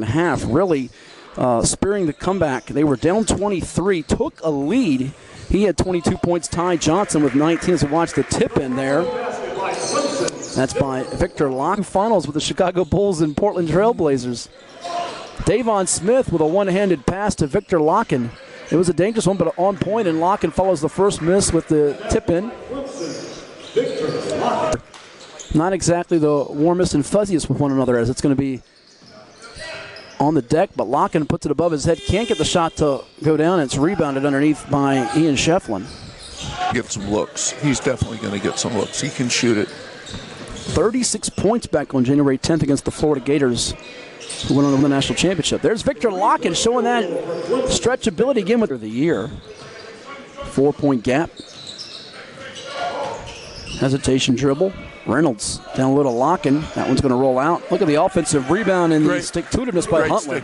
second half, really spearing the comeback. They were down 23, took a lead. He had 22 points. Ty Johnson with 19 as we watch the tip in there. That's by Viktor Lakhin. Finals with the Chicago Bulls and Portland Trailblazers. Davon Smith with a one-handed pass to Viktor Lakhin. It was a dangerous one, but on point, and Lakhin follows the first miss with the tip-in. Not exactly the warmest and fuzziest with one another, as it's going to be on the deck, but Lakhin puts it above his head. Can't get the shot to go down. It's rebounded underneath by Ian Shefflin. Get some looks. He's definitely going to get some looks. He can shoot it. 36 points back on January 10th against the Florida Gators, who went on to win the national championship. There's Viktor Lakhin showing that stretchability again with the year. 4-point gap. Hesitation dribble. Reynolds down low to Lakhin. That one's going to roll out. Look at the offensive rebound and the stick-to-itiveness by Huntley.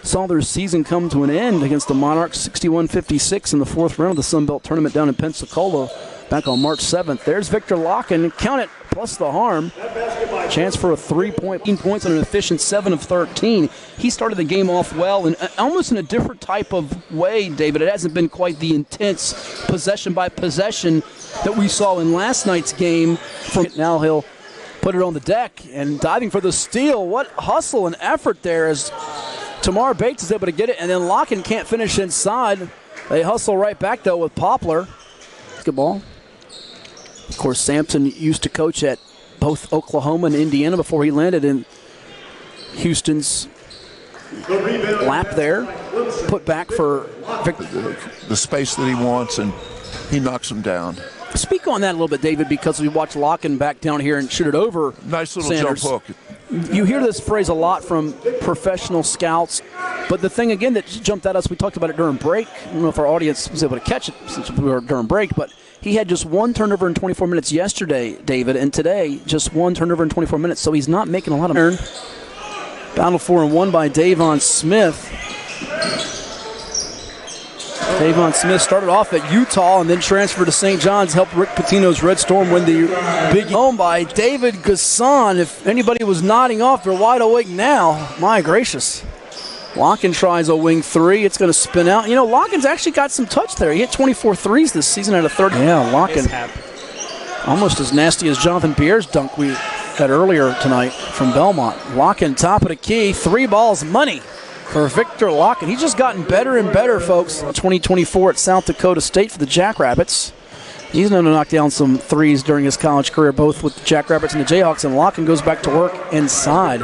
Saw their season come to an end against the Monarchs, 61-56 in the fourth round of the Sun Belt Tournament down in Pensacola back on March 7th. There's Viktor Lakhin. Count it, plus the harm. Chance for a 3-point, 15 points on an efficient 7 of 13. He started the game off well and almost in a different type of way, David. It hasn't been quite the intense possession by possession that we saw in last night's game. Now he'll put it on the deck and diving for the steal. What hustle and effort there as Tamar Bates is able to get it, and then Lakhin can't finish inside. They hustle right back, though, with Poplar. Basketball. Of course, Sampson used to coach at both Oklahoma and Indiana before he landed in Houston's lap there. Put back for Victor. The space that he wants, and he knocks him down. Speak on that a little bit, David, because we watched Lakhin back down here and shoot it over. Nice little Sanders. jump hook. You hear this phrase a lot from professional scouts, but the thing, again, that jumped at us, we talked about it during break. I don't know if our audience was able to catch it since we were during break, but he had just one turnover in 24 minutes yesterday, David, and today just one turnover in 24 minutes, so he's not making a lot of turn. Battle for and won by Davon Smith. Davon Smith started off at Utah and then transferred to St. John's, helped Rick Pitino's Red Storm win the big home by David Gasson. If anybody was nodding off, they're wide awake now. My gracious. Lakhin tries a wing three. It's going to spin out. You know, Lakhin's actually got some touch there. He hit 24 threes this season out of 30. Yeah, Lakhin almost as nasty as Jonathan Pierre's dunk we had earlier tonight from Belmont. Lakhin top of the key. 3 balls, money for Viktor Lakhin. He's just gotten better and better, folks. 2024 at South Dakota State for the Jackrabbits. He's known to knock down some threes during his college career, both with the Jackrabbits and the Jayhawks, and Lakhin goes back to work inside.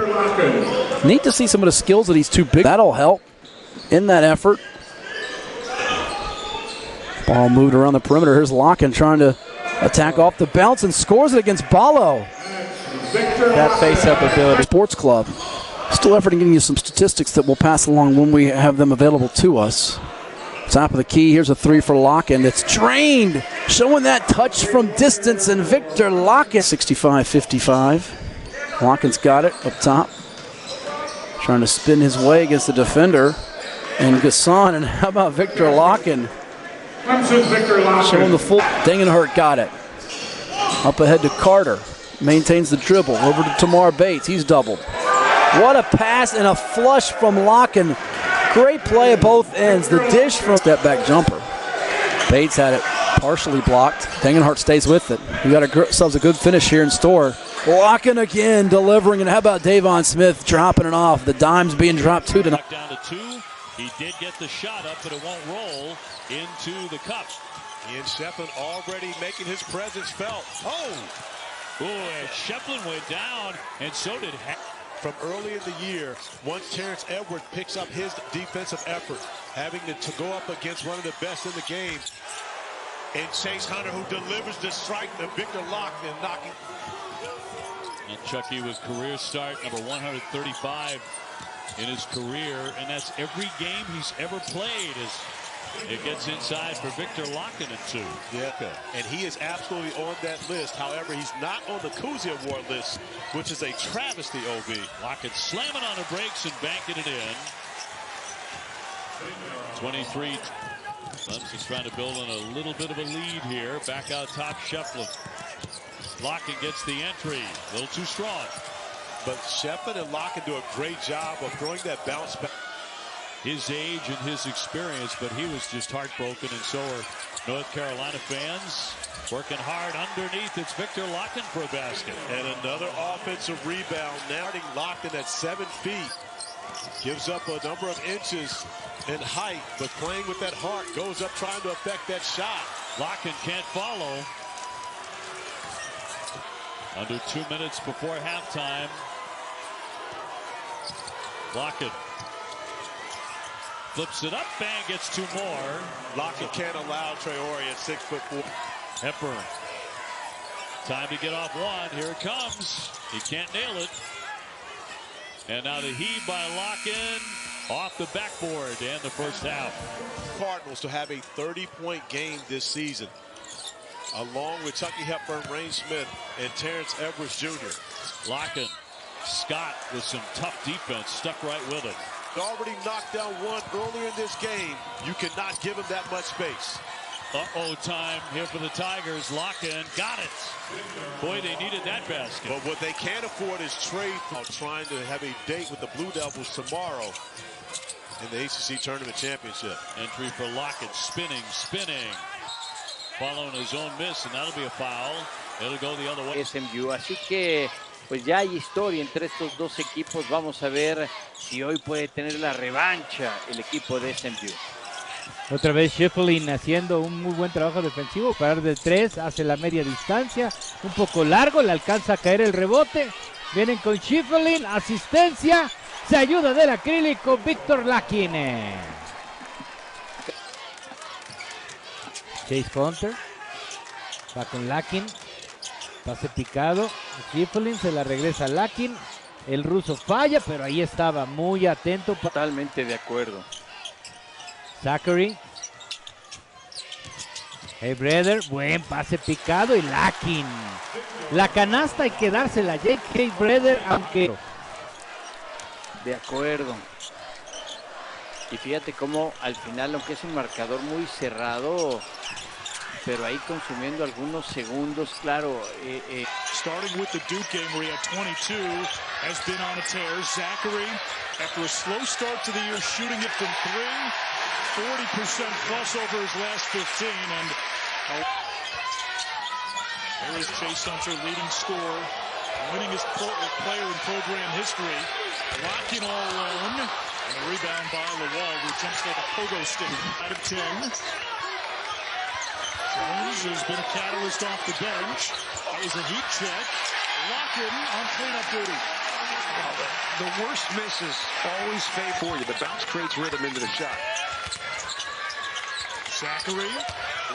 Neat to see some of the skills that he's too big. That'll help in that effort. Ball moved around the perimeter. Here's Lakhin trying to attack off the bounce and scores it against Ballo. That face-up ability. Sports Club. Still effort in getting you some statistics that we'll pass along when we have them available to us. Top of the key, here's a 3 for Lakhin. It's drained, showing that touch from distance, and Viktor Lakhin. 65-55. Lakhin's got it up top. Trying to spin his way against the defender. And Gasson, and how about Viktor Lakhin? Showing the full. Dangenhart got it. Up ahead to Carter. Maintains the dribble. Over to Tamar Bates. He's doubled. What a pass and a flush from Lakhin. Great play at both ends. The dish from step back jumper. Bates had it partially blocked. Dangenhart stays with it. We got ourselves a good finish here in store. Lakhin again delivering, and how about Davon Smith dropping it off? The dime's being dropped too tonight. Down to 2. He did get the shot up, but it won't roll into the cup. Ian Shefflin already making his presence felt. And Shefflin went down, and so did from early in the year, once Terrence Edwards picks up his defensive effort, having to go up against one of the best in the game, and Chase Hunter, who delivers the strike to Viktor Lakhin, knocking. And Chucky with career start number 135 in his career, and that's every game he's ever played. As it gets inside for Viktor Lakhin at 2. Yeah, and he is absolutely on that list. However, he's not on the Cousy Award list, which is a travesty, OB. Lakhin slamming on the brakes and banking it in. 23. Clemson's trying to build on a little bit of a lead here. Back out top, Shefflin. Lakhin gets the entry. A little too strong. But Shepard and Lakhin do a great job of throwing that bounce back. His age and his experience, but he was just heartbroken, and so are North Carolina fans. Working hard underneath. It's Viktor Lakhin for a basket. And another offensive rebound. Now Lakhin at 7 feet. Gives up a number of inches in height, but playing with that heart, goes up trying to affect that shot. Lakhin can't follow. Under 2 minutes before halftime. Lakhin flips it up and gets 2 more. Lakhin can't allow Traore at 6'4". Hepburn. Time to get off one. Here it comes. He can't nail it. And now the heave by Lakhin off the backboard and the first half. Cardinals to have a 30-point game this season, along with Chucky Hepburn, Rain Smith, and Terrence Edwards Jr. Lakhin. Scott with some tough defense, stuck right with it. Already knocked down one earlier in this game. You cannot give him that much space. Uh-oh, time here for the Tigers. Lakhin got it. Boy, they needed that basket. But what they can't afford is trade. Trying to have a date with the Blue Devils tomorrow in the ACC Tournament Championship. Entry for Lakhin, spinning. Following his own miss, and that'll be a foul. It'll go the other way. SMU, así que pues ya hay historia entre estos dos equipos. Vamos a ver si hoy puede tener la revancha el equipo de SMU. Otra vez Sheffield haciendo un muy buen trabajo defensivo. Parar de 3, hace la media distancia. Un poco largo, le alcanza a caer el rebote. Vienen con Sheffield, asistencia. Se ayuda del acrílico Viktor Lakhin. Chase Hunter. Va con Lakhin. Pase picado. Sheffield se la regresa a Lakhin. El ruso falla, pero ahí estaba muy atento. Totalmente de acuerdo. Zachary. Hey brother, buen pase picado y Lakhin. La canasta hay que dársela a Jake Brother, aunque... De acuerdo. Y fíjate cómo al final, aunque es un marcador muy cerrado, pero ahí consumiendo algunos segundos, claro. Starting with the Duke game where he had 22, has been on a tear. Zachary, after a slow start to the year, shooting it from 3. 40% plus over his last 15, and there is Chase Hunter, leading scorer, winningest player in program history. Lakhin all alone, and a rebound by Lawal, who jumps like a pogo stick out of 10. Jones has been a catalyst off the bench. That was a heat check. Lakhin on cleanup duty. The worst misses always fade for you. The bounce creates rhythm into the shot. Zachary,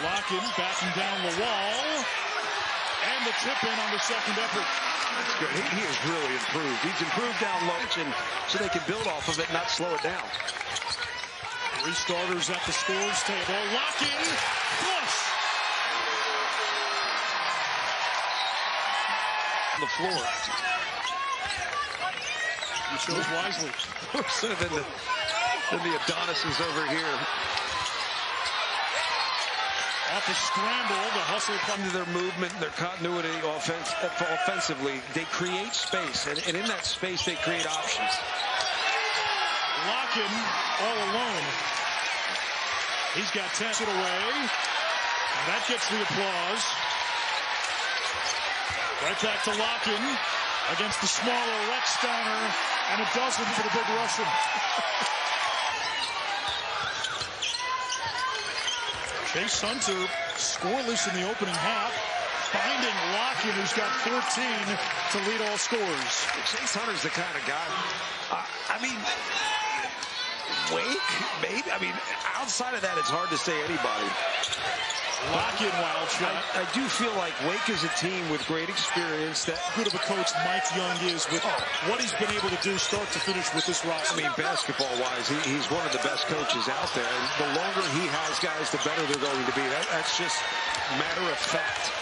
Lakhin backing down the wall, and the tip in on the second effort. That's good. He has really improved. He's improved down low, and so they can build off of it, not slow it down. 3 starters at the scores table. Lakhin, flush. On the floor. He chose wisely. Then the Adonises over here. Off the scramble, the hustle Into their movement, their continuity offensively, they create space, and in that space they create options. Lakhin all alone. He's got 10 it away, and that gets the applause. Right back to Lakhin against the smaller Rex Steiner, and a dozen for the big Russian. Chase Hunter scoreless in the opening half, finding Lakhin, who's got 14 to lead all scorers. Chase Hunter's the kind of guy, I mean, Wake, maybe. I mean, outside of that, it's hard to say anybody. Lakhin, wild shot. I do feel like Wake is a team with great experience. That good of a coach Mike Young is with what he's been able to do start to finish with this roster. I mean, basketball-wise, he's one of the best coaches out there. And the longer he has guys, the better they're going to be. That's just matter of fact.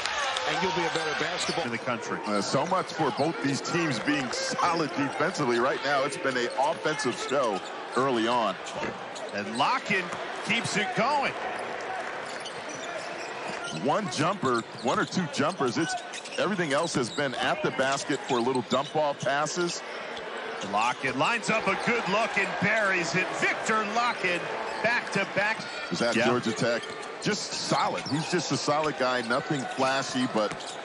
And you'll be a better basketball in the country. So much for both these teams being solid defensively. Right now, it's been an offensive show early on. And Lakhin keeps it going. one jumper, one or two jumpers. Everything else has been at the basket for little dump ball passes. Lakhin lines up a good look and buries it. Viktor Lakhin back to back. Was at Georgia Tech. Just solid. He's just a solid guy. Nothing flashy, but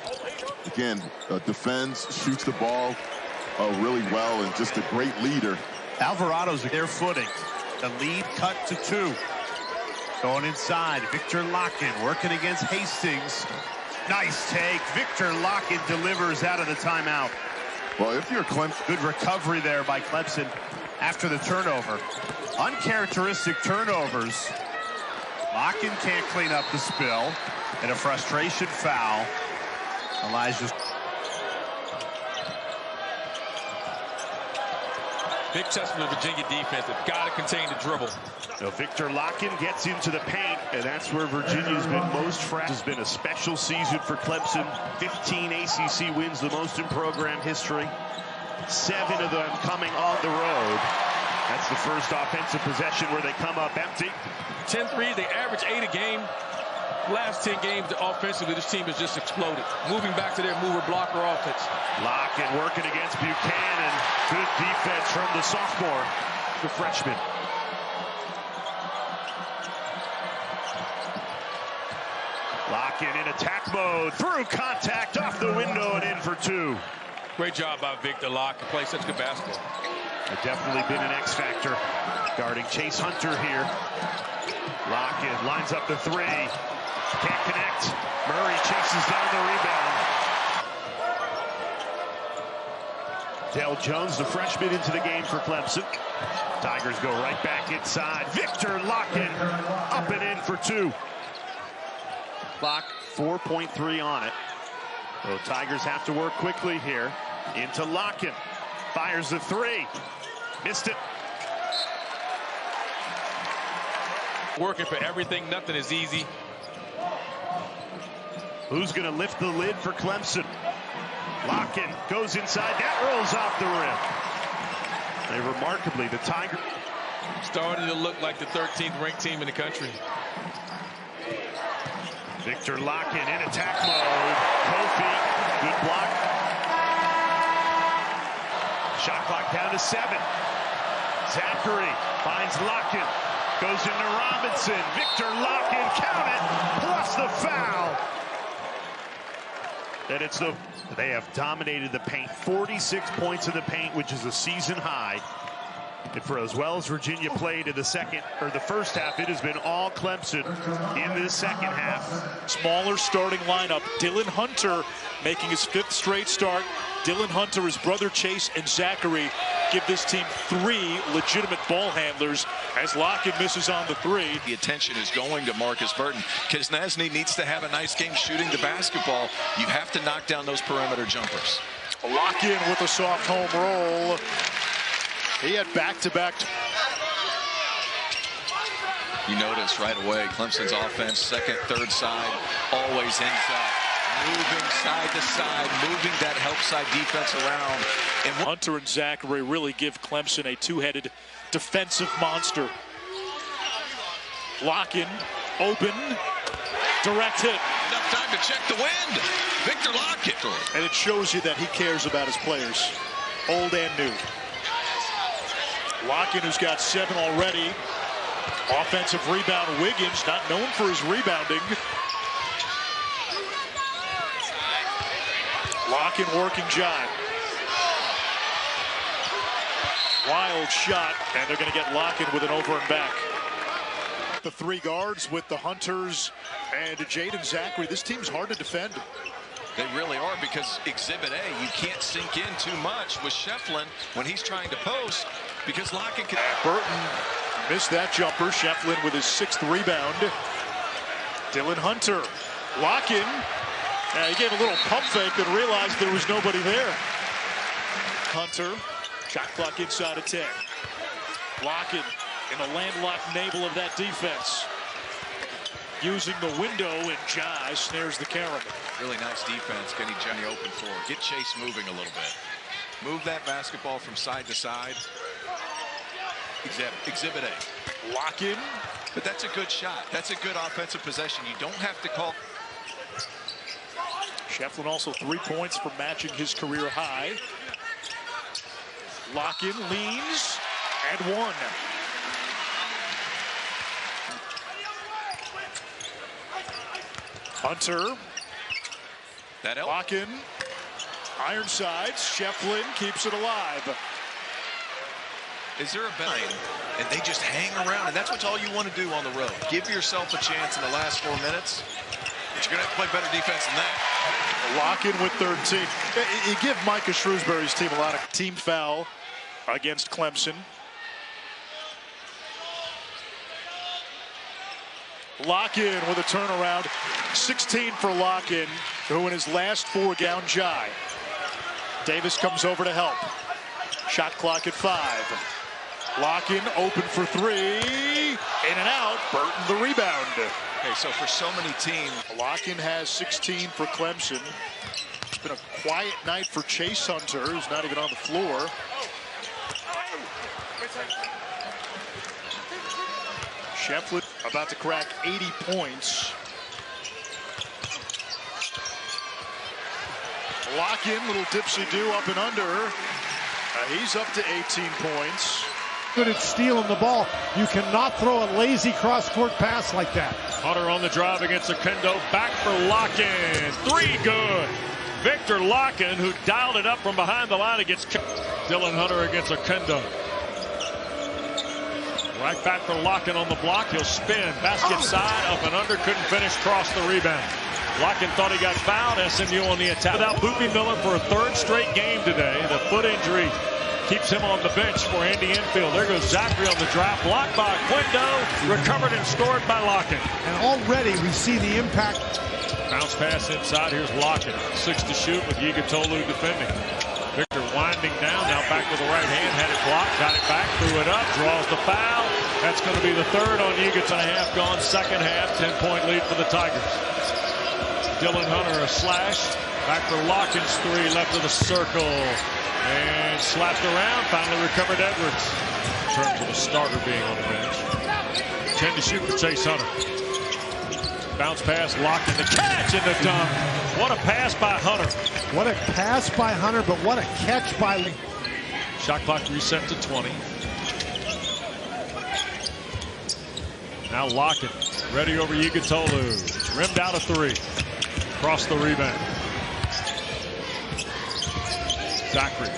again, defends, shoots the ball really well, and just a great leader. Alvarado's their footing. The lead cut to 2. Going inside, Viktor Lakhin working against Hastings. Nice take. Viktor Lakhin delivers out of the timeout. Well, if you're Clemson, good recovery there by Clemson after the turnover. Uncharacteristic turnovers. Lakhin can't clean up the spill, and a frustration foul. Elijah's. Big testament of Virginia defense. They've got to contain the dribble. So Viktor Lakhin gets into the paint, and that's where Virginia's been most fragile. It's been a special season for Clemson. 15 ACC wins, the most in program history. 7 of them coming on the road. That's the first offensive possession where they come up empty. 10 threes, they average 8 a game. Last 10 games offensively, this team has just exploded. Moving back to their mover blocker offense. Lakhin working against Buchanan. Good defense from the sophomore, the freshman. Lakhin in attack mode. Through contact, off the window, and in for 2. Great job by Viktor Lakhin. Plays such good basketball. It's definitely been an X factor guarding Chase Hunter here. Lakhin lines up the 3. Can't connect. Murray chases down the rebound. Dale Jones, the freshman, into the game for Clemson. Tigers go right back inside. Viktor Lakhin up and in for 2. Clock 4.3 on it. So Tigers have to work quickly here. Into Lakhin. Fires the 3. Missed it. Working for everything. Nothing is easy. Who's going to lift the lid for Clemson? Lakhin goes inside. That rolls off the rim. And remarkably, the Tigers starting to look like the 13th ranked team in the country. Viktor Lakhin in attack mode. Kofi, good block. Shot clock down to 7. Zachary finds Lakhin. Goes into Robinson. Viktor Lakhin, count it, plus the foul. And they have dominated the paint. 46 points in the paint, which is a season high. And for as well as Virginia played in the first half, it has been all Clemson in this second half. Smaller starting lineup. Dylan Hunter making his 5th straight start. Dylan Hunter, his brother Chase, and Zachary give this team 3 legitimate ball handlers as Lakhin misses on the 3. The attention is going to Marcus Burton. Kisnesny needs to have a nice game shooting the basketball. You have to knock down those perimeter jumpers. Lakhin with a soft home roll. He had back-to-back. You notice right away Clemson's offense, second, third side, always inside. Moving side to side, moving that help side defense around. And Hunter and Zachary really give Clemson a 2-headed defensive monster. Lakhin, open, direct hit. Enough time to check the wind. Viktor Lakhin. And it shows you that he cares about his players, old and new. Lakhin, who's got 7 already. Offensive rebound, Wiggins, not known for his rebounding. Lakhin working John. Wild shot, and they're going to get Lakhin with an over and back. The 3 guards with the Hunters and Jaden Zachary. This team's hard to defend. They really are, because Exhibit A, you can't sink in too much with Shefflin when he's trying to post, because Lakhin can. Burton missed that jumper. Shefflin with his 6th rebound. Dylan Hunter. Lakhin. He gave a little pump fake and realized there was nobody there. Hunter. Shot clock inside of 10. Lakhin in the landlocked navel of that defense. Using the window, and Jai snares the carom. Really nice defense getting Johnny open floor. Get Chase moving a little bit. Move that basketball from side to side. Exhibit A. Lakhin. But that's a good shot. That's a good offensive possession. You don't have to call. Shefflin also 3 points for matching his career high. Lakhin leans and one. Hunter. That helped. Lakhin. Ironsides. Shefflin keeps it alive. Is there a benefit? And they just hang around, and that's what all you want to do on the road. Give yourself a chance in the last 4 minutes, but you're going to have to play better defense than that. Lakhin with 13. You give Micah Shrewsbury's team a lot of team foul against Clemson. Lakhin with a turnaround. 16 for Lakhin, who in his last 4 down shy. Davis comes over to help. Shot clock at 5. Lakhin open for 3. In and out. Burton the rebound. Okay, so for so many teams. Lakhin has 16 for Clemson. It's been a quiet night for Chase Hunter, who's not even on the floor. Shefflin about to crack 80 points. Lakhin, little dipsy-do up and under. He's up to 18 points. Good at stealing the ball. You cannot throw a lazy cross-court pass like that. Hunter on the drive against Akendo. Back for Lakhin. 3 good. Viktor Lakhin, who dialed it up from behind the line against Dylan Hunter against Akendo. Right back for Lakhin on the block. He'll spin. Basket side, up and under. Couldn't finish. Cross the rebound. Lakhin thought he got fouled. SMU on the attack. Without Boopy Miller for a 3rd straight game today. The foot injury keeps him on the bench for Andy Enfield. There goes Zachary on the drive. Blocked by Quendo. Recovered and scored by Lakhin. And already we see the impact. Bounce pass inside. Here's Lakhin. 6 to shoot with Yigatolu defending. Viktor winding down. Now back to the right hand. Had it blocked. Got it back. Threw it up. Draws the foul. That's going to be the 3rd on Yigatolu. Half gone. Second half. 10-point lead for the Tigers. Dylan Hunter a slash. Back for Lakhin's 3 left of the circle. And slapped around. Finally recovered Edwards. In terms of a starter being on the bench. 10 to shoot for Chase Hunter. Bounce pass. Lakhin. The catch and the dunk. What a pass by Hunter. What a pass by Hunter, but what a catch by... Shot clock reset to 20. Now Lakhin. Ready over Yigatolu. Rimmed out a 3. Across the rebound. Zachary.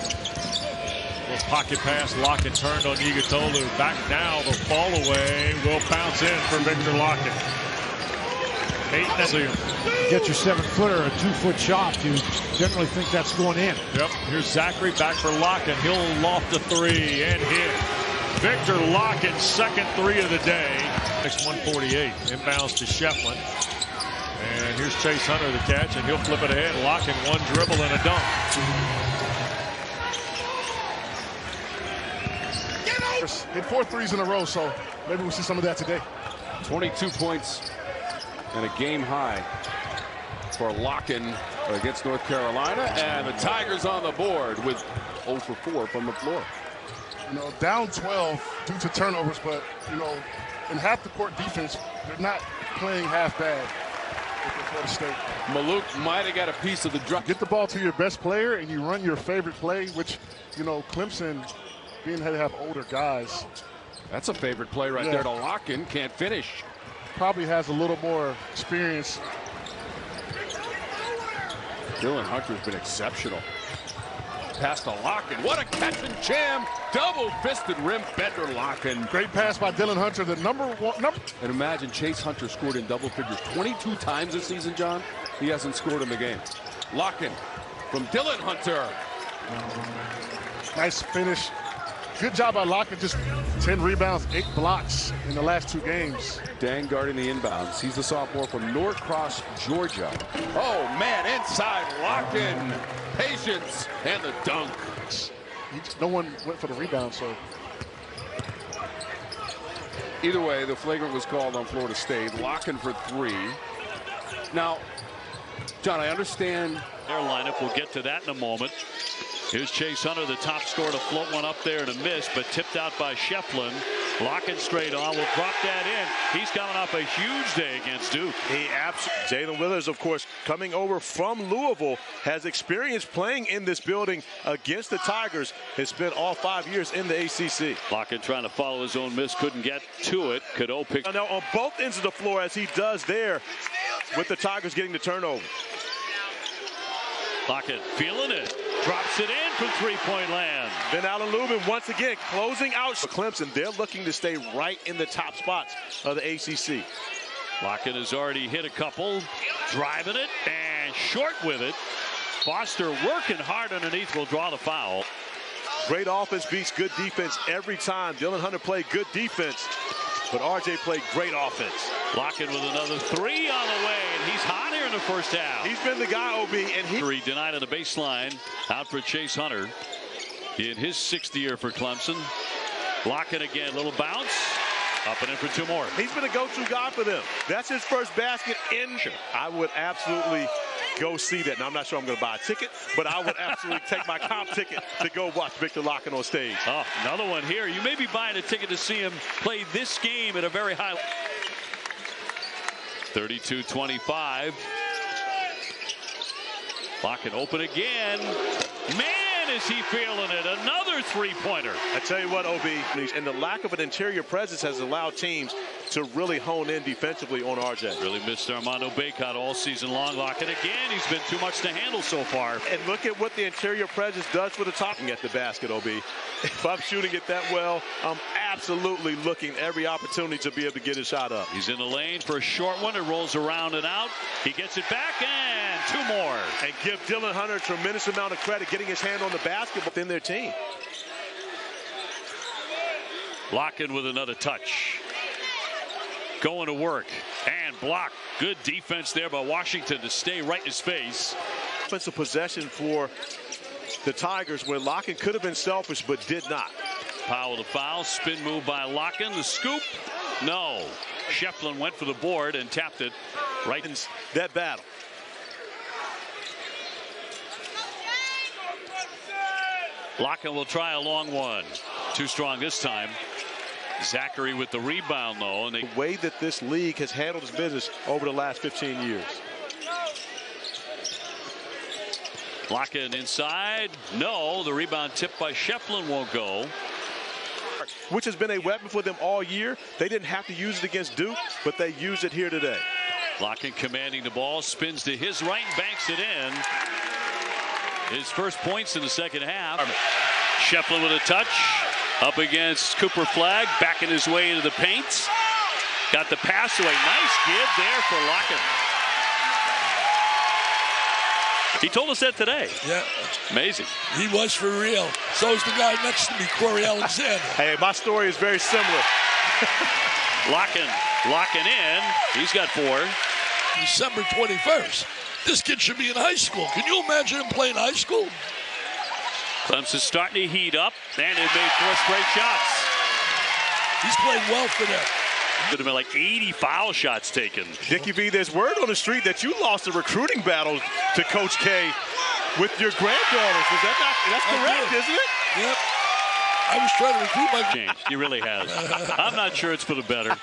Little pocket pass. Lakhin turned on Yigatolu. Back now. The fall away will bounce in for Viktor Lakhin. 8 Get your 7-footer, a 2-foot shot. You generally think that's going in. Yep. Here's Zachary back for Lakhin. He'll loft a 3 and hit. Viktor Lakhin's 2nd 3 of the day. Next 148. Inbounds to Shefflin. And here's Chase Hunter the catch, and he'll flip it ahead. Lakhin 1 dribble and a dunk. Hit 4 threes in a row, so maybe we'll see some of that today. 22 points and a game high for Lakhin against North Carolina, and the Tigers on the board with 0 for 4 from the floor. You know, down 12 due to turnovers, but you know, in half the court defense, they're not playing half bad. Florida State. Maluk might have got a piece of the drop. Get the ball to your best player and you run your favorite play, which, you know, Clemson, being had to have older guys. That's a favorite play right there to Lakhin. Can't finish. Probably has a little more experience. Dylan Hunter's been exceptional. Pass to Lakhin. What a catch and jam. Double-fisted rim bender Lakhin. Great pass by Dylan Hunter, the number 1. And imagine Chase Hunter scored in double figures 22 times this season, John. He hasn't scored in the game. Lakhin from Dylan Hunter. Nice finish. Good job by Lakhin. Just 10 rebounds, 8 blocks in the last 2 games. Dan guarding the inbounds. He's the sophomore from Norcross, Georgia. Oh, man, inside Lakhin. Patience and the dunk. No one went for the rebound, so. Either way, the flagrant was called on Florida State. Lakhin for 3. Now, John, I understand their lineup. We'll get to that in a moment. Here's Chase Hunter, the top scorer, to float one up there and a miss, but tipped out by Shefflin. Lakhin straight on, will drop that in. He's coming off a huge day against Duke. Jalen Withers, of course, coming over from Louisville, has experience playing in this building against the Tigers. Has spent all 5 years in the ACC. Lakhin trying to follow his own miss, couldn't get to it. Cadeau picked. Now on both ends of the floor, as he does there, with the Tigers getting the turnover. Lakhin feeling it. Drops it in from three-point land. Then Allen Lubin once again closing out for Clemson. They're looking to stay right in the top spots of the ACC. Lakhin has already hit a couple, driving it and short with it. Foster working hard underneath will draw the foul. Great offense beats good defense every time. Dylan Hunter played good defense, but RJ played great offense. Lakhin with another three on the way, and he's hot here in the first half. He's been the guy, OB, and he denied on the baseline. Out for Chase Hunter in his 6th year for Clemson. Lakhin again, little bounce. Up and in for two more. He's been a go-to guy for them. That's his first basket in. I would absolutely go see that. Now, I'm not sure I'm going to buy a ticket, but I would absolutely take my comp ticket to go watch Viktor Lakhin on stage. Oh, another one here. You may be buying a ticket to see him play this game at a very high level. 32-25. Lakhin open again. Man, is he feeling it. Another three-pointer. I tell you what, OB, and the lack of an interior presence has allowed teams to really hone in defensively on RJ. Really missed Armando Bacot all season long. Lakhin again. He's been too much to handle so far. And look at what the interior presence does for the top. At the basket, OB. If I'm shooting it that well, I'm absolutely looking every opportunity to be able to get his shot up. He's in the lane for a short one. It rolls around and out. He gets it back, and two more. And give Dylan Hunter a tremendous amount of credit getting his hand on the basket within their team. Lakhin with another touch. Going to work and block. Good defense there by Washington to stay right in his face. Offensive possession for the Tigers where Lakhin could have been selfish but did not. Powell the foul. Spin move by Lakhin. The scoop. No. Shefflin went for the board and tapped it right in that battle. Lakhin will try a long one. Too strong this time. Zachary with the rebound, though. And the way that this league has handled its business over the last 15 years. Lakhin inside. No, the rebound tipped by Shefflin won't go. Which has been a weapon for them all year. They didn't have to use it against Duke, but they used it here today. Lakhin commanding the ball, spins to his right and banks it in. His first points in the second half. Shefflin with a touch. Up against Cooper Flagg, backing his way into the paint. Got the pass away. Nice give there for Lakhin. He told us that today. Yeah. Amazing. He was for real. So is the guy next to me, Corey Alexander. Hey, my story is very similar. Lakhin in. He's got 4. December 21st. This kid should be in high school. Can you imagine him playing high school? Clemson's starting to heat up, and they've made 4 straight shots. He's played well for them. Could have been like 80 foul shots taken. Dickie V, there's word on the street that you lost a recruiting battle to Coach K with your granddaughters. Is that not? That's correct, isn't it? Yep. I was trying to recruit my change. He really has. I'm not sure it's for the better.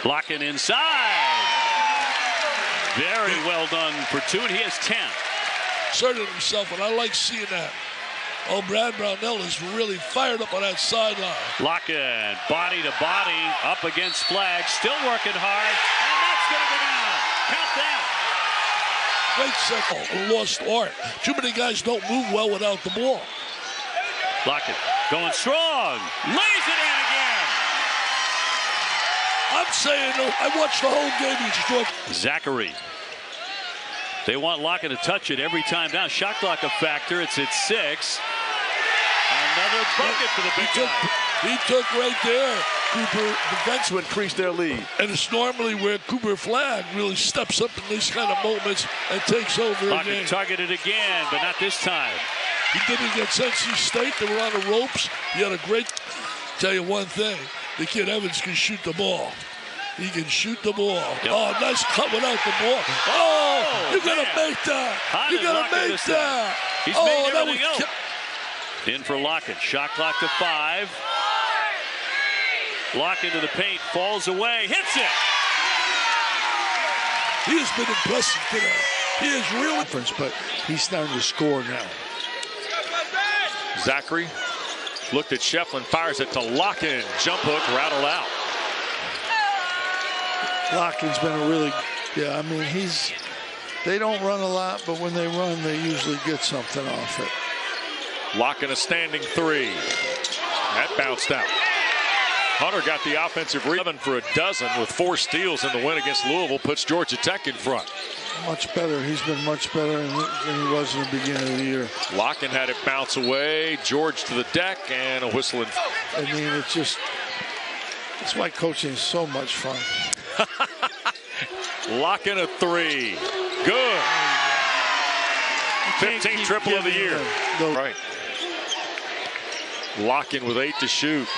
Lakhin inside. Very well done for 2, and he has 10. Asserted himself, and I like seeing that. Oh, Brad Brownell is really fired up on that sideline. Lakhin, body to body, up against Flagg, still working hard, and that's going to go down. Count that. Great second, a lost art. Too many guys don't move well without the ball. Lakhin going strong, lays it in again. I'm saying, I watched the whole game. Zachary. They want Lakhin to touch it every time down. Shot clock a factor. It's at 6. Another bucket for the big guy. He took right there. Cooper defense to increase their lead. And it's normally where Cooper Flagg really steps up in these kind of moments and takes over Lakhin again. Targeted again, but not this time. He did it against NC State. They were on the ropes. He had a great. Tell you one thing: the kid Evans can shoot the ball. He can shoot the ball. Yep. Oh, nice cut without the ball. Oh, you gotta make that. You gotta make that. He's made everything else. In for Lakhin. Shot clock to 5. Lakhin to the paint, falls away, hits it. He has been impressive today. He is real difference, but he's starting to score now. Zachary looked at Shefflin, fires it to Lakhin. Jump hook rattled out. Lakhin's been a really, I mean, they don't run a lot, but when they run, they usually get something off it. Lakhin a standing 3. That bounced out. Hunter got the offensive rebound for a dozen with 4 steals in the win against Louisville, puts Georgia Tech in front. Much better. He's been much better than he was in the beginning of the year. Lakhin had it bounce away. George to the deck and a whistle. I mean, that's why coaching is so much fun. Lakhin a 3. Good. 15th triple of the year. Right. Lakhin with 8 to shoot.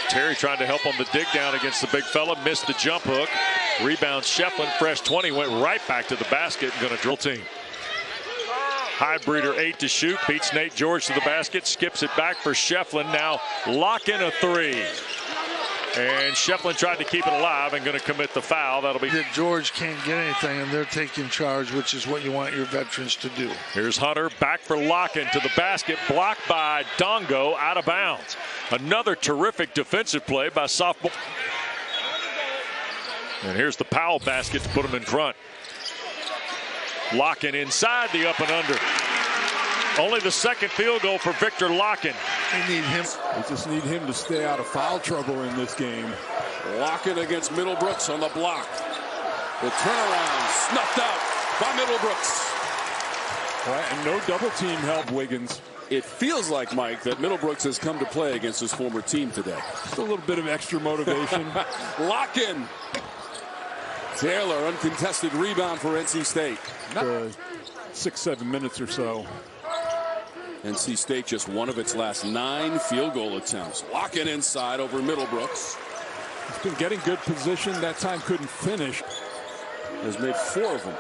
Terry trying to help on the dig down against the big fella. Missed the jump hook. Rebound Shefflin, fresh 20, went right back to the basket and going to drill team. Highbreeder 8 to shoot. Beats Nate George to the basket. Skips it back for Shefflin. Now Lakhin a 3. And Shefflin tried to keep it alive and going to commit the foul. That'll be. George can't get anything, and they're taking charge, which is what you want your veterans to do. Here's Hunter back for Lakhin to the basket. Blocked by Dongo, out of bounds. Another terrific defensive play by sophomore. And here's the Powell basket to put him in front. Lakhin inside the up and under. Only the second field goal for Viktor Lakhin. They need him. They just need him to stay out of foul trouble in this game. Lakhin against Middlebrooks on the block. The turnaround snuffed out by Middlebrooks. Right, and no double team help Wiggins. It feels like, Mike, that Middlebrooks has come to play against his former team today. Just a little bit of extra motivation. Lakhin. Taylor, uncontested rebound for NC State. 6-7 minutes or so. NC State just one of its last 9 field goal attempts. Lakhin inside over Middlebrooks. He's been getting good position. That time couldn't finish. Has made 4 of them.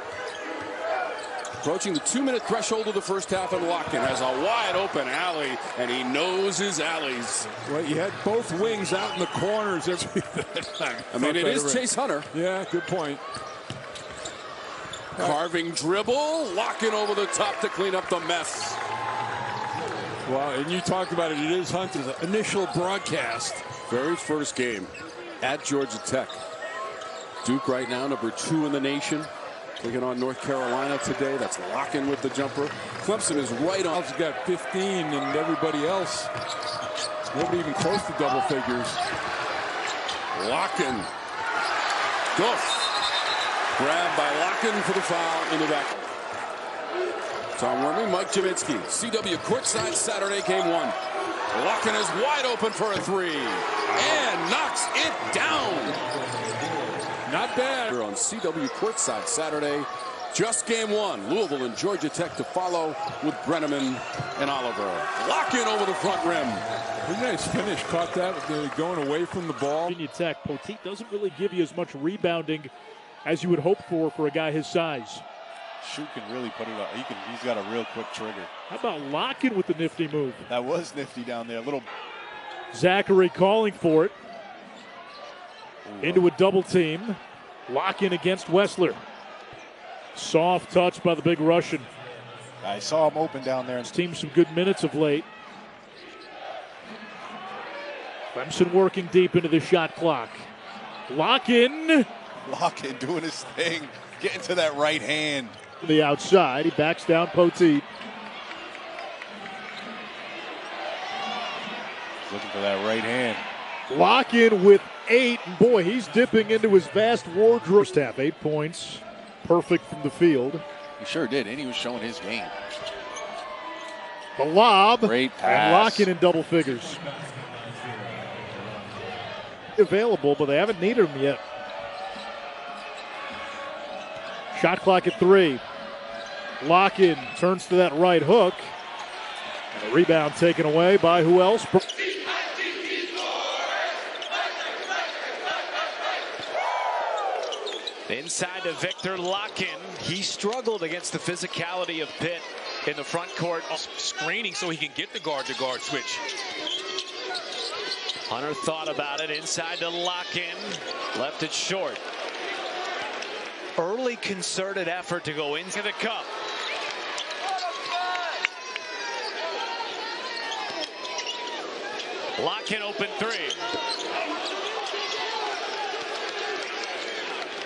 Approaching the 2-minute threshold of the first half, and Lakhin has a wide open alley, and he knows his alleys. Well, you had both wings out in the corners every time. I mean, it is Chase Hunter. Yeah, good point. Carving dribble. Lakhin over the top to clean up the mess. Well, and you talked about it. It is Hunter's initial broadcast. Very first game at Georgia Tech. Duke right now, number 2 in the nation. Taking on North Carolina today. That's Lakhin with the jumper. Clemson is right on. He's got 15, and everybody else, nobody even close to double figures. Lakhin. Goof. Grabbed by Lakhin for the foul in the back. Tom Wormy, Mike Jaminski. CW courtside Saturday, game 1. Lakhin is wide open for a 3. And knocks it down. Not bad. We're on CW courtside Saturday. Just game 1. Louisville and Georgia Tech to follow with Brenneman and Oliver. Lakhin over the front rim. Pretty nice finish. Caught that going away from the ball. Virginia Tech, Poteet doesn't really give you as much rebounding as you would hope for a guy his size. Shoot can really put it up. He's got a real quick trigger. How about Lakhin with the nifty move? That was nifty down there. A little. Zachary calling for it. Into a double team. Lakhin against Wessler. Soft touch by the big Russian. I saw him open down there. His team some good minutes of late. Clemson working deep into the shot clock. Lakhin doing his thing. Getting to that right hand. The outside. He backs down Poteet. Looking for that right hand. Lakhin with 8. Boy, he's dipping into his vast wardrobe. First half, 8 points. Perfect from the field. He sure did, and he was showing his game. The lob. Great pass. And Lakhin in double figures. Available, but they haven't needed him yet. Shot clock at 3. Lakhin turns to that right hook. And a rebound taken away by who else? Inside to Viktor Lakhin. He struggled against the physicality of Pitt. in the front court, screening so he can get the guard-to-guard switch. Hunter thought about it, inside to Lakhin, left it short. Early concerted effort to go into the cup. Lakhin open three.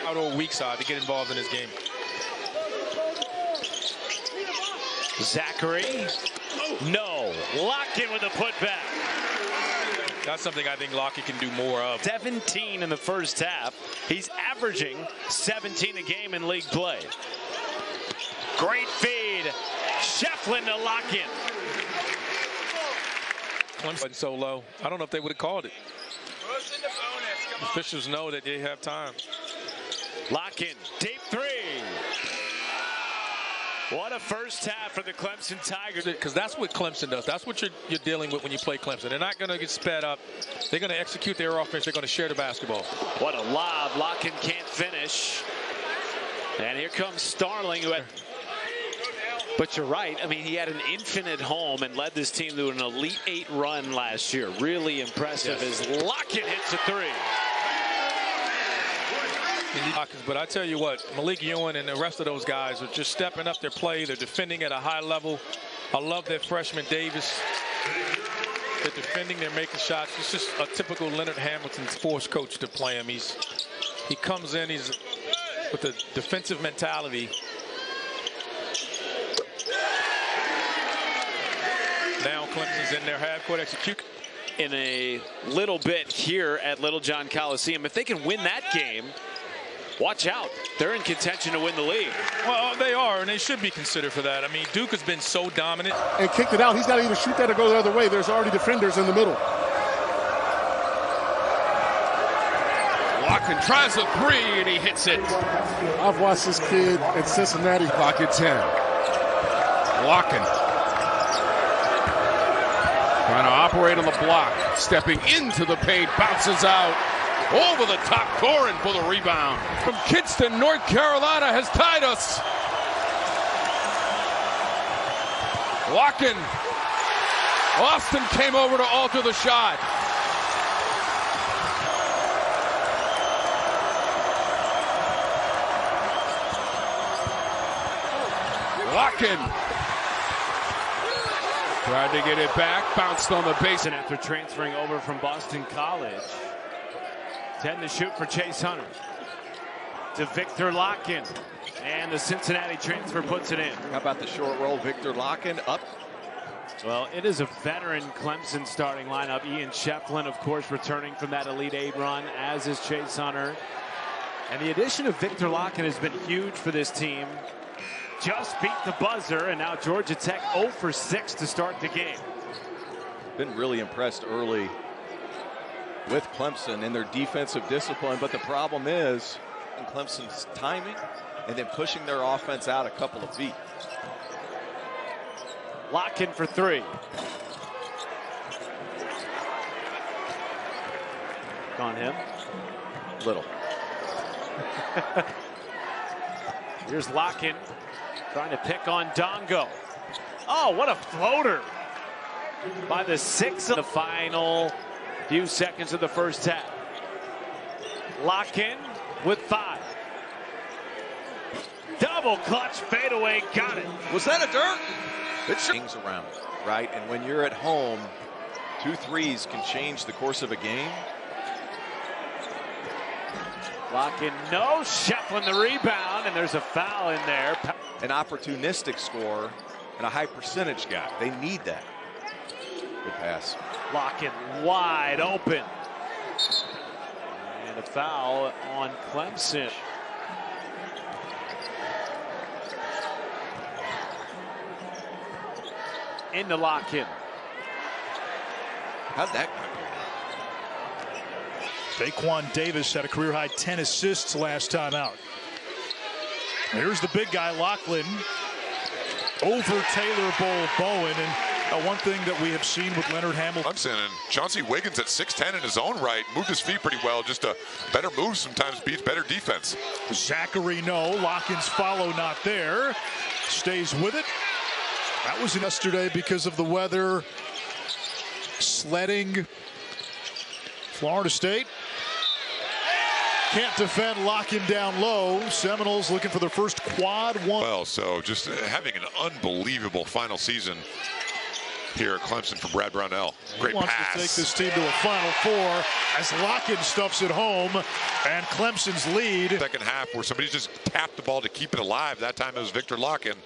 Out on weak side to get involved in this game. Zachary, no. Lakhin with a putback. That's something I think Lakhin can do more of. 17 in the first half. He's averaging 17 a game in league play. Great feed. Shefflin to Lakhin. Clemson so low. I don't know if they would have called it. Officials know that they have time. Lakhin, deep three. What a first half for the Clemson Tigers. Because that's what Clemson does. That's what you're dealing with when you play Clemson. They're not going to get sped up. They're going to execute their offense. They're going to share the basketball. What a lob. Lakhin can't finish. And here comes Starling, who had... But you're right. I mean, he had an infinite home and led this team to an Elite Eight run last year. Really impressive as Lakhin hits a three. But I tell you what, Malik Ewing and the rest of those guys are just stepping up their play. They're defending at a high level. I love that freshman Davis. They're defending, they're making shots. It's just a typical Leonard Hamilton force coach to play him. He comes in, he's with a defensive mentality. Now Clemson's in their half-court execute. In a little bit here at Littlejohn Coliseum. If they can win that game, watch out. They're in contention to win the league. Well, they are, and they should be considered for that. I mean, Duke has been so dominant. And kicked it out. He's got to either shoot that or go the other way. There's already defenders in the middle. Lakhin tries a three, and he hits it. I've watched this kid at Cincinnati. Clock at 10. Lakhin trying to operate on the block. Stepping into the paint, bounces out. Over the top, Corin for the rebound. From Kinston, North Carolina has tied us. Lakhin. Austin came over to alter the shot. Lakhin tried to get it back, bounced on the base. And after transferring over from Boston College, 10 to shoot for Chase Hunter. To Viktor Lakhin. And the Cincinnati transfer puts it in. How about the short roll, Viktor Lakhin up? Well, it is a veteran Clemson starting lineup. Ian Shefflin, of course, returning from that Elite Eight run, as is Chase Hunter. And the addition of Viktor Lakhin has been huge for this team. Just beat the buzzer, and now Georgia Tech 0 for 6 to start the game. Been really impressed early with Clemson and their defensive discipline, but the problem is in Clemson's timing and then pushing their offense out a couple of feet. Lakhin for three. On him. Little. Here's Lakhin trying to pick on Dongo. Oh, what a floater by the 6 of the final few seconds of the first half. Lakhin with 5. Double clutch fadeaway, got it. Was that a dirt? It things around, right? And when you're at home, 2 threes can change the course of a game. Lakhin, no. Shefflin the rebound, and there's a foul in there. An opportunistic scorer and a high percentage guy. They need that. Good pass. Lakhin wide open. And a foul on Clemson. Into Lakhin. How'd that go? Daquan Davis had a career-high 10 assists last time out. Here's the big guy, Lakhin, over Taylor Bowen. And one thing that we have seen with Leonard Hamilton. Clemson and Chauncey Wiggins at 6'10" in his own right, moved his feet pretty well. Just a better move sometimes beats better defense. Zachary, no. Lakhin's follow not there. Stays with it. That was yesterday because of the weather. Sledding. Florida State can't defend, Lakhin down low. Seminoles looking for their first quad one. Well, so just having an unbelievable final season here at Clemson for Brad Brownell. Great wants pass. to take this team to a Final Four as Lakhin stuffs it home, and Clemson's lead. Second half where somebody just tapped the ball to keep it alive. That time it was Viktor Lakhin.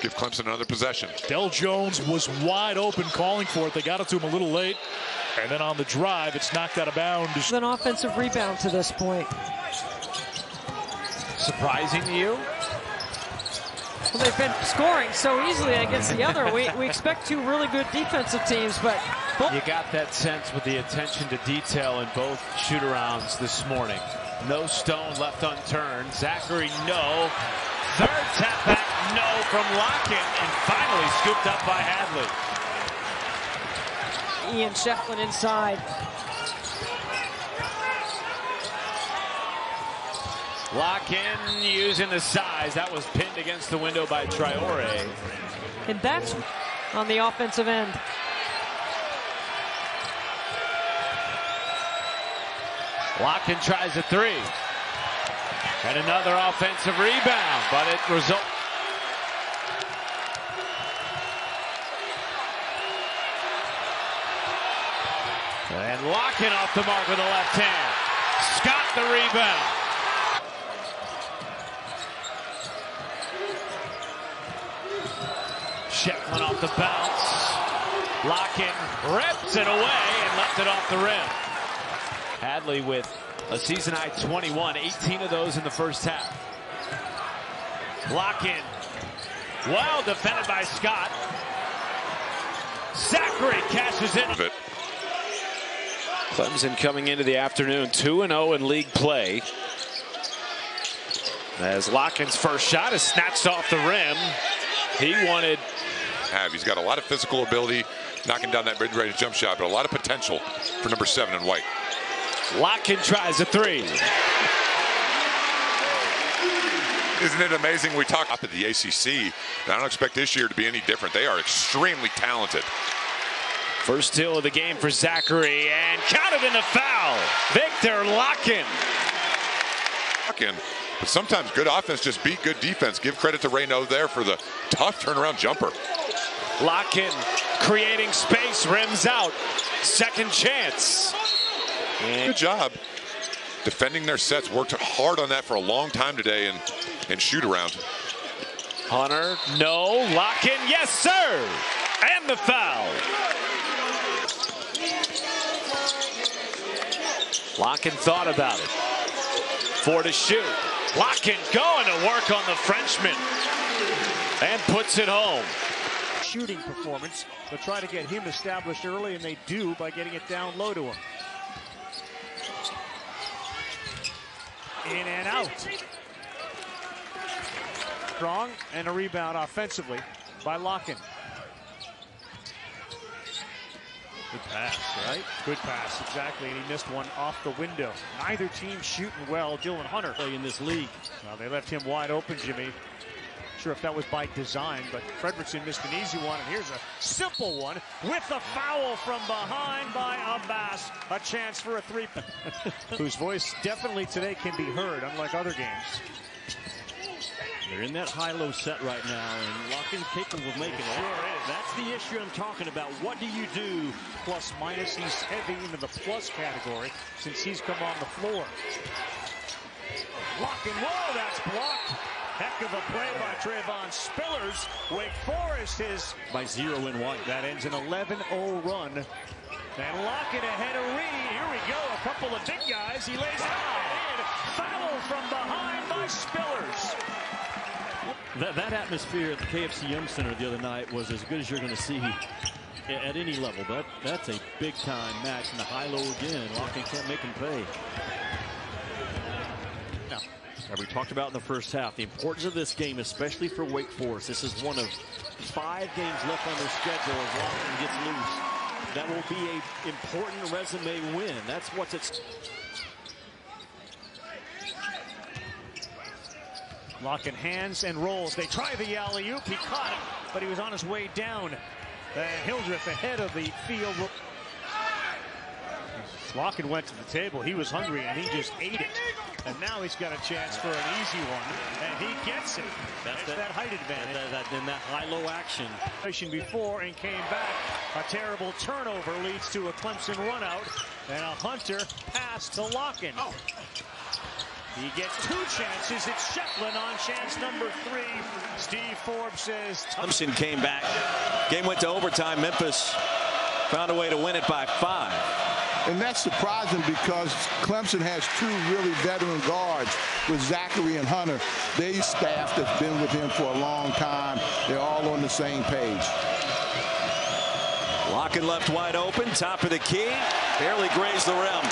Give Clemson another possession. Del Jones was wide open calling for it. They got it to him a little late. And then on the drive, it's knocked out of bounds. An offensive rebound to this point. Surprising to you? Well, they've been scoring so easily against the other. We expect two really good defensive teams, but you got that sense with the attention to detail in both shoot-arounds this morning. No stone left unturned. Zachary, no. Third tap back, no from Lakhin, and finally scooped up by Hadley. Ian Shefflin inside. Lakhin using the size. That was pinned against the window by Traore. And that's on the offensive end. Lakhin tries a three. And another offensive rebound, but it results. And Lakhin off the mark with the left hand. Scott the rebound. Shefflin off the bounce. Lakhin rips it away and left it off the rim. Hadley with a season-high 21, 18 of those in the first half. Lakhin, well defended by Scott. Zachary cashes in. Clemson coming into the afternoon 2-0 in league play. As Lakhin's first shot is snatched off the rim. He wanted. He's got a lot of physical ability, knocking down that mid-range jump shot, but a lot of potential for number 7 in white. Lakhin tries a three. Isn't it amazing? We talk up at the ACC. I don't expect this year to be any different. They are extremely talented. First steal of the game for Zachary, and counted in the foul. Viktor Lakhin. But sometimes good offense just beat good defense. Give credit to Reynaud there for the tough turnaround jumper. Lakhin creating space, rims out. Second chance. And good job defending their sets. Worked hard on that for a long time today and shoot around. Hunter, no. Lakhin, yes, sir. And the foul. Lakhin thought about it. 4 to shoot. Lakhin going to work on the Frenchman and puts it home. Shooting performance, but try to get him established early, and they do by getting it down low to him. In and out. Strong, and a rebound offensively by Lakhin. Good pass, right? Good pass, exactly, and he missed one off the window. Neither team shooting well. Dylan Hunter in this league. Well, they left him wide open, Jimmy. Sure if that was by design, but Fredrickson missed an easy one, and here's a simple one with a foul from behind by Abbas. A chance for a three. Whose voice definitely today can be heard, unlike other games. They're in that high-low set right now, and Lakhin's capable of making it. Sure is. That's the issue I'm talking about. What do you do? Plus minus, he's heavy into the plus category since he's come on the floor. Lakhin, whoa, that's blocked. Heck of a play by Trayvon Spillers. Wake Forest is by 0 and 1. That ends an 11-0 run. And Lakhin ahead of Reed. Here we go. A couple of big guys. He lays it out. Foul from behind by Spillers. That atmosphere at the KFC Young Center the other night was as good as you're going to see at any level. That's a big-time match in the high-low again. Lakhin can't make him pay. Now, as we talked about in the first half, the importance of this game, especially for Wake Forest. This is one of 5 games left on their schedule as Lakhin gets loose. That will be an important resume win. That's what's at stake. Lakhin hands and rolls. They try the alley-oop. He caught it, but he was on his way down. Hildreth ahead of the field. Lakhin went to the table. He was hungry, and he just ate it. And now he's got a chance for an easy one, and he gets it. That's that height advantage. In that high-low action. Before and came back. A terrible turnover leads to a Clemson runout, and a Hunter pass to Lakhin. Oh. He gets two chances. It's Shefflin on chance number 3. Steve Forbes says Clemson came back. Game went to overtime. Memphis found a way to win it by 5. And that's surprising because Clemson has 2 really veteran guards with Zachary and Hunter. They staff that's been with him for a long time. They're all on the same page. Lakhin left wide open, top of the key, barely grazed the rim.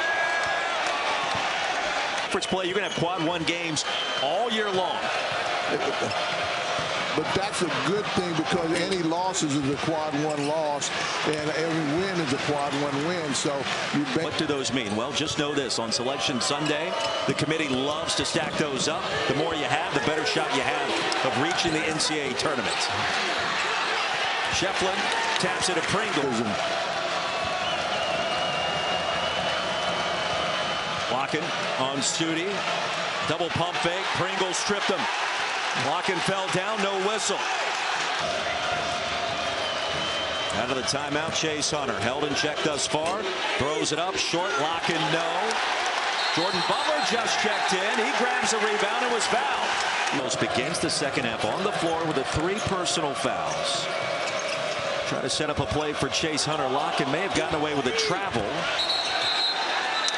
First play, you're going to have quad 1 games all year long. But that's a good thing because any losses is a quad 1 loss, and every win is a quad 1 win. So what do those mean? Well, just know this: on Selection Sunday, the committee loves to stack those up. The more you have, the better shot you have of reaching the NCAA tournament. Shefflin taps it to Pringles. Lakhin on Studi. Double pump fake. Pringles stripped him. Lakhin fell down, no whistle. Out of the timeout, Chase Hunter. Held in check thus far. Throws it up, short. Lakhin, no. Jordan Butler just checked in. He grabs a rebound and was fouled. Begins the second half on the floor with the 3 personal fouls. Try to set up a play for Chase Hunter. Lakhin may have gotten away with a travel.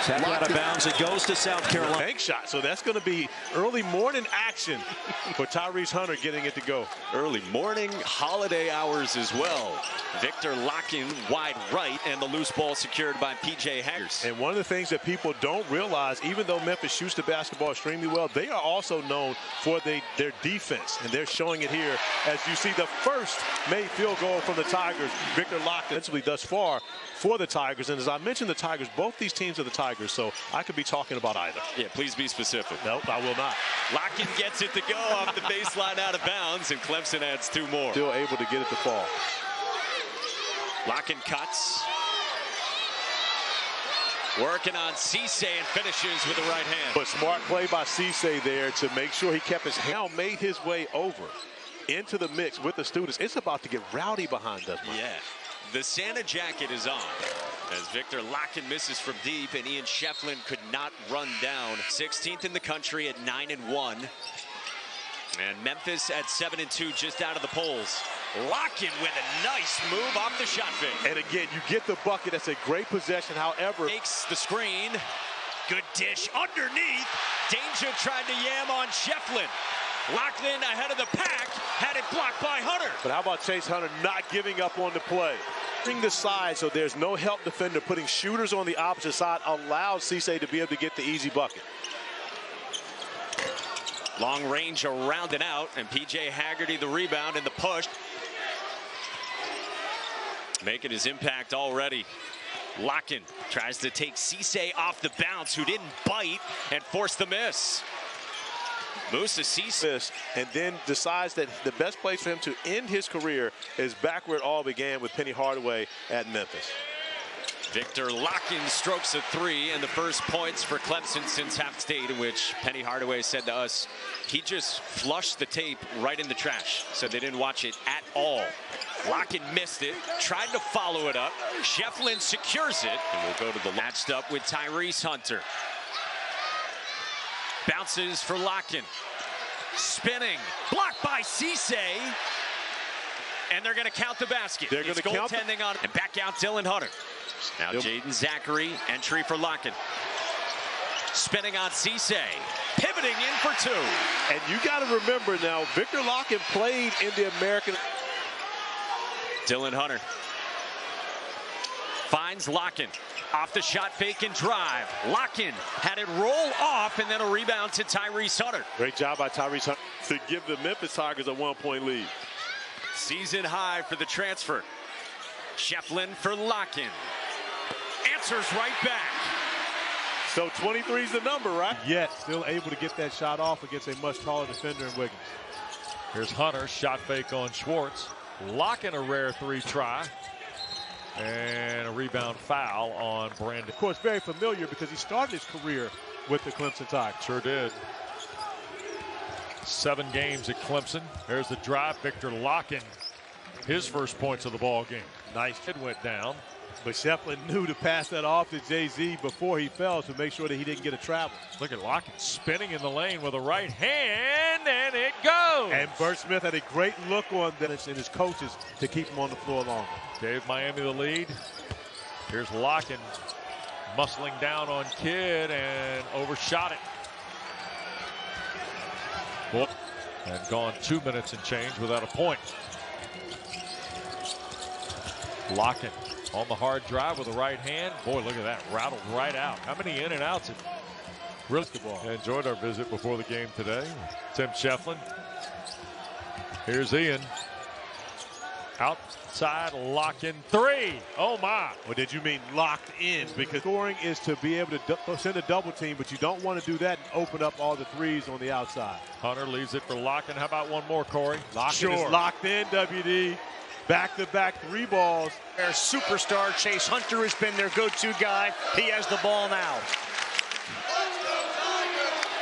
Tapped out of bounds. It goes to South Carolina. Bank shot. So that's going to be early morning action for Tyrese Hunter getting it to go. Early morning, holiday hours as well. Viktor Lakhin wide right, and the loose ball secured by P.J. Haggard. And one of the things that people don't realize, even though Memphis shoots the basketball extremely well, they are also known for their defense, and they're showing it here as you see the first made field goal from the Tigers. Viktor Lakhin thus far for the Tigers, and as I mentioned, the Tigers, both these teams are the Tigers, so I could be talking about either. Yeah, please be specific. Nope, I will not. Lakhin gets it to go off the baseline out of bounds, and Clemson adds 2 more. Still able to get it to fall. Lakhin cuts. Working on Cisse and finishes with the right hand. But smart play by Cisse there to make sure he kept his hand. Made his way over into the mix with the students. It's about to get rowdy behind us, man. Yeah. The Santa jacket is on as Viktor Lakhin misses from deep, and Ian Shefflin could not run down. 16th in the country at 9-1. And Memphis at 7-2, just out of the polls. Lakhin with a nice move off the shot fake. And again, you get the bucket. That's a great possession. However, takes the screen. Good dish underneath. Danger tried to yam on Shefflin. Lakhin ahead of the pack, had it blocked by Hunter. But how about Chase Hunter not giving up on the play? Bring the side so there's no help defender. Putting shooters on the opposite side allows Cisse to be able to get the easy bucket. Long range around and out, and P.J. Haggerty the rebound and the push. Making his impact already. Lakhin tries to take Cisse off the bounce, who didn't bite and force the miss. Musa Cisse, and then decides that the best place for him to end his career is back where it all began with Penny Hardaway at Memphis. Viktor Lakhin strokes a 3, and the first points for Clemson since half state, in which Penny Hardaway said to us he just flushed the tape right in the trash, so they didn't watch it at all. Lakhin missed it, tried to follow it up. Shefflin secures it, and we'll go to the matched up with Tyrese Hunter. Bounces for Lakhin. Spinning. Blocked by Cisse. And they're going to count the basket. They're going to count goaltending on it. And back out Dylan Hunter. Now Jaden Zachary. Entry for Lakhin. Spinning on Cisse. Pivoting in for 2. And you got to remember now, Viktor Lakhin played in the American. Dylan Hunter. Finds Lakhin. Off the shot fake and drive. Lakhin had it roll off, and then a rebound to Tyrese Hunter. Great job by Tyrese Hunter to give the Memphis Tigers a 1-point lead. Season high for the transfer. Shefflin for Lakhin. Answers right back. So 23 is the number, right? Yet still able to get that shot off against a much taller defender in Wiggins. Here's Hunter, shot fake on Schwartz. Locking a rare 3 try. And a rebound foul on Brandon. Of course, very familiar because he started his career with the Clemson Tigers. Sure did. 7 games at Clemson. There's the drive. Viktor Lakhin, his first points of the ball game. Nice. It went down. But Shefflin knew to pass that off to Jay-Z before he fell to make sure that he didn't get a travel. Look at Lakhin spinning in the lane with a right hand, and it goes. And Bert Smith had a great look on this and his coaches to keep him on the floor longer. Gave Miami the lead. Here's Lakhin muscling down on Kidd and overshot it. And gone 2 minutes and change without a point. Lakhin on the hard drive with the right hand. Boy, look at that. Rattled right out. How many in and outs? Really enjoyed our visit before the game today. Tim Shefflin. Here's Ian. Outside, Lakhin 3. Oh, my. Or did you mean locked in? Because scoring is to be able to send a double team, but you don't want to do that and open up all the threes on the outside. Hunter leaves it for Lakhin. How about one more, Corey? Lakhin is locked in, WD. Back-to-back 3 balls. Their superstar Chase Hunter has been their go-to guy. He has the ball now.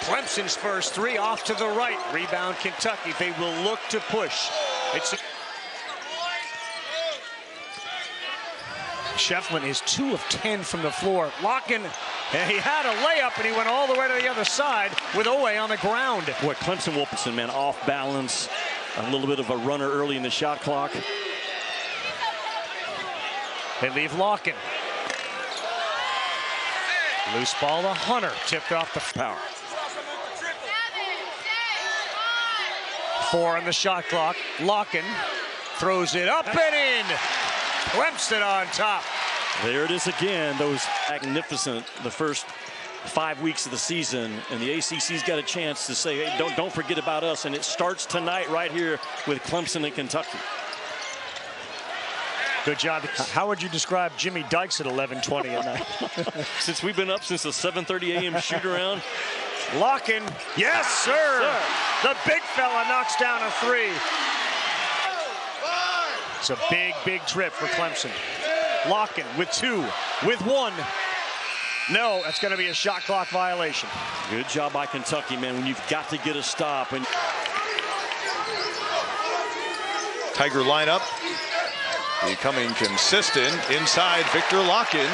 Clemson's first 3 off to the right. Rebound Kentucky. They will look to push. Shefflin is 2 of 10 from the floor. Lakhin, he had a layup and he went all the way to the other side with Owe on the ground. Boy, Clemson Wilkinson, man, off balance. A little bit of a runner early in the shot clock. They leave Lakhin. Loose ball to Hunter, tipped off the power. 4 on the shot clock. Lakhin throws it up and in. Clemson on top. There it is again. Those magnificent, the first 5 weeks of the season, and the ACC's got a chance to say, hey, don't forget about us. And it starts tonight right here with Clemson and Kentucky. Good job. How would you describe Jimmy Dykes at 11:20 at night? Since we've been up since the 7:30 a.m. shoot around. Lakhin, yes, sir. The big fella knocks down a 3. It's a big trip for Clemson. Lakhin with 2, with 1. No, that's going to be a shot clock violation. Good job by Kentucky, man, when you've got to get a stop. And Tiger lineup becoming consistent inside Viktor Lakhin,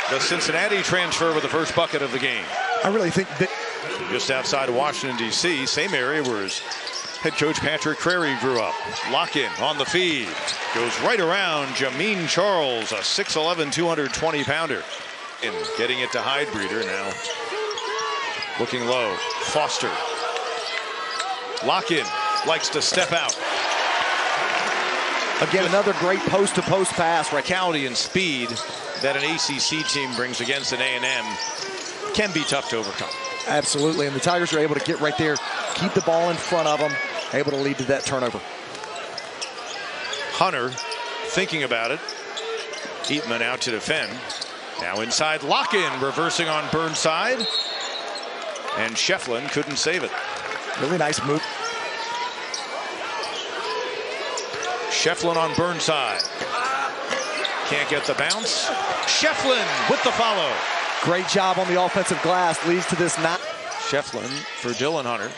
the Cincinnati transfer with the first bucket of the game. I really think that just outside of Washington, D.C., same area where his head coach Patrick Crary grew up. Lakhin on the feed. Goes right around Jameen Charles, a 6'11", 220-pounder. And getting it to Hydebreeder now. Looking low. Foster. Lakhin likes to step out. Again, another great post-to-post pass. Physicality and speed that an ACC team brings against an A&M can be tough to overcome. Absolutely, and the Tigers are able to get right there, keep the ball in front of them, able to lead to that turnover. Hunter thinking about it. Eatman out to defend. Now inside, Lakhin reversing on Burnside. And Shefflin couldn't save it. Really nice move. Shefflin on Burnside. Can't get the bounce. Shefflin with the follow. Great job on the offensive glass. Leads to this knot. Shefflin for Dylan Hunter.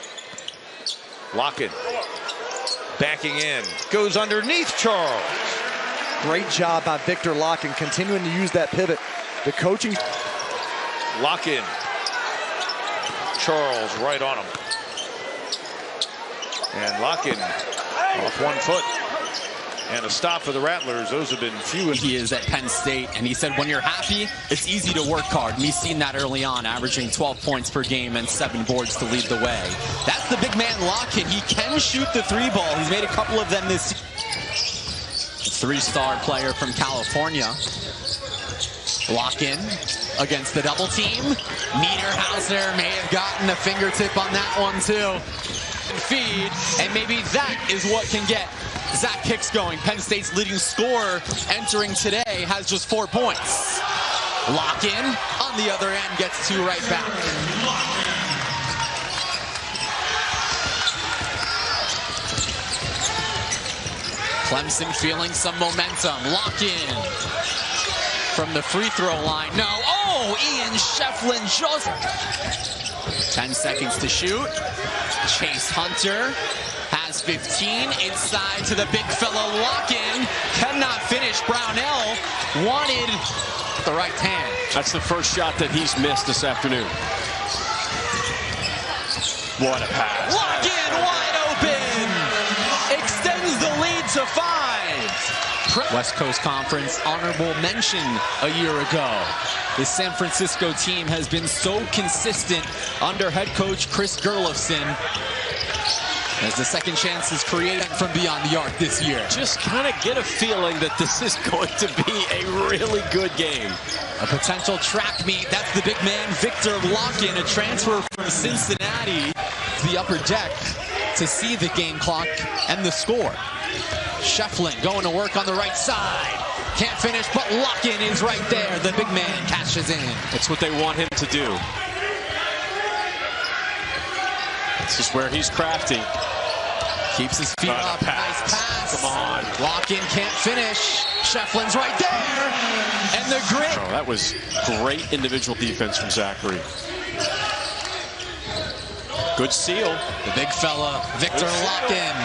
Lakhin backing in. Goes underneath Charles. Great job by Viktor Lakhin, continuing to use that pivot. The coaching. Lakhin. Charles right on him. And Lakhin off 1 foot. And a stop for the Rattlers. Those have been few. He is at Penn State, and he said when you're happy, it's easy to work hard. And we've seen that early on, averaging 12 points per game and 7 boards to lead the way. That's the big man Lakhin. He can shoot the 3 ball. He's made a couple of them this season. 3-star player from California. Lakhin against the double team. Niederhauser may have gotten a fingertip on that one too. Feed, and maybe that is what can get Zach Hicks going. Penn State's leading scorer entering today has just 4 points. Lakhin on the other end gets 2 right back. Clemson feeling some momentum. Lakhin from the free throw line. No. Oh, Ian Shefflin just 10 seconds to shoot. Chase Hunter has 15 inside to the big fella Lakhin. Cannot finish. Brownell wanted the right hand. That's the first shot that he's missed this afternoon. What a pass. Lakhin wide open. Extends the lead to 5. West Coast Conference honorable mention a year ago. The San Francisco team has been so consistent under head coach Chris Gerlofson as the second chance is created from beyond the arc this year. Just kind of get a feeling that this is going to be a really good game. A potential track meet. That's the big man, Viktor Lakhin, a transfer from Cincinnati to the upper deck to see the game clock and the score. Shefflin going to work on the right side. Can't finish, but Lakhin is right there. The big man cashes in. That's what they want him to do. This is where he's crafty. Keeps his feet up. Nice pass. Come on. Lakhin can't finish. Shefflin's right there. And the grit. Oh, that was great individual defense from Zachary. Good seal. The big fella, Viktor Lakhin.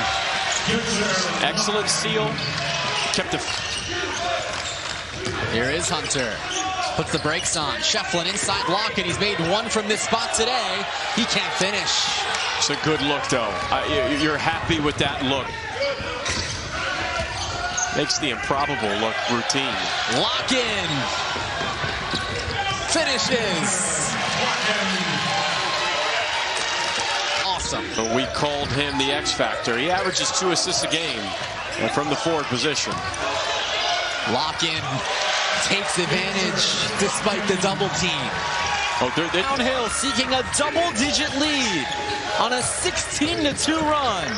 Excellent seal. Kept the... Here is Hunter. Puts the brakes on. Shefflin inside Lakhin. He's made 1 from this spot today. He can't finish. It's a good look, though. You're happy with that look. Makes the improbable look routine. Lakhin finishes. Awesome. But we called him the X Factor. He averages 2 assists a game from the forward position. Lakhin takes advantage despite the double team. Oh, they're downhill, seeking a double-digit lead on a 16-2 run.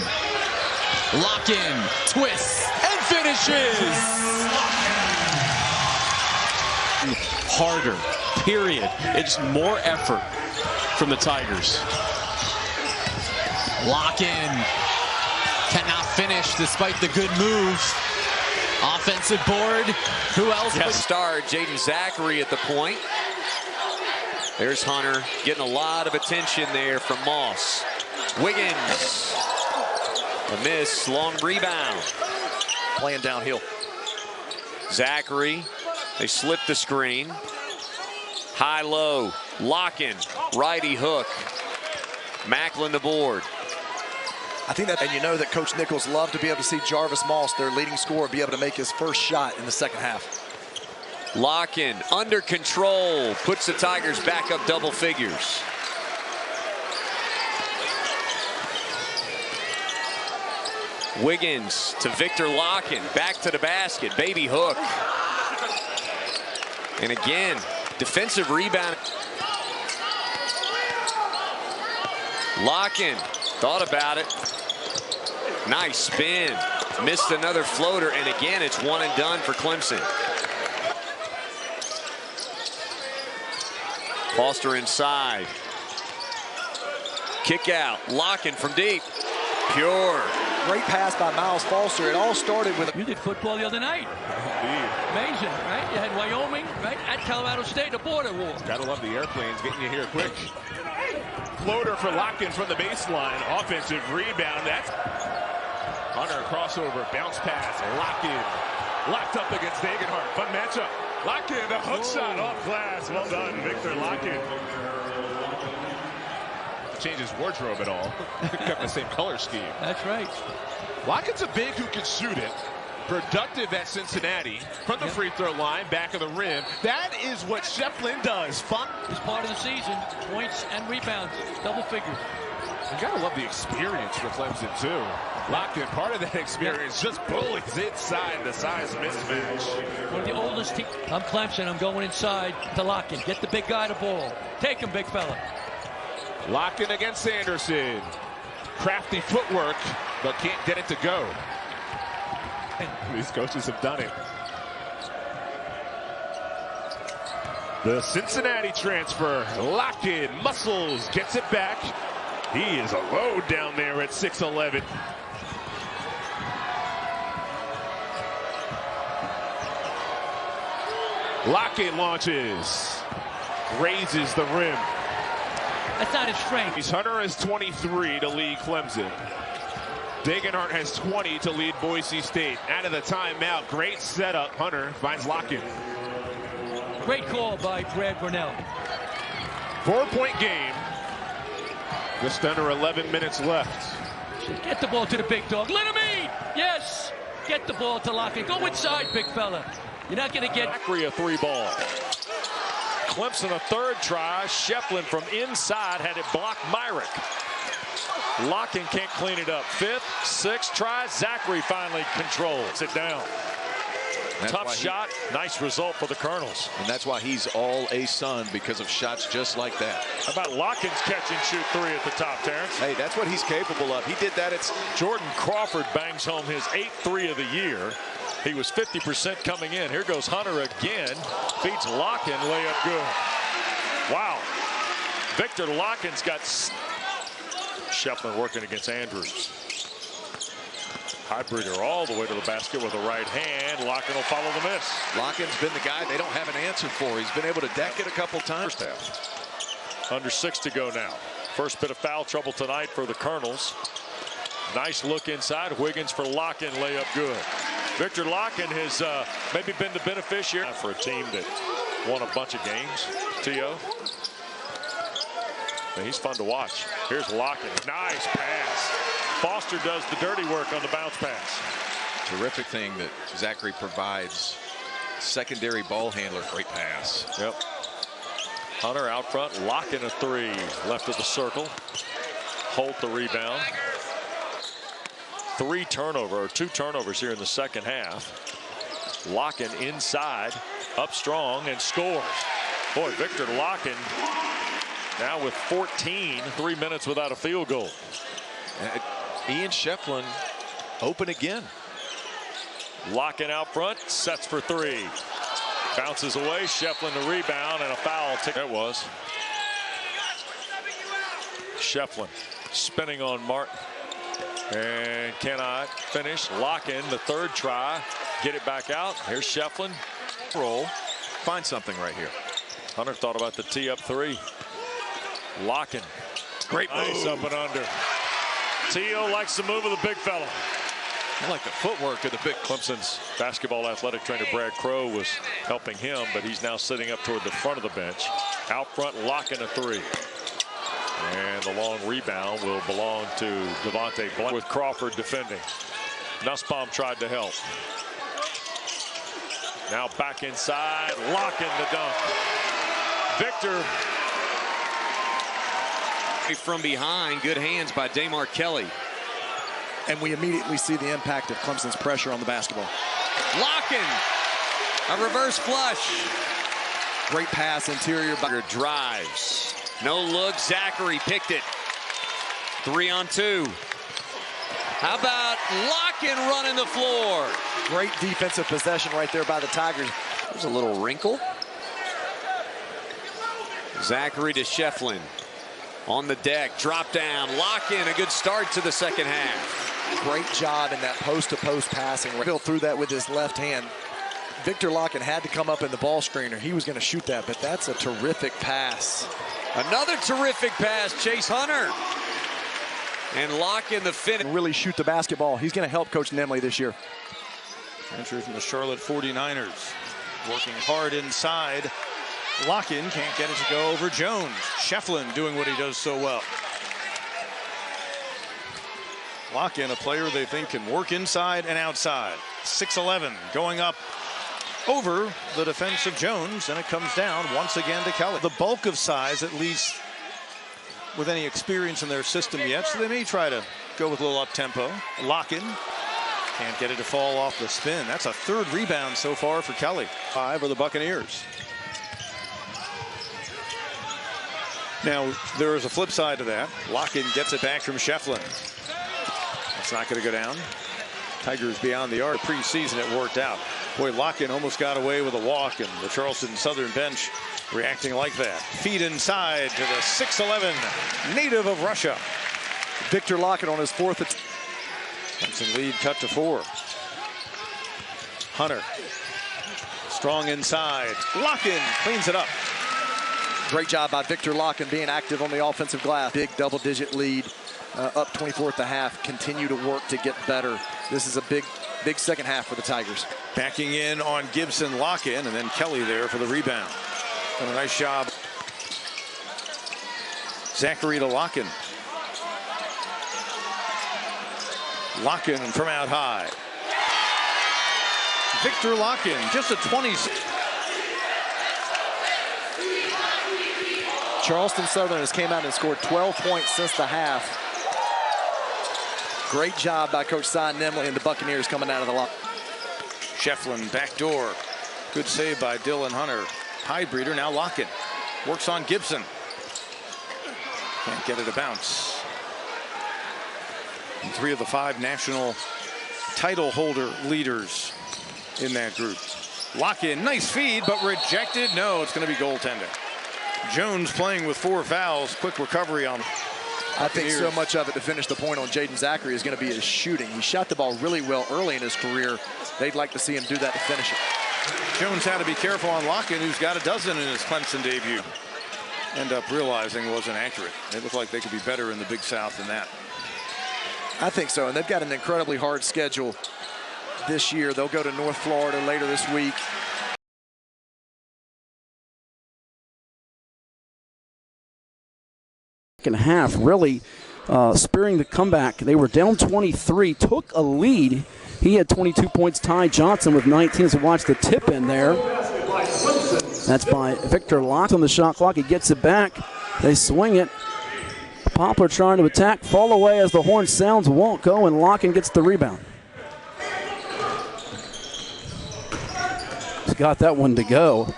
Lakhin twists and finishes. Harder, period. It's more effort from the Tigers. Lakhin cannot finish despite the good moves. Offensive board. Who else? Yes. Star Jaden Zachary at the point. There's Hunter getting a lot of attention there from Moss. Wiggins. A miss. Long rebound. Playing downhill. Zachary. They slip the screen. High-low. Lakhin. Righty hook. Macklin the board. I think that, and you know that Coach Nichols loved to be able to see Jarvis Moss, their leading scorer, be able to make his first shot in the second half. Lakhin under control, puts the Tigers back up double figures. Wiggins to Viktor Lakhin, back to the basket, baby hook. And again, defensive rebound. Lakhin thought about it. Nice spin. Missed another floater, and again, it's 1 and done for Clemson. Foster inside. Kick out. Lakhin from deep. Pure. Great pass by Miles Foster. It all started with... You did football the other night. Amazing, right? You had Wyoming, right? At Colorado State, a border war. Gotta love the airplanes getting you here quick. Floater for Lakhin from the baseline. Offensive rebound. That's Hunter crossover. Bounce pass. Lakhin locked up against Dagenhart. Fun matchup. Lakhin, the hook shot off glass. Well done, Viktor Lakhin. Change his wardrobe at all. Kept the same color scheme. That's right. Lakhin's a big who can shoot it. Productive at Cincinnati. From the free throw line, back of the rim. That is what Shefflin does. Fun. It's part of the season. Points and rebounds. Double figures. You gotta love the experience for Clemson, too. Lakhin, part of that experience, just bullies inside the size mismatch. One of the oldest teams. I'm Clemson. I'm going inside to Lakhin. Get the big guy the ball. Take him, big fella. Lakhin against Sanderson. Crafty footwork, but can't get it to go. These coaches have done it. The Cincinnati transfer, Lakhin, muscles, gets it back. He is a load down there at 6'11". Lakhin launches, raises the rim. That's not his strength. Hunter has 23 to lead Clemson. Degenhart has 20 to lead Boise State. Out of the timeout, great setup. Hunter finds Lakhin. Great call by Brad Burnell. 4-point game. Just under 11 minutes left. Get the ball to the big dog. Let him eat. Yes. Get the ball to Lakhin. Go inside, big fella. You're not going to get Zachary a 3-ball. Clemson a third try. Shefflin from inside had it blocked Myrick. Lakhin can't clean it up. Fifth, sixth try. Zachary finally controls it down. That's Tough shot. Nice result for the Colonels. And that's why he's all A-Sun, because of shots just like that. How about Lakhin's catch and shoot three at the top, Terrence? Hey, that's what he's capable of. He did that at Jordan Crawford bangs home his 8th three of the year. He was 50% coming in. Here goes Hunter again. Beats Lakhin, layup good. Wow. Viktor Lakhin's got Shefflin working against Andrews. Highbreeder all the way to the basket with the right hand. Lakhin will follow the miss. Lakhin's been the guy they don't have an answer for. He's been able to deck it a couple times. First half. Under 6 to go now. First bit of foul trouble tonight for the Colonels. Nice look inside. Wiggins for Lakhin, layup good. Viktor Lakhin has maybe been the beneficiary for a team that won a bunch of games. T.O. He's fun to watch. Here's Lakhin. Nice pass. Foster does the dirty work on the bounce pass. Terrific thing that Zachary provides. Secondary ball handler. Great pass. Yep. Hunter out front. Lakhin a three. Left of the circle. Holt the rebound. 2 turnovers here in the second half. Lakhin inside, up strong, and scores. Boy, Viktor Lakhin now with 14, 3 minutes without a field goal. Ian Shefflin open again. Lakhin out front, sets for 3. Bounces away, Shefflin the rebound, and a foul. That was. Shefflin spinning on Martin. And cannot finish. Lakhin, the third try. Get it back out. Here's Shefflin. Roll. Find something right here. Hunter thought about the tee-up 3. Lakhin. Great move. Nice up and under. T.O. likes the move of the big fella. I like the footwork of the big. Clemson's basketball athletic trainer Brad Crow was helping him, but he's now sitting up toward the front of the bench. Out front, Lakhin a 3. And the long rebound will belong to Devontae Blunt with Crawford defending. Nussbaum tried to help. Now back inside. Lakhin the dunk. Viktor. From behind. Good hands by Damar Kelly. And we immediately see the impact of Clemson's pressure on the basketball. Lakhin. A reverse flush. Great pass interior. Drives. No look. Zachary picked it. 3-on-2. How about Lakhin running the floor? Great defensive possession right there by the Tigers. There's a little wrinkle. Zachary to Shefflin. On the deck. Drop down. Lakhin. A good start to the second half. Great job in that post-to-post passing. Bill threw that with his left hand. Viktor Lakhin had to come up in the ball screener. He was going to shoot that, but that's a terrific pass. Another terrific pass, Chase Hunter. And Lakhin the finish. Really shoot the basketball. He's going to help Coach Nemley this year. Entry from the Charlotte 49ers. Working hard inside. Lakhin can't get it to go over Jones. Shefflin doing what he does so well. Lakhin, a player they think can work inside and outside. 6'11", going up over the defense of Jones, and it comes down once again to Kelly. The bulk of size, at least with any experience in their system yet, so they may try to go with a little up-tempo. Lakhin can't get it to fall off the spin. That's a 3rd rebound so far for Kelly. 5 are the Buccaneers. Now, there is a flip side to that. Lakhin gets it back from Shefflin. That's not going to go down. Tigers beyond the arc. Preseason, it worked out. Boy, Lakhin almost got away with a walk, and the Charleston Southern bench reacting like that. Feed inside to the 6'11" native of Russia. Viktor Lakhin on his fourth. Clemson lead cut to 4. Hunter. Strong inside. Lakhin cleans it up. Great job by Viktor Lakhin being active on the offensive glass. Big double-digit lead, up 24 at the half. Continue to work to get better. This is a big second half for the Tigers. Backing in on Gibson, Lakhin, and then Kelly there for the rebound. And a nice job. Zachary to Lakhin. Lakhin from out high. Viktor Lakhin, just a 20. Charleston Southern has came out and scored 12 points since the half. Great job by Coach Cy Nemley and the Buccaneers coming out of the lock. Shefflin backdoor. Good save by Dylan Hunter. High breeder, now Lakhin. Works on Gibson. Can't get it to bounce. And 3 of the 5 national title holder leaders in that group. Lakhin, nice feed, but rejected. No, it's going to be goaltending. Jones playing with 4 fouls. Quick recovery on. I think so much of it to finish the point on Jaden Zachary is going to be his shooting. He shot the ball really well early in his career. They'd like to see him do that to finish it. Jones had to be careful on Lakhin, who's got a dozen in his Clemson debut. End up realizing it wasn't accurate. It looked like they could be better in the Big South than that. I think so, and they've got an incredibly hard schedule this year. They'll go to North Florida later this week. Second half really spearing the comeback. They were down 23, took a lead. He had 22 points. Ty Johnson with 19 as we watch the tip in there. That's by Viktor Lakhin on the shot clock. He gets it back. They swing it. Poplar trying to attack. Fall away as the horn sounds. Won't go, and Lakhin gets the rebound. He's got that one to go.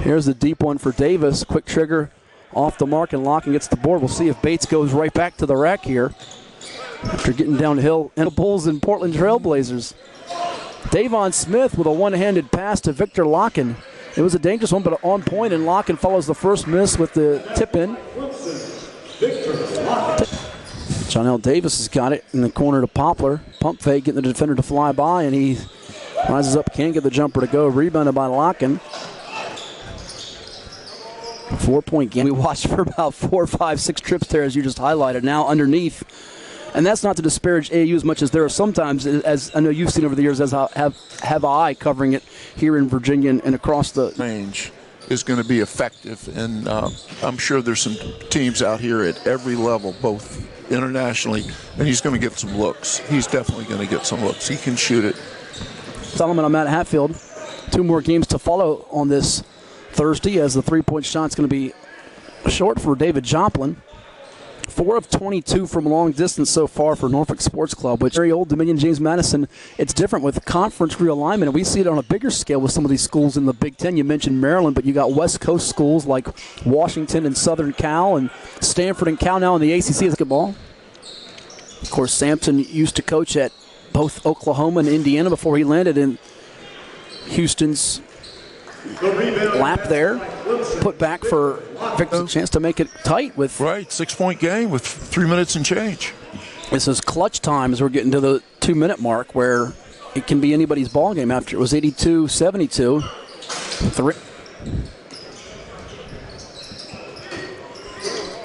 Here's the deep one for Davis. Quick trigger off the mark, and Lakhin gets the board. We'll see if Bates goes right back to the rack here after getting downhill. And the Bulls and Portland Trailblazers. Davon Smith with a one-handed pass to Viktor Lakhin. It was a dangerous one, but on point, and Lakhin follows the first miss with the tip-in. Jonell Davis has got it in the corner to Poplar. Pump fake, getting the defender to fly by, and he rises up, can't get the jumper to go. Rebounded by Lakhin. 4-point game. We watched for about 4, 5, 6 trips there, as you just highlighted. Now underneath. And that's not to disparage AAU as much as there are sometimes, as I know you've seen over the years, as I have I covering it here in Virginia and across the range is going to be effective. And I'm sure there's some teams out here at every level, both internationally, and he's going to get some looks. He's definitely going to get some looks. He can shoot it. Solomon, I'm Matt Hatfield. 2 more games to follow on this Thursday, as the 3-point shot's going to be short for David Joplin. 4 of 22 from long distance so far for Norfolk Sports Club, which very old Dominion James Madison. It's different with conference realignment, and we see it on a bigger scale with some of these schools in the Big Ten. You mentioned Maryland, but you got West Coast schools like Washington and Southern Cal, and Stanford and Cal now in the ACC basketball. Of course, Sampson used to coach at both Oklahoma and Indiana before he landed in Houston's lap there. Put back for Victor's chance to make it tight with. Right, 6-point game with 3 minutes and change. This is clutch time as we're getting to the 2-minute mark, where it can be anybody's ball game after it was 82-72.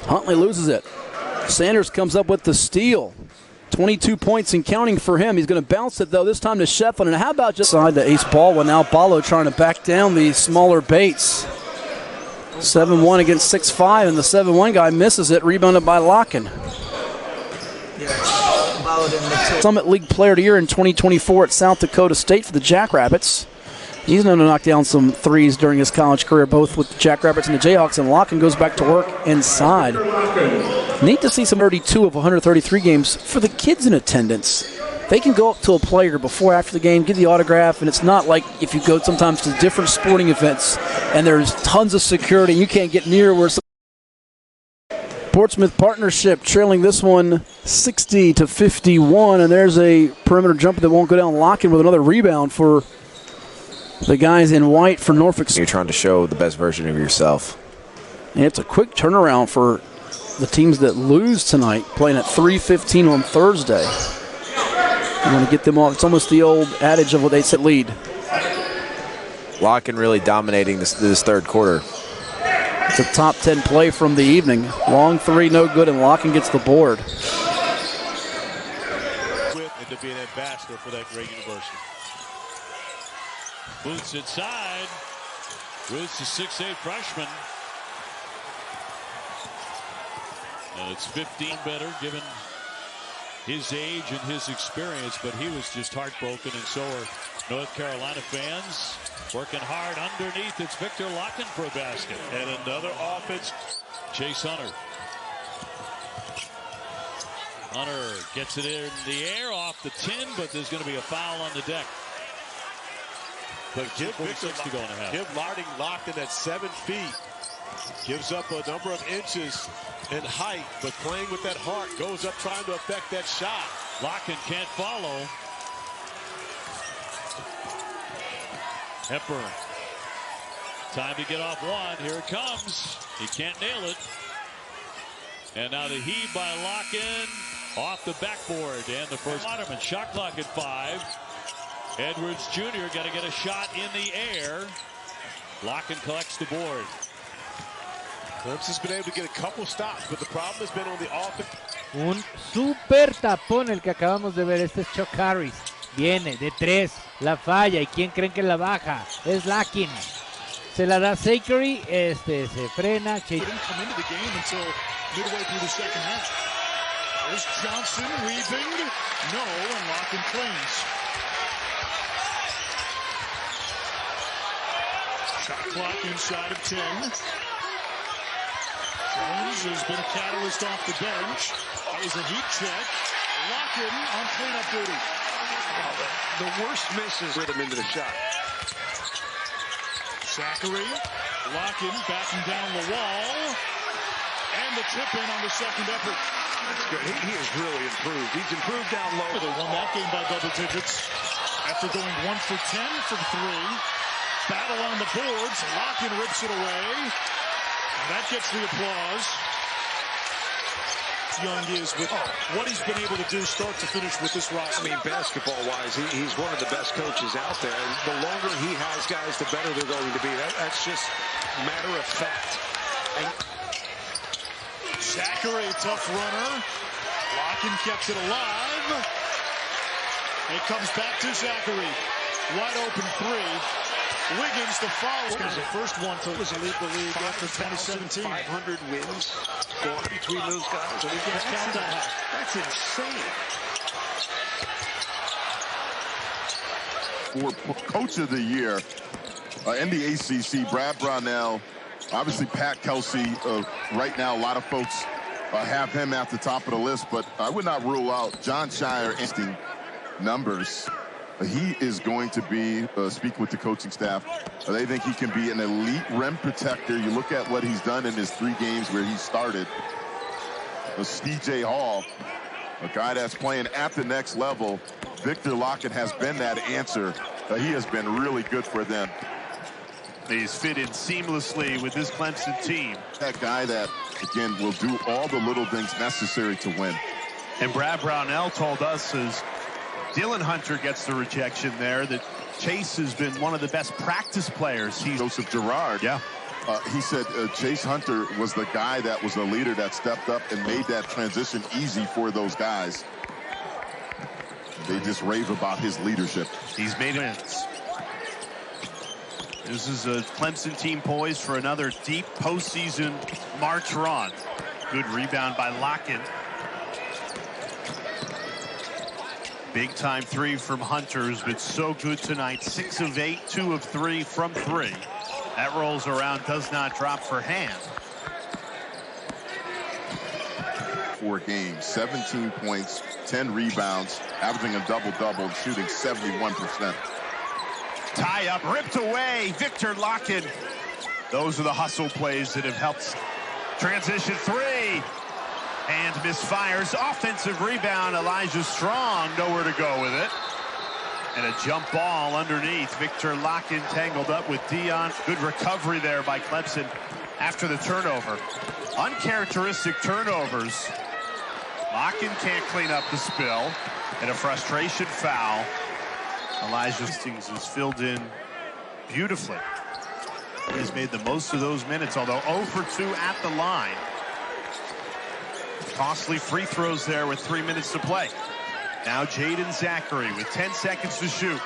Huntley loses it. Sanders comes up with the steal. 22 points and counting for him. He's going to bounce it, though, this time to Shefflin. And how about just side to Ace Baldwin. Now Ballo trying to back down the smaller Bates. 7-1 against 6'5", and the 7-1 guy misses it. Rebounded by Lakhin. Summit League Player of the Year in 2024 at South Dakota State for the Jackrabbits. He's known to knock down some threes during his college career, both with the Jackrabbits and the Jayhawks, and Lakhin goes back to work inside. Neat to see some 32 of 133 games for the kids in attendance. They can go up to a player before, after the game, give the autograph, and it's not like if you go sometimes to different sporting events and there's tons of security and you can't get near where some Portsmouth Partnership trailing this one 60-51, and there's a perimeter jumper that won't go down. Lakhin with another rebound for The guys in white for Norfolk. You're trying to show the best version of yourself. And it's a quick turnaround for the teams that lose tonight, playing at 3:15 on Thursday. You want to get them off. It's almost the old adage of what they said lead. Lakhin really dominating this third quarter. It's a top 10 play from the evening. Long three, no good, and Lakhin gets the board. And to be an ambassador for that great university. Boots inside. Boots, the 6'8" freshman. And it's 15 better given his age and his experience, but he was just heartbroken, and so are North Carolina fans. Working hard underneath. It's Viktor Lakhin for a basket. And another offense. Chase Hunter. Hunter gets it in the air off the 10, but there's going to be a foul on the deck. But give Lakhin at 7 feet. Gives up a number of inches in height, but playing with that heart, goes up trying to affect that shot. Lakhin can't follow. Hepburn. Time to get off one. Here it comes. He can't nail it. And now the heave by Lakhin off the backboard. And the first Waterman. Shot clock at 5. Edwards Jr. got to get a shot in the air. Lakhin collects the board. Clemson's been able to get a couple stops, but the problem has been on the offense. Un super tapón el que acabamos de ver. Este es Chuck Harris. Viene de 3, la falla. ¿Y quién creen que la baja? Es Lakhin. Se la da Sakery. Se frena. Didn't come into the game until midway through the second half. There's Johnson weaving. No, and Lakhin cleans. Shot clock inside of 10. Jones has been a catalyst off the bench. Is a heat check. Lakhin on cleanup duty. The worst misses rhythm into the shot. Zachary. Lakhin backing down the wall. And the tip in on the second effort. That's good. He has really improved. He's improved down low. They won that game by double digits. After going 1 for 10 from 3. Battle on the boards. Lakhin rips it away. That gets the applause. Young is with what he's been able to do start to finish with this roster. I mean, basketball-wise, he's one of the best coaches out there. And the longer he has guys, the better they're going to be. That's just matter of fact. Zachary, tough runner. Lakhin kept it alive. It comes back to Zachary. Wide open 3. Wiggins, the foul. Is the first one to lead the league after 2017. 500 wins going between those guys. That's insane. For Coach of the Year in the ACC, Brad Brownell, obviously Pat Kelsey. Right now, a lot of folks have him at the top of the list, but I would not rule out John Shire interesting numbers. He is going to be speaking with the coaching staff. They think he can be an elite rim protector. You look at what he's done in his 3 games where he started. C.J. Hall, a guy that's playing at the next level. Viktor Lakhin has been that answer. He has been really good for them. He's fit in seamlessly with this Clemson team. That guy that, again, will do all the little things necessary to win. And Brad Brownell told us as Dylan Hunter gets the rejection there that Chase has been one of the best practice players. Joseph Girard. Yeah. He said Chase Hunter was the guy that was the leader that stepped up and made that transition easy for those guys. They just rave about his leadership. He's made wins. This is a Clemson team poised for another deep postseason March run. Good rebound by Lakhin. Big time 3 from Hunter, who's been so good tonight. 6 of 8, 2 of 3 from 3. That rolls around, does not drop for Ham. 4 games, 17 points, 10 rebounds, averaging a double-double, shooting 71%. Tie up, ripped away, Viktor Lakhin. Those are the hustle plays that have helped. Transition 3. And misfires. Offensive rebound. Elijah Strong nowhere to go with it. And a jump ball underneath. Viktor Lakhin tangled up with Dion. Good recovery there by Clemson after the turnover. Uncharacteristic turnovers. Lakhin can't clean up the spill. And a frustration foul. Elijah Hastings is filled in beautifully. He's made the most of those minutes, although 0 for 2 at the line. Costly free throws there with 3 minutes to play. Now Jaden Zachary with 10 seconds to shoot.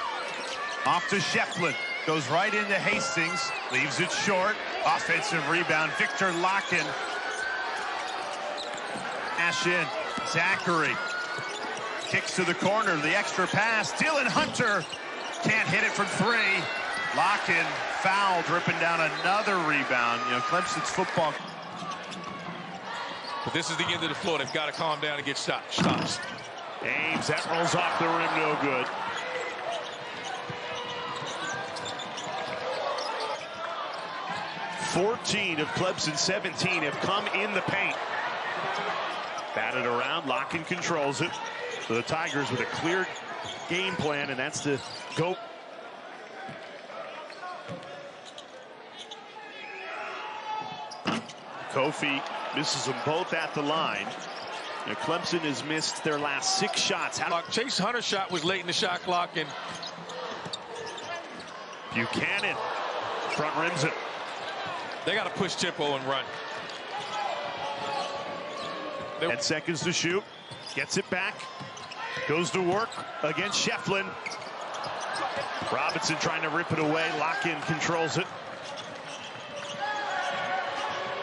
Off to Shefflin. Goes right into Hastings. Leaves it short. Offensive rebound. Viktor Lakhin. Dash in. Zachary. Kicks to the corner. The extra pass. Dylan Hunter can't hit it from 3. Lakhin fouled, ripping down another rebound. You know, Clemson's football. But this is the end of the floor. They've got to calm down and get stops. Ames, that rolls off the rim, no good. "14 of Clemson's 17 have come in the paint." Batted around, Lakhin controls it. So the Tigers with a clear game plan, and that's to go. Kofi misses them both at the line. Now, Clemson has missed their last 6 shots. Chase Hunter's shot was late in the shot clock, and Buchanan front rims it. They got to push tempo and run. 10 seconds to shoot. Gets it back. Goes to work against Shefflin. Robinson trying to rip it away. Lakhin controls it.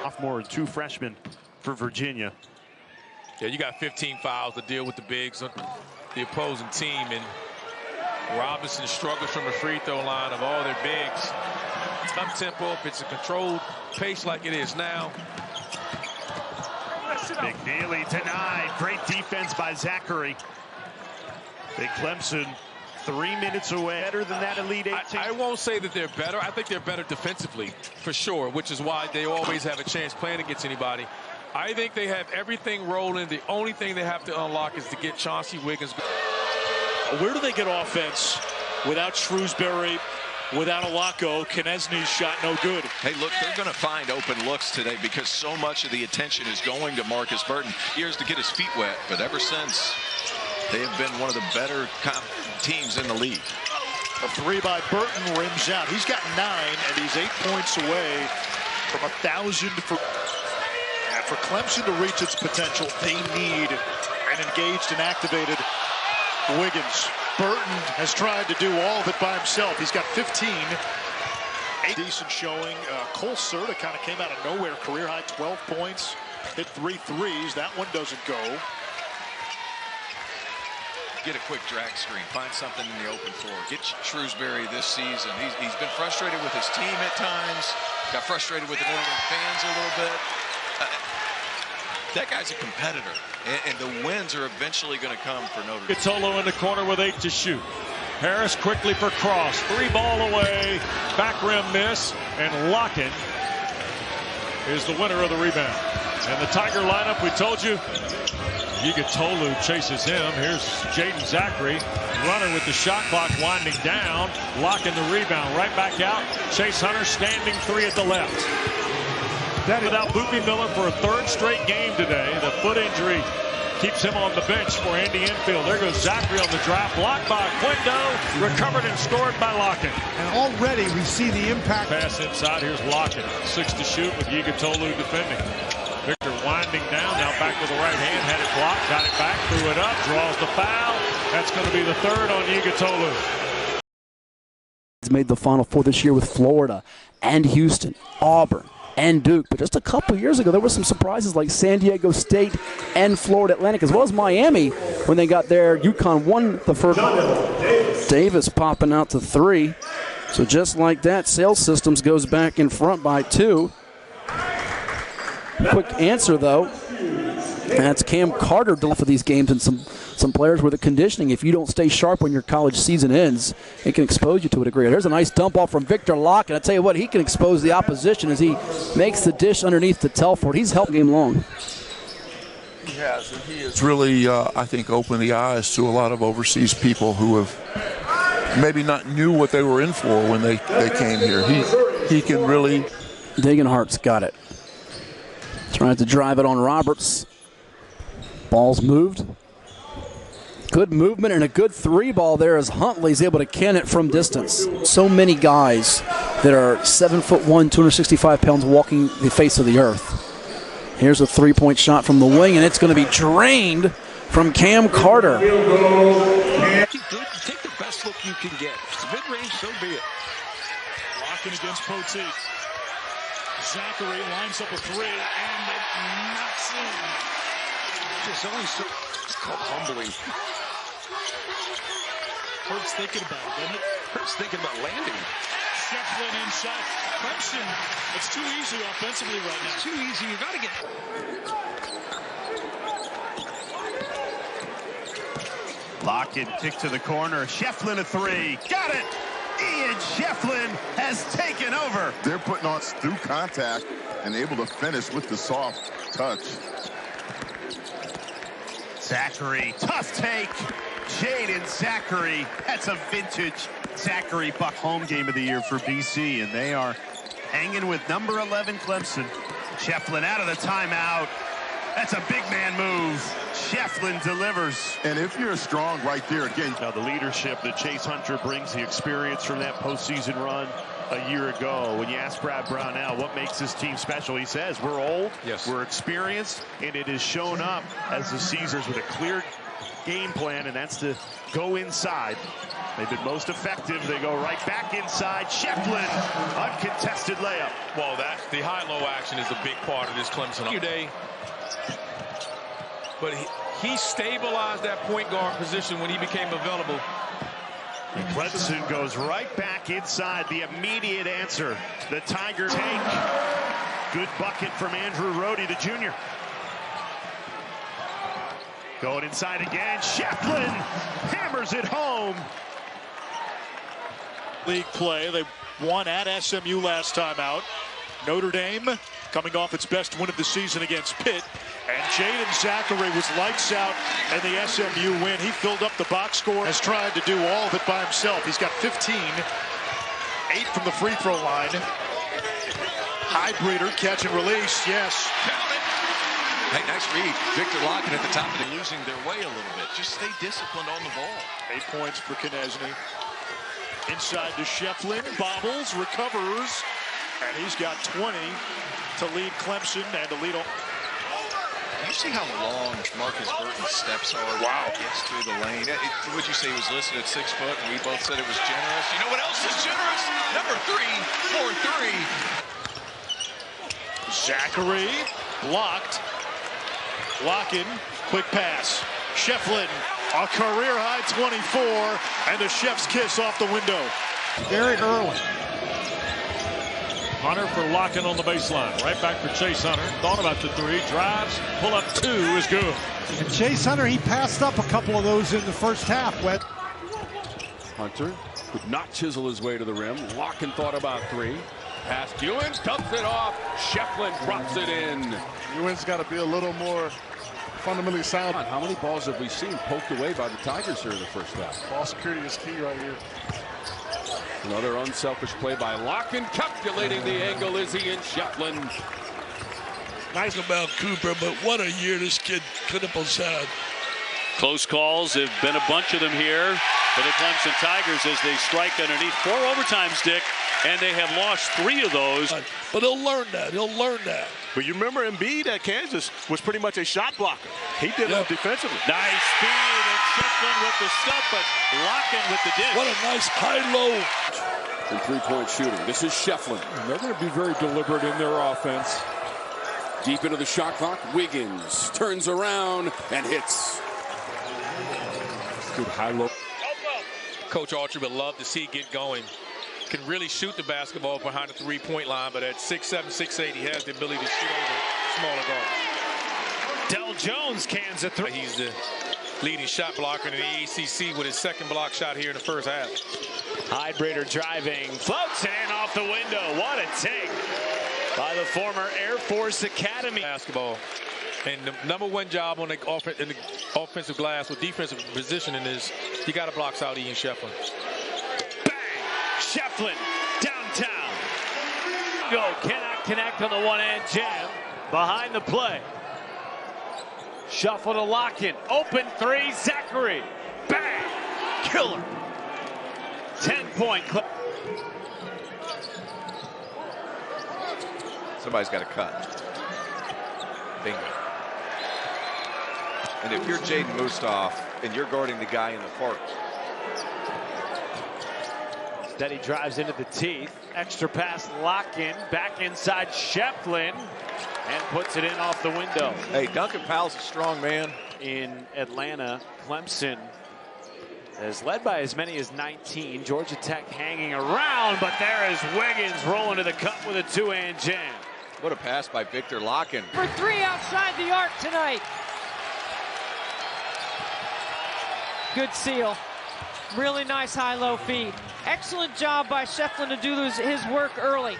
Sophomore and 2 freshmen for Virginia. Yeah, you got 15 fouls to deal with the bigs on the opposing team, and Robinson struggles from the free throw line of all their bigs. It's up tempo. If it's a controlled pace like it is now. McNeely denied. Great defense by Zachary. Big Clemson 3 minutes away. Better than that Elite 18. I won't say that they're better. I think they're better defensively, for sure, which is why they always have a chance playing against anybody. I think they have everything rolling. The only thing they have to unlock is to get Chauncey Wiggins. Where do they get offense without Shrewsbury, without Alako? Knesny's shot no good. Hey, look, they're going to find open looks today because so much of the attention is going to Marcus Burton. He has to get his feet wet, but ever since, they have been one of the better teams in the league. A 3 by Burton rims out. He's got 9, and he's 8 points away from 1,000 for. And for Clemson to reach its potential, they need an engaged and activated Wiggins. Burton has tried to do all of it by himself. He's got 15. Decent showing. Cole Serta kind of came out of nowhere. Career high 12 points. Hit 3 threes. That one doesn't go. Get a quick drag screen. Find something in the open floor. Get Shrewsbury this season. He's been frustrated with his team at times. Got frustrated with the Notre Dame fans a little bit. That guy's a competitor, and the wins are eventually going to come for Notre Dame. Tolo in the corner with 8 to shoot. Harris quickly for Cross. 3 ball away. Back rim miss. And Lakhin is the winner of the rebound. And the Tiger lineup, we told you, Tolu chases him. Here's Jaden Zachary. Runner with the shot clock winding down. Lakhin the rebound. Right back out. Chase Hunter standing 3 at the left. Without Boopy Miller for a 3rd straight game today. The foot injury keeps him on the bench for Andy Enfield. There goes Zachary on the drive. Blocked by Quindo. Recovered and scored by Lakhin. And already we see the impact. Pass inside. Here's Lakhin. 6 to shoot with Tolu defending. Viktor winding down. Now back with the right hand. Had it blocked. Got it back. Threw it up. Draws the foul. That's going to be the 3rd on Tolu. He's made the Final Four this year with Florida and Houston, Auburn, and Duke. But just a couple years ago, there were some surprises like San Diego State and Florida Atlantic, as well as Miami when they got there. UConn won the first. Davis popping out to 3. So just like that, Sales Systems goes back in front by 2. Quick answer, though. That's Cam Carter for these games, and some players with the conditioning. If you don't stay sharp when your college season ends, it can expose you to a degree. There's a nice dump off from Viktor Lakhin. I tell you what, he can expose the opposition as he makes the dish underneath to Telford. He's helped game long. He has, and he has really, I think, opened the eyes to a lot of overseas people who have maybe not knew what they were in for when they came here. He can really. Degenhardt's got it. Trying to drive it on Roberts. Ball's moved. Good movement and a good three ball there as Huntley's able to can it from distance. So many guys that are 7'1", 265 pounds walking the face of the earth. Here's a three-point shot from the wing, and it's going to be drained from Cam Carter. Take the best look you can get. It's mid-range, so be it. Lakhin against Poteet. Zachary lines up a three and it knocks in. Just always so humbling. Hurts thinking about it, doesn't it? Hurts thinking about landing. Shefflin inside. Clemson. It's too easy offensively right now. It's too easy. You got to get. Lakhin kick to the corner. Shefflin a three. Got it. Ian Shefflin has taken over. They're putting on through contact and able to finish with the soft touch. Zachary, tough take. Jaden Zachary. That's a vintage Zachary Buck home game of the year for BC, and they are hanging with number 11 Clemson. Shefflin out of the timeout. That's a big man move. Shefflin delivers. And if you're strong right there, again. Now the leadership that Chase Hunter brings, the experience from that postseason run a year ago. When you ask Brad Brownell what makes this team special, he says we're old, we're experienced, and it has shown up as the Caesars with a clear game plan, and that's to go inside. They've been most effective. They go right back inside. Shefflin, uncontested layup. Well, the high-low action is a big part of this Clemson today. But he stabilized that point guard position when he became available. And Clemson goes right back inside. The immediate answer. The Tigers take. Good bucket from Andrew Rohde, the junior. Going inside again. Shefflin hammers it home. League play. They won at SMU last time out. Notre Dame coming off its best win of the season against Pitt. And Jaden Zachary was lights out in the SMU win. He filled up the box score. Has tried to do all of it by himself. He's got 15. 8 from the free throw line. Highbreeder catch and release. Yes. Hey, nice read. Viktor Lakhin at the top of the losing their way a little bit. Just stay disciplined on the ball. 8 points for Knesny. Inside to Shefflin. Bobbles, recovers. And he's got 20 to lead Clemson and to lead. You see how long Marcus Burton's steps are when he gets through the lane. Would you say he was listed at 6 foot, and we both said it was generous? You know what else is generous? Number 3, 4-3. Zachary blocked. Lakhin, quick pass. Shefflin, a career-high 24, and the chef's kiss off the window. Very early. Hunter for Lakhin on the baseline. Right back for Chase Hunter. Thought about the three. Drives. Pull up 2 is good. And Chase Hunter, he passed up a couple of those in the first half. Hunter could not chisel his way to the rim. Lakhin thought about 3. Pass Ewens, dumps it off. Shefflin drops it in. Ewens got to be a little more fundamentally sound. How many balls have we seen poked away by the Tigers here in the first half? Ball security is key right here. Another unselfish play by Lakhin, calculating the angle is Ian Shefflin. Nice about Cooper, but what a year this kid Knipples had. Close calls. Have been a bunch of them here for the Clemson Tigers as they strike underneath. 4 overtimes, Dick, and they have lost 3 of those. But he'll learn that. He'll learn that. But you remember Embiid at Kansas was pretty much a shot blocker. He did it defensively. Nice speed, and Shefflin with the stuff, but Lakhin with the dish. What a nice high-low. And 3-point shooting. This is Shefflin. They're going to be very deliberate in their offense. Deep into the shot clock. Wiggins turns around and hits. Good high-low. Coach Archer would love to see get going. Can really shoot the basketball behind the 3-point line, but at 6'7", 6'8", he has the ability to shoot over smaller guards. Del Jones cans a 3. He's the leading shot blocker in the ACC with his second block shot here in the first half. Highbreeder driving, floats it in off the window. What a take by the former Air Force Academy. Basketball. And the #1 job on the offensive glass with defensive positioning is you got to block out Ian Shefflin. Shefflin downtown. Go, cannot connect on the one-hand jam. Behind the play. Shuffle to Lakhin. Open three, Zachary. Bang! Killer. 10-point clip. Somebody's got to cut. Bingo. And if you're Jaden Mustaf and you're guarding the guy in the park. Steady drives into the teeth. Extra pass, Lakhin. Back inside Shefflin. And puts it in off the window. Hey, Duncan Powell's a strong man. In Atlanta, Clemson is led by as many as 19. Georgia Tech hanging around, but there is Wiggins rolling to the cup with a two-hand jam. What a pass by Viktor Lakhin. For three outside the arc tonight. Good seal. Really nice high-low feed. Excellent job by Shefflin to do his work early.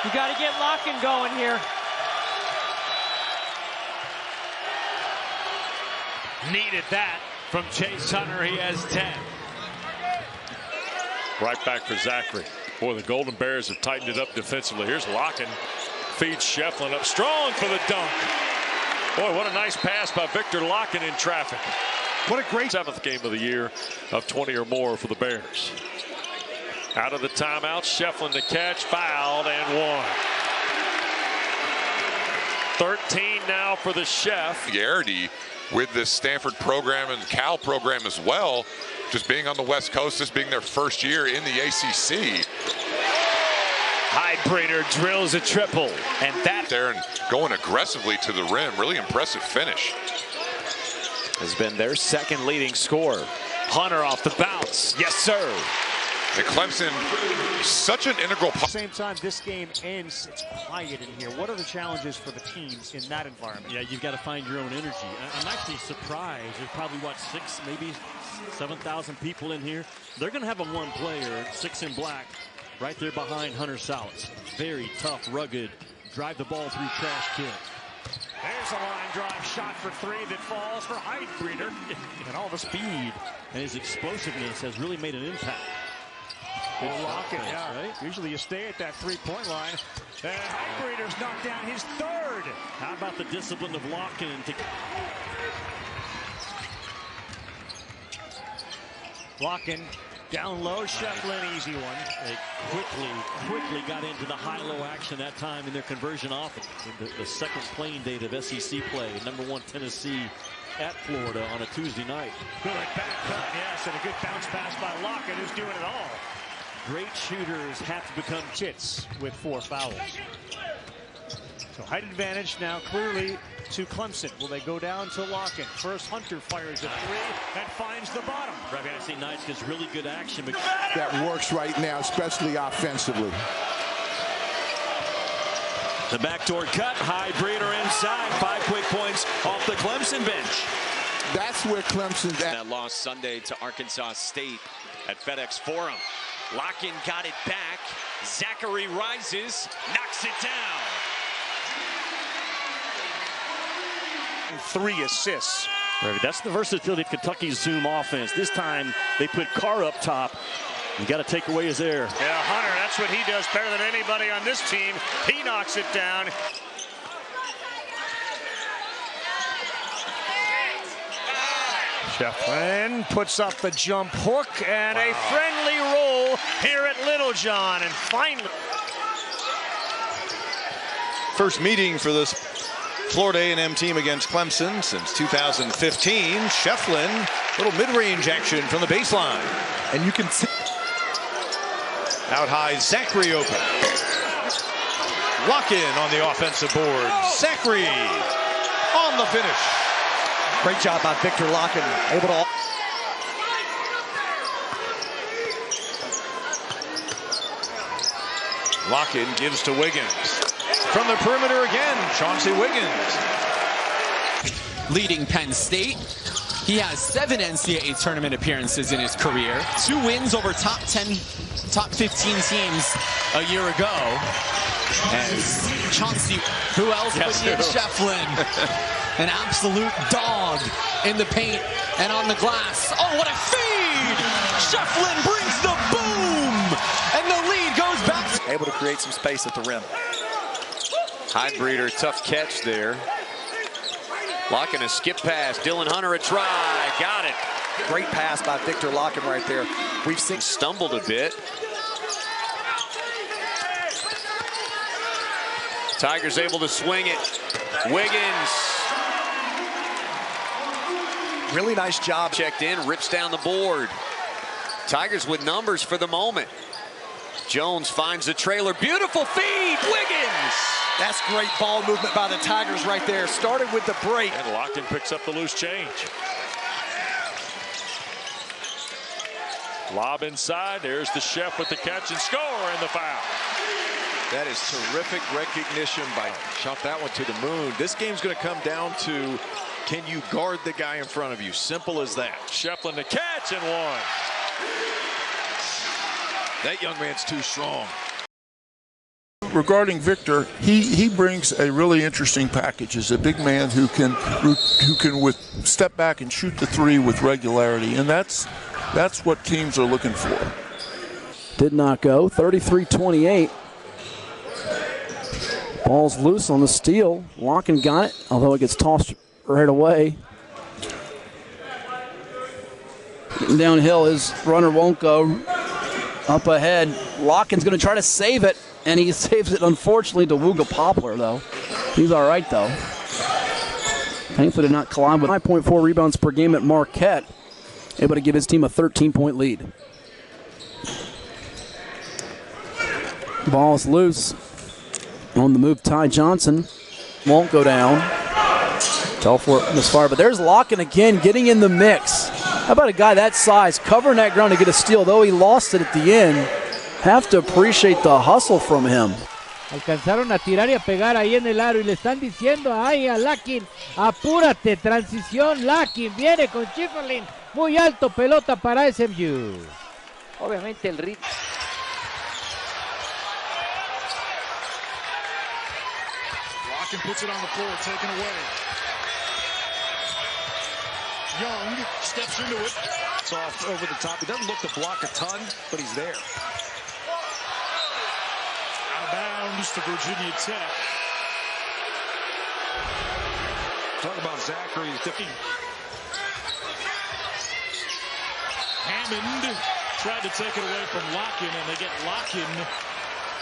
You got to get Lakhin going here. Needed that from Chase Hunter. He has 10. Right back for Zachary. Boy, the Golden Bears have tightened it up defensively. Here's Lakhin. Feeds Shefflin up strong for the dunk. Boy, what a nice pass by Viktor Lakhin in traffic. What a great 7th game of the year of 20 or more for the Bears. Out of the timeout, Shefflin to catch, fouled, and one. 13 now for the Chef. Familiarity with this Stanford program and Cal program as well. Just being on the West Coast, this being their first year in the ACC. Highbreeder drills a triple, and that there and going aggressively to the rim. Really impressive finish. Has been their second leading scorer. Hunter off the bounce. Yes, sir. And Clemson, such an integral part. At the same time, this game ends, it's quiet in here. What are the challenges for the teams in that environment? Yeah, you've got to find your own energy. I'm actually surprised. There's probably, what, 6, maybe 7,000 people in here. They're going to have a one player, 6 in black, right there behind Hunter Salas. Very tough, rugged, drive the ball through trash kid. There's a line drive shot for three that falls for Highbreeder. And all the speed and his explosiveness has really made an impact. Lakhin, yeah. Right? Usually you stay at that three-point line. And Highbreeder's knocked down his third. How about the discipline of Lakhin? Lakhin down low, Shefflin, easy one. They quickly got into the high-low action that time in their conversion offense. The second playing date of SEC play. #1 Tennessee at Florida on a Tuesday night. Good back cut, yes, and a good bounce pass by Lakhin, who's doing it all. Great shooters have to become chits with 4 fouls. So height advantage now clearly to Clemson. Will they go down to Lakhin? First, Hunter fires a three and finds the bottom. Rabbi, I see Knights gets really good action. That works right now, especially offensively. The backdoor cut, Highbreeder inside. 5 quick points off the Clemson bench. That's where Clemson's at. That lost Sunday to Arkansas State at FedEx Forum. Lakhin got it back. Zachary rises, knocks it down. 3 assists. That's the versatility of Kentucky's Zoom offense. This time they put Carr up top. You got to take away his air. Yeah, Hunter, that's what he does better than anybody on this team. He knocks it down. Shefflin puts up the jump hook and a friendly roll here at Littlejohn. And finally, first meeting for this Florida A&M team against Clemson since 2015. Shefflin, little mid-range action from the baseline. And you can see out high, Zachary open. Lakhin on the offensive board. Zachary on the finish. Great job by Viktor Lakhin. Able to. Lakhin gives to Wiggins. From the perimeter again, Chauncey Wiggins. Leading Penn State. He has 7 NCAA tournament appearances in his career. 2 wins over top 10, top 15 teams a year ago. As Chauncey, who else but Ian Shefflin? An absolute dog in the paint and on the glass. Oh, what a feed! Shefflin brings the boom! able to create some space at the rim. Highbreeder, tough catch there. Lakhin a skip pass. Dylan Hunter a try. Got it. Great pass by Viktor Lakhin right there. We've seen stumbled a bit. Tigers able to swing it. Wiggins. Really nice job. Checked in, rips down the board. Tigers with numbers for the moment. Jones finds the trailer. Beautiful feed. Wiggins. That's great ball movement by the Tigers right there. Started with the break. And Lakhin picks up the loose change. Lob inside. There's the chef with the catch and score and the foul. That is terrific recognition by shot that one to the moon. This game's going to come down to, can you guard the guy in front of you? Simple as that. Shefflin the catch and one. That young man's too strong. Regarding Viktor, he brings a really interesting package as a big man who can step back and shoot the three with regularity, and that's what teams are looking for. Did not go. 33-28. Ball's loose on the steal. Lakhin got it, although it gets tossed right away. Getting downhill, his runner won't go. Up ahead, Lakhin's going to try to save it, and he saves it, unfortunately, to Wooga Poplar, though. He's all right, though. Thankfully did not collide with 5.4 rebounds per game at Marquette, able to give his team a 13-point lead. Ball's loose. On the move, Ty Johnson won't go down. Tell for it this far, but there's Lakhin again getting in the mix. How about a guy that size covering that ground to get a steal, though he lost it at the end. Have to appreciate the hustle from him. Alcanzaron a tirar y a pegar ahí en el aro y le están diciendo ahí a Lakhin, apúrate, transición, Lakhin viene con Schifferlin, muy alto, pelota para SMU. Obviamente el ritmo. Lakhin puts it on the floor, taken away. Young steps into it. It's off over the top. He doesn't look to block a ton, but he's there. Out of bounds to Virginia Tech. Talk about Zachary's defeat. Hammond tried to take it away from Lakhin, and they get Lakhin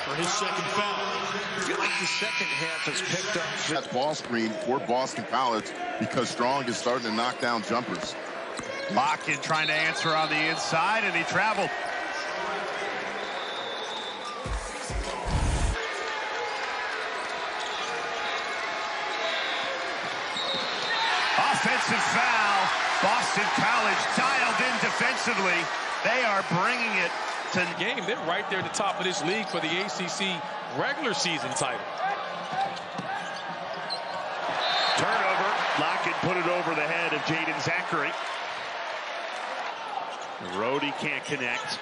for his second foul. I feel like the second half has picked up. That's ball screen for Boston College because Strong is starting to knock down jumpers. Lakhin trying to answer on the inside, and he traveled. Offensive foul. Boston College dialed in defensively. They are bringing it to the game. They're right there at the top of this league for the ACC regular season title. Turnover. Lakhin put it over the head of Jaden Zachary. Rhodey can't connect.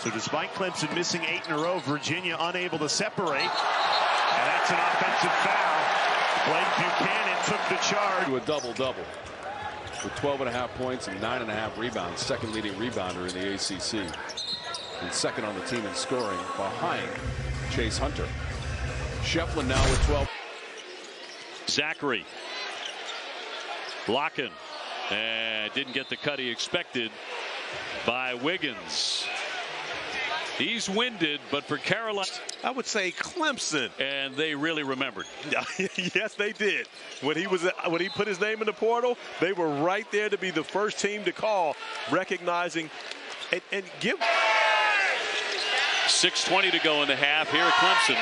So despite Clemson missing 8 in a row, Virginia unable to separate. And that's an offensive foul. Blake Buchanan took the charge. To a double-double with 12.5 points and 9.5 rebounds. Second leading rebounder in the ACC. And second on the team in scoring behind Chase Hunter. Shefflin now with 12. Zachary. Lakhin. And didn't get the cut he expected by Wiggins. He's winded, but for Carolina, I would say Clemson. And they really remembered. Yes, they did. When he put his name in the portal, they were right there to be the first team to call, recognizing and give. 6:20 to go in the half here at Clemson.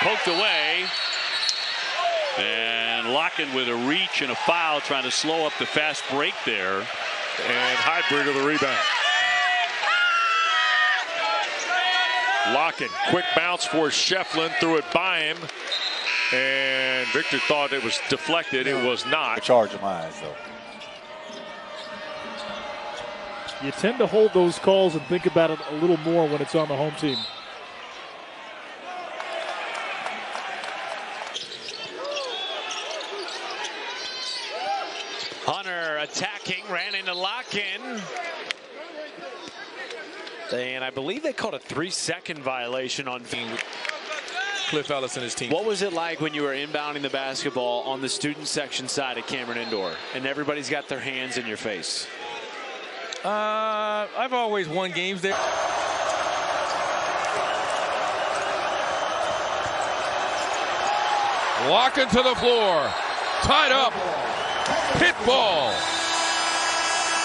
Poked away. And Lakhin with a reach and a foul, trying to slow up the fast break there. And Highbreeder the rebound. Lakhin, quick bounce for Shefflin, threw it by him. And Viktor thought it was deflected. It was not. Charge of my eyes, though. You tend to hold those calls and think about it a little more when it's on the home team. Hunter attacking, ran into Lakhin. And I believe they called a 3-second violation on Cliff Ellis and his team. What was it like when you were inbounding the basketball on the student section side at Cameron Indoor and everybody's got their hands in your face? I've always won games there. Lakhin to the floor. Tied up. Pit ball.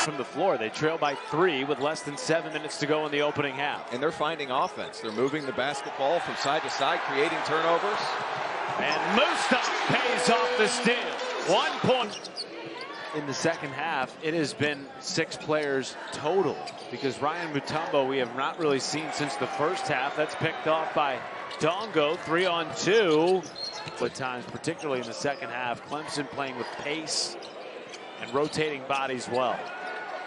From the floor, they trail by 3 with less than 7 minutes to go in the opening half. And they're finding offense. They're moving the basketball from side to side, creating turnovers. And Musta pays off the steal. 1 point. In the second half, it has been 6 players total because Ryan Mutombo we have not really seen since the first half. That's picked off by Dongo, 3-on-2. But times, particularly in the second half, Clemson playing with pace and rotating bodies well.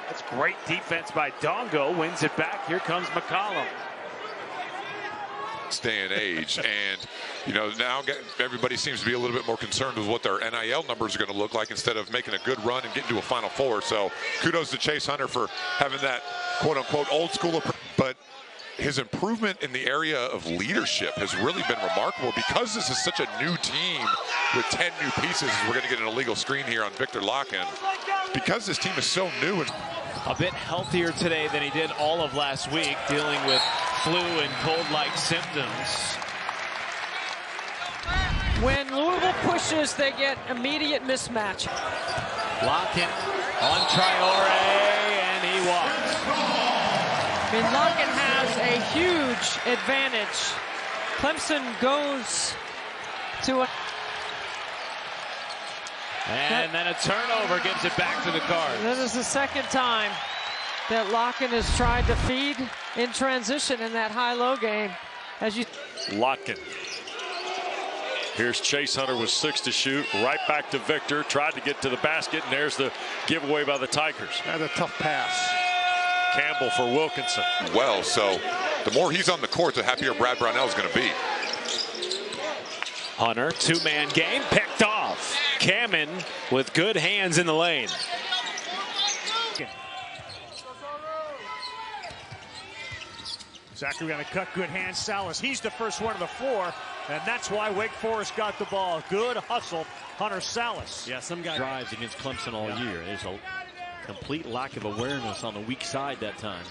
That's great defense by Dongo. Wins it back. Here comes McCollum. Day and age, and you know, now everybody seems to be a little bit more concerned with what their NIL numbers are going to look like instead of making a good run and getting to a Final Four. So kudos to Chase Hunter for having that quote-unquote old school approach, but his improvement in the area of leadership has really been remarkable because this is such a new team with 10 new pieces. We're going to get an illegal screen here on Viktor Lakhin because this team is so new and a bit healthier today than he did all of last week, dealing with flu and cold-like symptoms. When Louisville pushes, they get immediate mismatch. Lakhin on Traore, and he walks. I mean, Lakhin has a huge advantage. Clemson goes to a... And then a turnover gives it back to the Cards. This is the second time that Lakhin has tried to feed in transition in that high-low game. As you Lakhin. Here's Chase Hunter with 6 to shoot. Right back to Viktor. Tried to get to the basket, and there's the giveaway by the Tigers. That's a tough pass. Campbell for Wilkinson. well, so the more he's on the court, the happier Brad Brownell is going to be. Hunter, 2-man game, picked off. Kamen with good hands in the lane. Zachary on a cut, good hands. Salas, he's the first one to the floor, and that's why Wake Forest got the ball. Good hustle, Hunter Salas. Yeah, some guy drives against Clemson all year. There's a complete lack of awareness on the weak side that time.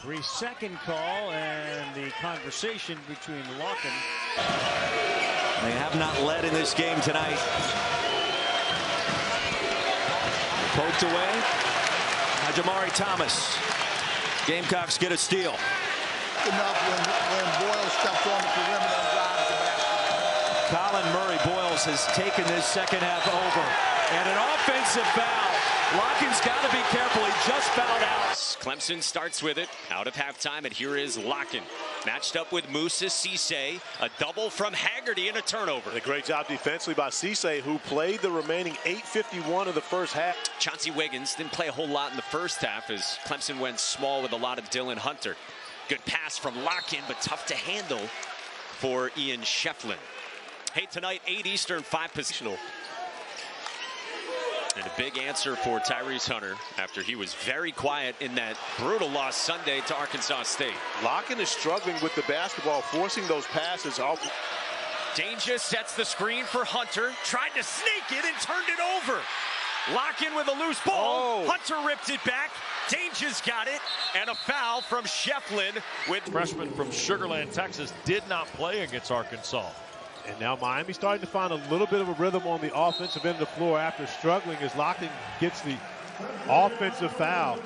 3-second call, and the conversation between Lakhin. They have not led in this game tonight. Poked away. Jamari Thomas. Gamecocks get a steal. Enough when Boyles steps on the perimeter and drives the basket. Colin Murray Boyles has taken this second half over. And an offensive foul. Lakhin's got to be careful. He just fouled out. Clemson starts with it out of halftime, and here is Lakhin matched up with Musa Cisse. A double from Haggerty and a turnover. A great job defensively by Cisse, who played the remaining 8:51 of the first half. Chauncey Wiggins didn't play a whole lot in the first half as Clemson went small with a lot of Dylan Hunter. Good pass from Lakhin, but tough to handle for Ian Shefflin. Hey, tonight, 8 Eastern, 5 positional. And a big answer for Tyrese Hunter after he was very quiet in that brutal loss Sunday to Arkansas State. Lakhin is struggling with the basketball, forcing those passes off. Danger sets the screen for Hunter. Tried to sneak it and turned it over. Lakhin with a loose ball. Hunter ripped it back. Danger's got it. And a foul from Shefflin. With freshman from Sugar Land, Texas, did not play against Arkansas. And now Miami's starting to find a little bit of a rhythm on the offensive end of the floor after struggling as Lakhin gets the offensive foul.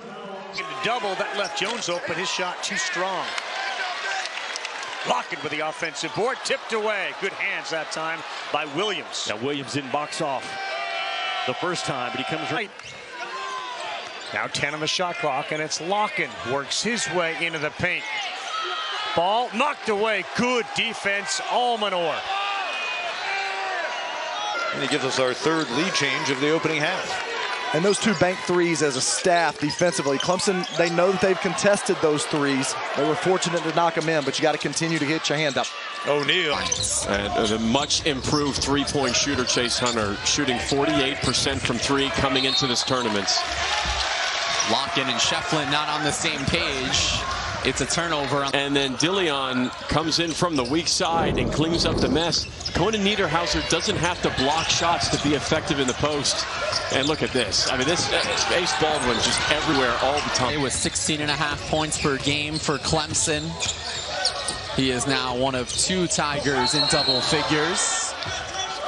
The double that left Jones open. His shot too strong. Lakhin with the offensive board, tipped away. Good hands that time by Williams. Now Williams didn't box off the first time, but he comes right. Now 10 on the shot clock, and it's Lakhin. Works his way into the paint. Ball knocked away. Good defense, Almanor. And he gives us our third lead change of the opening half. And those 2 bank threes as a staff defensively. Clemson, they know that they've contested those threes. They were fortunate to knock them in, but you got to continue to get your hand up. O'Neal. And a much improved three-point shooter, Chase Hunter, shooting 48% from 3 coming into this tournament. Lakhin and Shefflin not on the same page. It's a turnover. And then Dillion comes in from the weak side and cleans up the mess. Conan Niederhauser doesn't have to block shots to be effective in the post. And look at this. I mean, this Ace Baldwin's just everywhere all the time. It was 16.5 points per game for Clemson. He is now one of 2 Tigers in double figures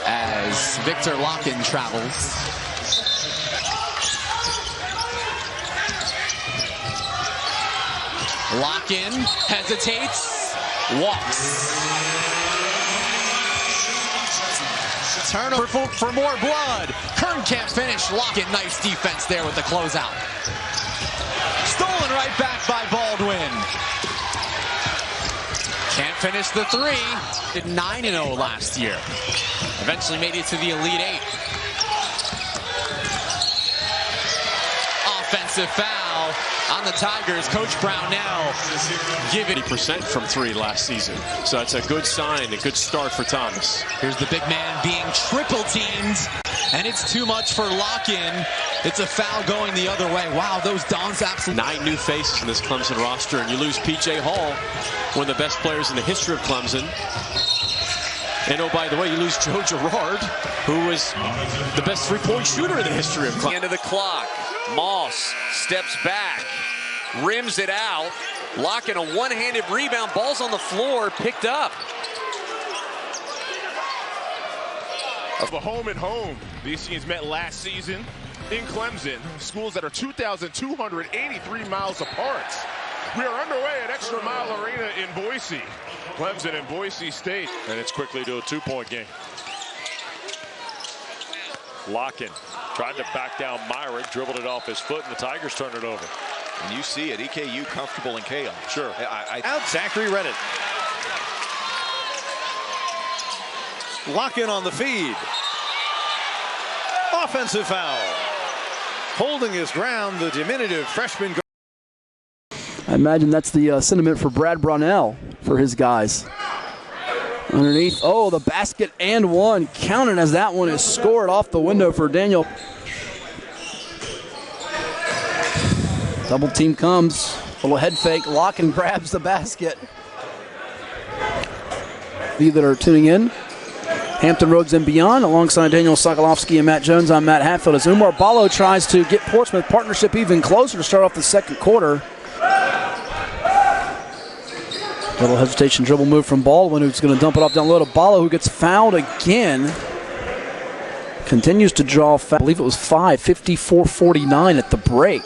as Viktor Lakhin travels. Lakhin hesitates, walks. Turnover for more blood. Kern can't finish. Lakhin, nice defense there with the closeout. Stolen right back by Baldwin. Can't finish the 3. Did 9-0 last year. Eventually made it to the Elite 8. Offensive foul on the Tigers. Coach Brown now giving 80% from 3 last season. So that's a good sign, a good start for Thomas. Here's the big man being triple teamed, and it's too much for Lakhin. It's a foul going the other way. Wow, those Dons absolutely. 9 new faces in this Clemson roster, and you lose P.J. Hall, one of the best players in the history of Clemson. And oh, by the way, you lose Joe Girard, who was the best 3-point shooter in the history of Clemson. End of the clock. Moss steps back, rims it out. Lakhin a one-handed rebound. Ball's on the floor, picked up. Of a home and home. These teams met last season in Clemson. Schools that are 2,283 miles apart. We are underway at Extra Mile Arena in Boise. Clemson and Boise State. And it's quickly to a 2-point game. Lakhin tried to back down Myrick, dribbled it off his foot, and the Tigers turned it over. And you see it, EKU comfortable in chaos. Sure. Out Zachary Redditt. Lakhin on the feed. Offensive foul. Holding his ground, the diminutive freshman. I imagine that's the sentiment for Brad Brownell for his guys. Underneath, oh, the basket and one. Counted as that one is scored off the window for Daniel. Double team comes. Little head fake. Lakhin grabs the basket. You that are tuning in, Hampton Roads and Beyond, alongside Daniel Sokolowski and Matt Jones, I'm Matt Hatfield. As Umar Ballo tries to get Portsmouth partnership even closer to start off the second quarter. Little hesitation dribble move from Baldwin, who's going to dump it off down low to Ballo, who gets fouled again. Continues to draw foul. I believe it was 54-49 at the break.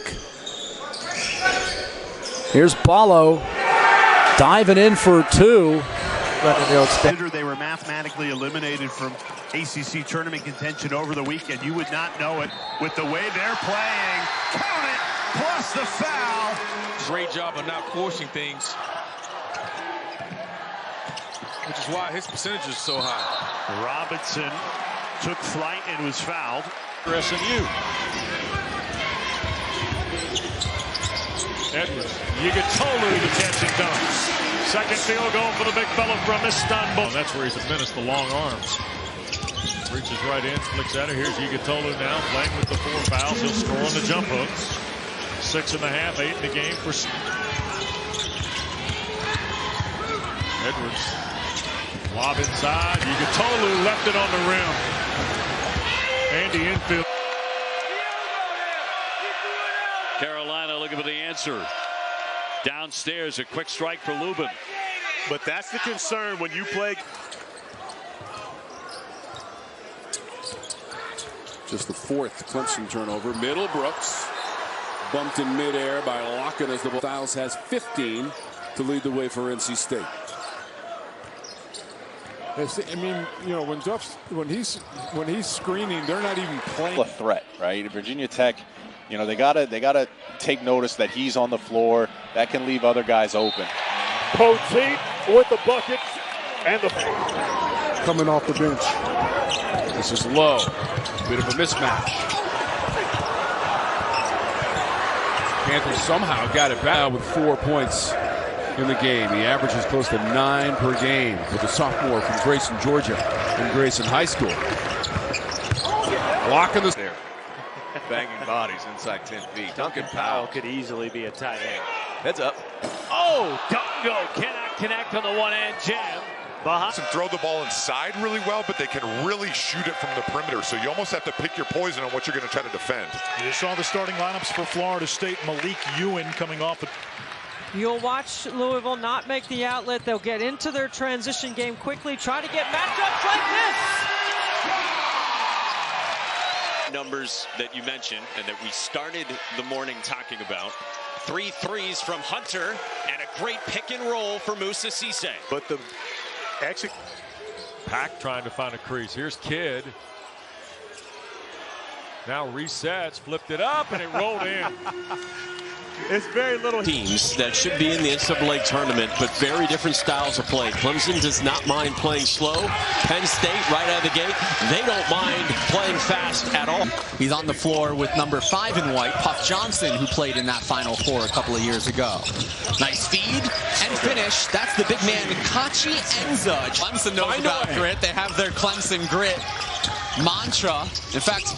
Here's Ballo diving in for 2. They were mathematically eliminated from ACC tournament contention over the weekend. You would not know it with the way they're playing. Count it, plus the foul. Great job of not forcing things, which is why his percentage is so high. Robinson took flight and was fouled. For SMU. Edwards. Yigitolu, the catch and dunks. Second field goal for the big fella from Istanbul. And that's where he's administered the long arms. Reaches right in, flicks at it. Here's Yigitolu now playing with the 4 fouls. He'll score on the jump hooks. 6.5, 8 in the game for Edwards. Lob inside. Yigitolu left it on the rim. Andy infield. Carolina looking for the answer. Downstairs, a quick strike for Lubin. But that's the concern when you play. Just the 4th Clemson turnover. Middlebrooks bumped in midair by Lakhin as the Styles has 15 to lead the way for NC State. I mean, you know, when he's screening, they're not even playing. A threat, right? Virginia Tech, you know, they gotta take notice that he's on the floor. That can leave other guys open. Poteet with the bucket and the coming off the bench. This is low. Bit of a mismatch. Panthers somehow got it back with 4 points in the game. He averages close to 9 per game with a sophomore from Grayson, Georgia, in Grayson High School. Lakhin is there. banging bodies inside 10 feet. Duncan Powell could easily be a tight end. Heads up. Oh, Dongo cannot connect on the one-hand jam. And throw the ball inside really well, but they can really shoot it from the perimeter. So you almost have to pick your poison on what you're going to try to defend. You saw the starting lineups for Florida State. Malik Ewan coming off. You'll watch Louisville not make the outlet. They'll get into their transition game quickly, try to get matchups like this. Numbers that you mentioned and that we started the morning talking about. 3 threes from Hunter and a great pick and roll for Moussa Cisse. But the Pack trying to find a crease. Here's Kidd. Now resets, flipped it up, and it rolled in. It's very little. Teams that should be in the NCAA tournament, but very different styles of play. Clemson does not mind playing slow. Penn State, right out of the gate, they don't mind playing fast at all. He's on the floor with number 5 in white, Puff Johnson, who played in that Final Four a couple of years ago. Nice feed and finish. That's the big man, Kachi Enza. Clemson knows about grit. They have their Clemson grit mantra. In fact,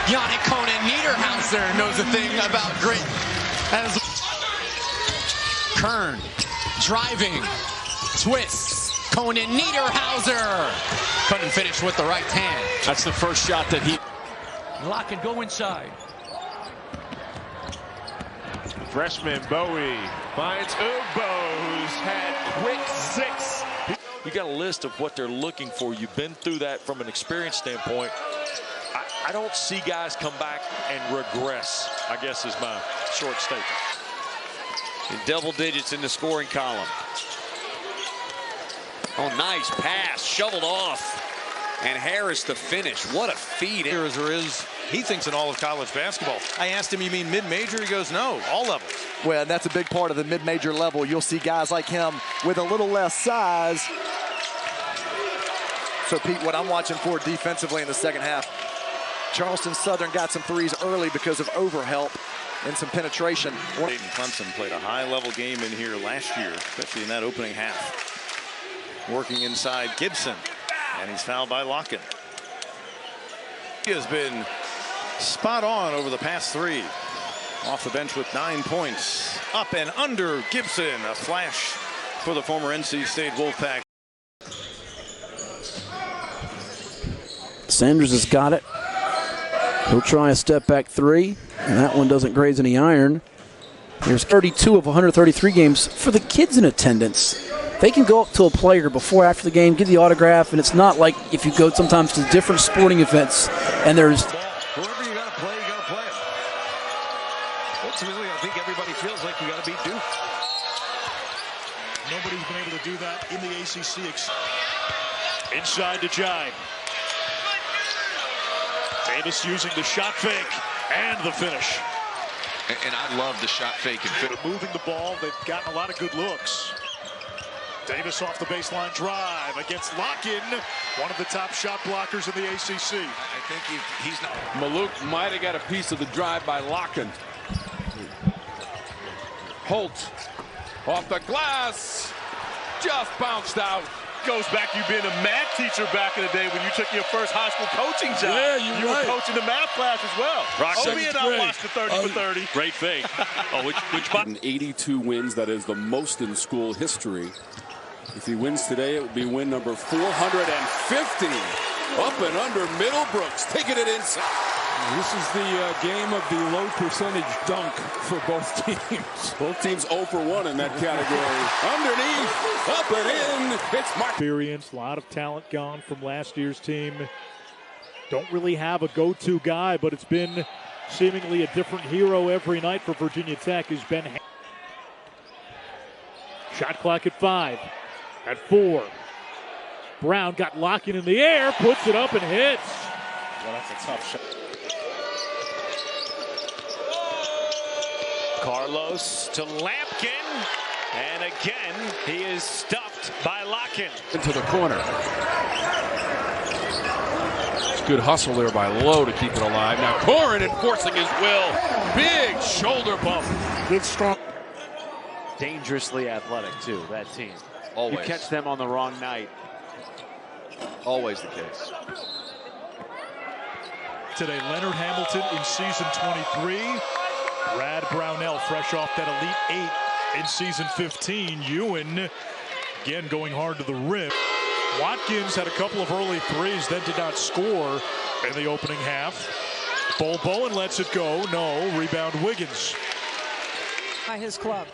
Yannick Conan Niederhauser knows a thing about grit. As Kern driving, twists, Conan Niederhauser couldn't finish with the right hand. That's the first shot that he. Lakhin go inside. Freshman Bowie finds Ugbo, who's had quick 6. You got a list of what they're looking for. You've been through that from an experience standpoint. I don't see guys come back and regress, I guess is my short statement. In double digits in the scoring column. Oh, nice pass, shoveled off. And Harris the finish. What a feed. There is, he thinks in all of college basketball. I asked him, you mean mid-major? He goes, no, all levels. Well, that's a big part of the mid-major level. You'll see guys like him with a little less size. So, Pete, what I'm watching for defensively in the second half, Charleston Southern got some threes early because of overhelp and some penetration. Clemson played a high-level game in here last year, especially in that opening half. Working inside Gibson, and he's fouled by Lakhin. He has been spot on over the past 3. Off the bench with 9 points. Up and under Gibson. A flash for the former NC State Wolfpack. Sanders has got it. He'll try a step back 3, and that one doesn't graze any iron. There's 32 of 133 games for the kids in attendance. They can go up to a player before, after the game, give the autograph, and it's not like if you go sometimes to different sporting events and there's. Whoever you got to play, you got to play it. Ultimately, I think everybody feels like you got to beat Duke. Nobody's been able to do that in the ACC. Inside to Jai. Davis using the shot fake and the finish. And I love the shot fake and fit. Moving the ball, they've gotten a lot of good looks. Davis off the baseline drive against Lakhin, one of the top shot blockers in the ACC. I think he's not. Maluk might have got a piece of the drive by Lakhin. Holt off the glass, just bounced out. Goes back, you being a math teacher back in the day when you took your first high school coaching job. Yeah, you were coaching the math class as well. Obi and I watched the 30 for 30. Great fake. Oh, which 82 wins, that is the most in school history. If he wins today, it would be win number 450. Up and under Middlebrooks, taking it inside. This is the game of the low percentage dunk for both teams. Both teams 0 for 1 in that category. Underneath, up and in, it's Mark. Experience, a lot of talent gone from last year's team. Don't really have a go-to guy, but it's been seemingly a different hero every night for Virginia Tech is Ben. Shot clock at 5. At 4. Brown got Lakhin in the air, puts it up and hits. Well, that's a tough shot. Carlos to Lampkin, and again he is stuffed by Lakhin. Into the corner. It's good hustle there by Lowe to keep it alive. Now Corin enforcing his will. Big shoulder bump. Good strong. Dangerously athletic too, that team. Always. You catch them on the wrong night. Always the case. today. Leonard Hamilton in season 23. Brad Brownell fresh off that Elite 8 in season 15. Ewan again going hard to the rim. Watkins had a couple of early threes, then did not score in the opening half. Bowen lets it go. No. Rebound Wiggins. By his club.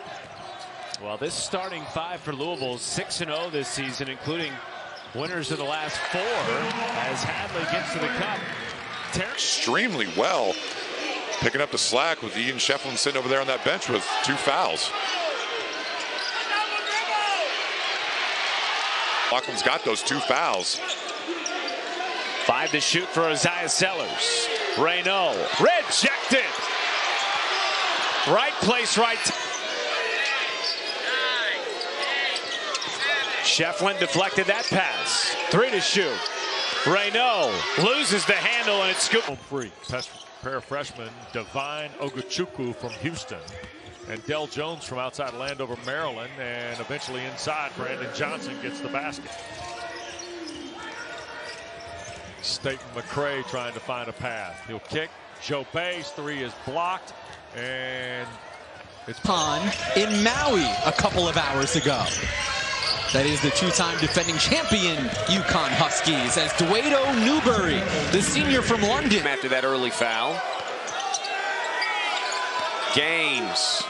Well, this starting five for Louisville is 6-0 this season, including winners of the last 4 as Hadley gets to the cup. Extremely well. Picking up the slack with Ian Shefflin sitting over there on that bench with 2 fouls. Lachlan's got those 2 fouls. 5 to shoot for Isaiah Sellers. Reynaud rejected. Right place, right. Shefflin deflected that pass. 3 to shoot. Reynaud loses the handle and it's scooped. Free. Pair of freshmen, Divine Oguchukwu from Houston and Del Jones from outside Landover, Maryland, and eventually inside Brandon Johnson gets the basket. Staten McCray trying to find a path. He'll kick. Joe Bay's 3 is blocked, and it's in Maui a couple of hours ago. That is the 2-time defending champion UConn Huskies as Dwaydo Newbury, the senior from London. After that early foul. Gaines,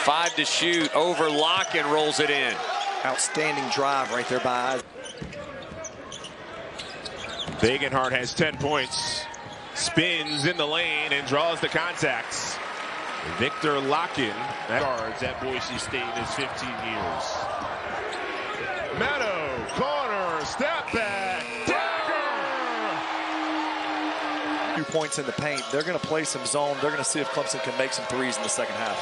5 to shoot, over Lakhin, rolls it in. Outstanding drive right there by Isaac. Bagenhart has 10 points. Spins in the lane and draws the contacts. Viktor Lakhin guards at Boise State in his 15 years. Meadow, corner, step back, dagger! 2 points in the paint. They're going to play some zone. They're going to see if Clemson can make some threes in the second half.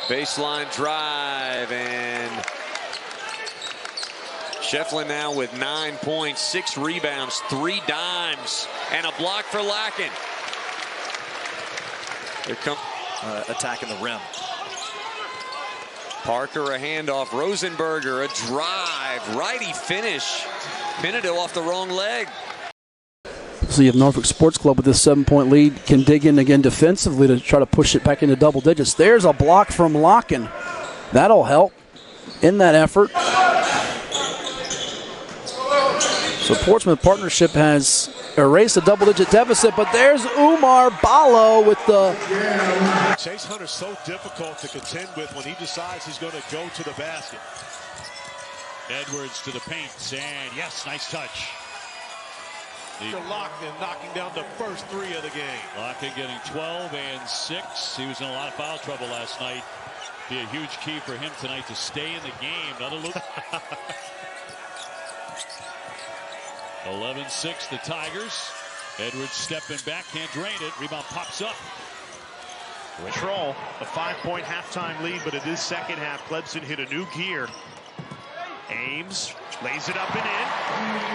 Baseline drive, and Shefflin now with 9 points, 6 rebounds, 3 dimes, and a block for Lakhin. Here comes attacking the rim. Parker, a handoff. Rosenberger, a drive. Righty finish. Pinedo off the wrong leg. So you have Norfolk Sports Club with this 7-point lead. Can dig in again defensively to try to push it back into double digits. There's a block from Lakhin. That'll help in that effort. So Portsmouth Partnership has erased a double-digit deficit, but there's Umar Ballo with the... Chase Hunter's so difficult to contend with when he decides he's going to go to the basket. Edwards to the paint, and yes, nice touch. Lakhin knocking down the first 3 of the game. Lakhin getting 12 and 6. He was in a lot of foul trouble last night. Be a huge key for him tonight to stay in the game. Another look. 11-6 the Tigers. Edwards stepping back, can't drain it. Rebound pops up. Control, a 5-point halftime lead, but in this second half, Clemson hit a new gear. Ames lays it up and in,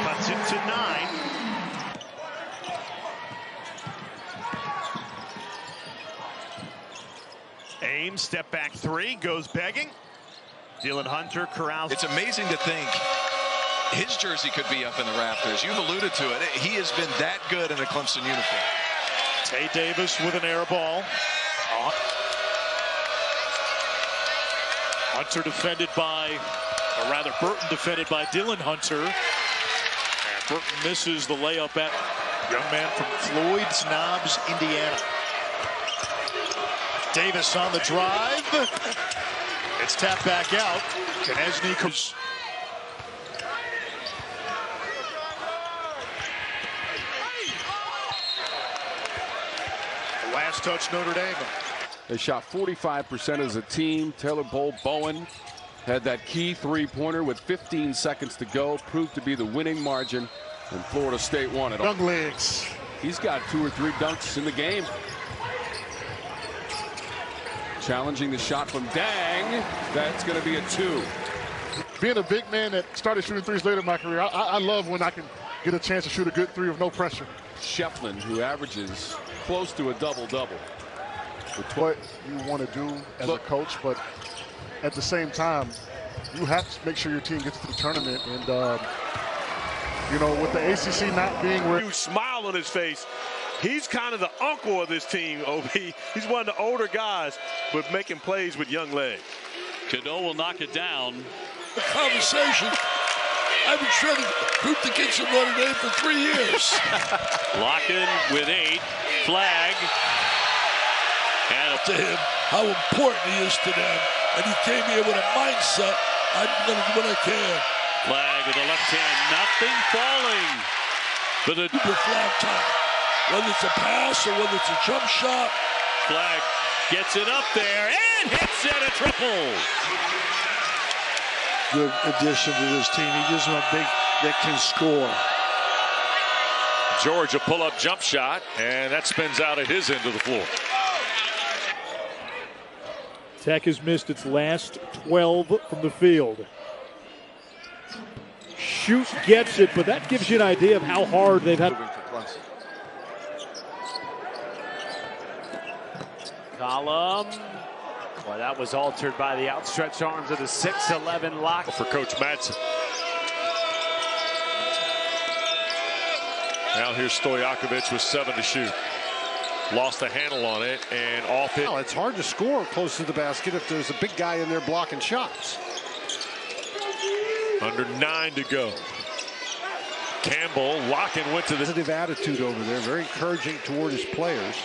cuts it to 9. Ames, step back 3, goes begging. Dylan Hunter corrals. It's amazing to think his jersey could be up in the rafters. You've alluded to it. He has been that good in a Clemson uniform. Tay Davis with an air ball. Hunter defended by, or rather Burton defended by Dylan Hunter. And Burton misses the layup at young man from Floyd's Knobs, Indiana. Davis on the drive. It's tapped back out. Knesny comes. Last touch Notre Dame. They shot 45% as a team. Taylor Bowen had that key 3-pointer with 15 seconds to go. Proved to be the winning margin, and Florida State won it. Young legs. He's got 2 or 3 dunks in the game. Challenging the shot from Dang. That's going to be a 2. Being a big man that started shooting threes later in my career, I love when I can get a chance to shoot a good 3 with no pressure. Shefflin, who averages close to a double-double. What you want to do as a coach, but at the same time, you have to make sure your team gets to the tournament. And You know, with the ACC not being where... Huge smile on his face. He's kind of the uncle of this team, OB. He's one of the older guys, but making plays with young legs. Cadeau will knock it down. Conversation. I've been trying to group the kids from Notre Dame for 3 years. Lakhin with 8. Flag. And to him how important he is to them. And he came here with a mindset, I'm going to do what I can. Flag with the left hand. Nothing falling. For the flag time. Whether it's a pass or whether it's a jump shot. Flag gets it up there and hits it, a triple. Good addition to this team. He gives them a big that can score. George a pull-up jump shot, and that spins out at his end of the floor. Tech has missed its last 12 from the field. Shoot gets it, but that gives you an idea of how hard they've had. Column. Well, that was altered by the outstretched arms of the 6'11" Lakhin. For Coach Madsen. Now here's Stojakovic with 7 to shoot. Lost the handle on it and off it. Well, it's hard to score close to the basket if there's a big guy in there blocking shots. Under 9 to go. Campbell, Lakhin went to the positive attitude over there, very encouraging toward his players.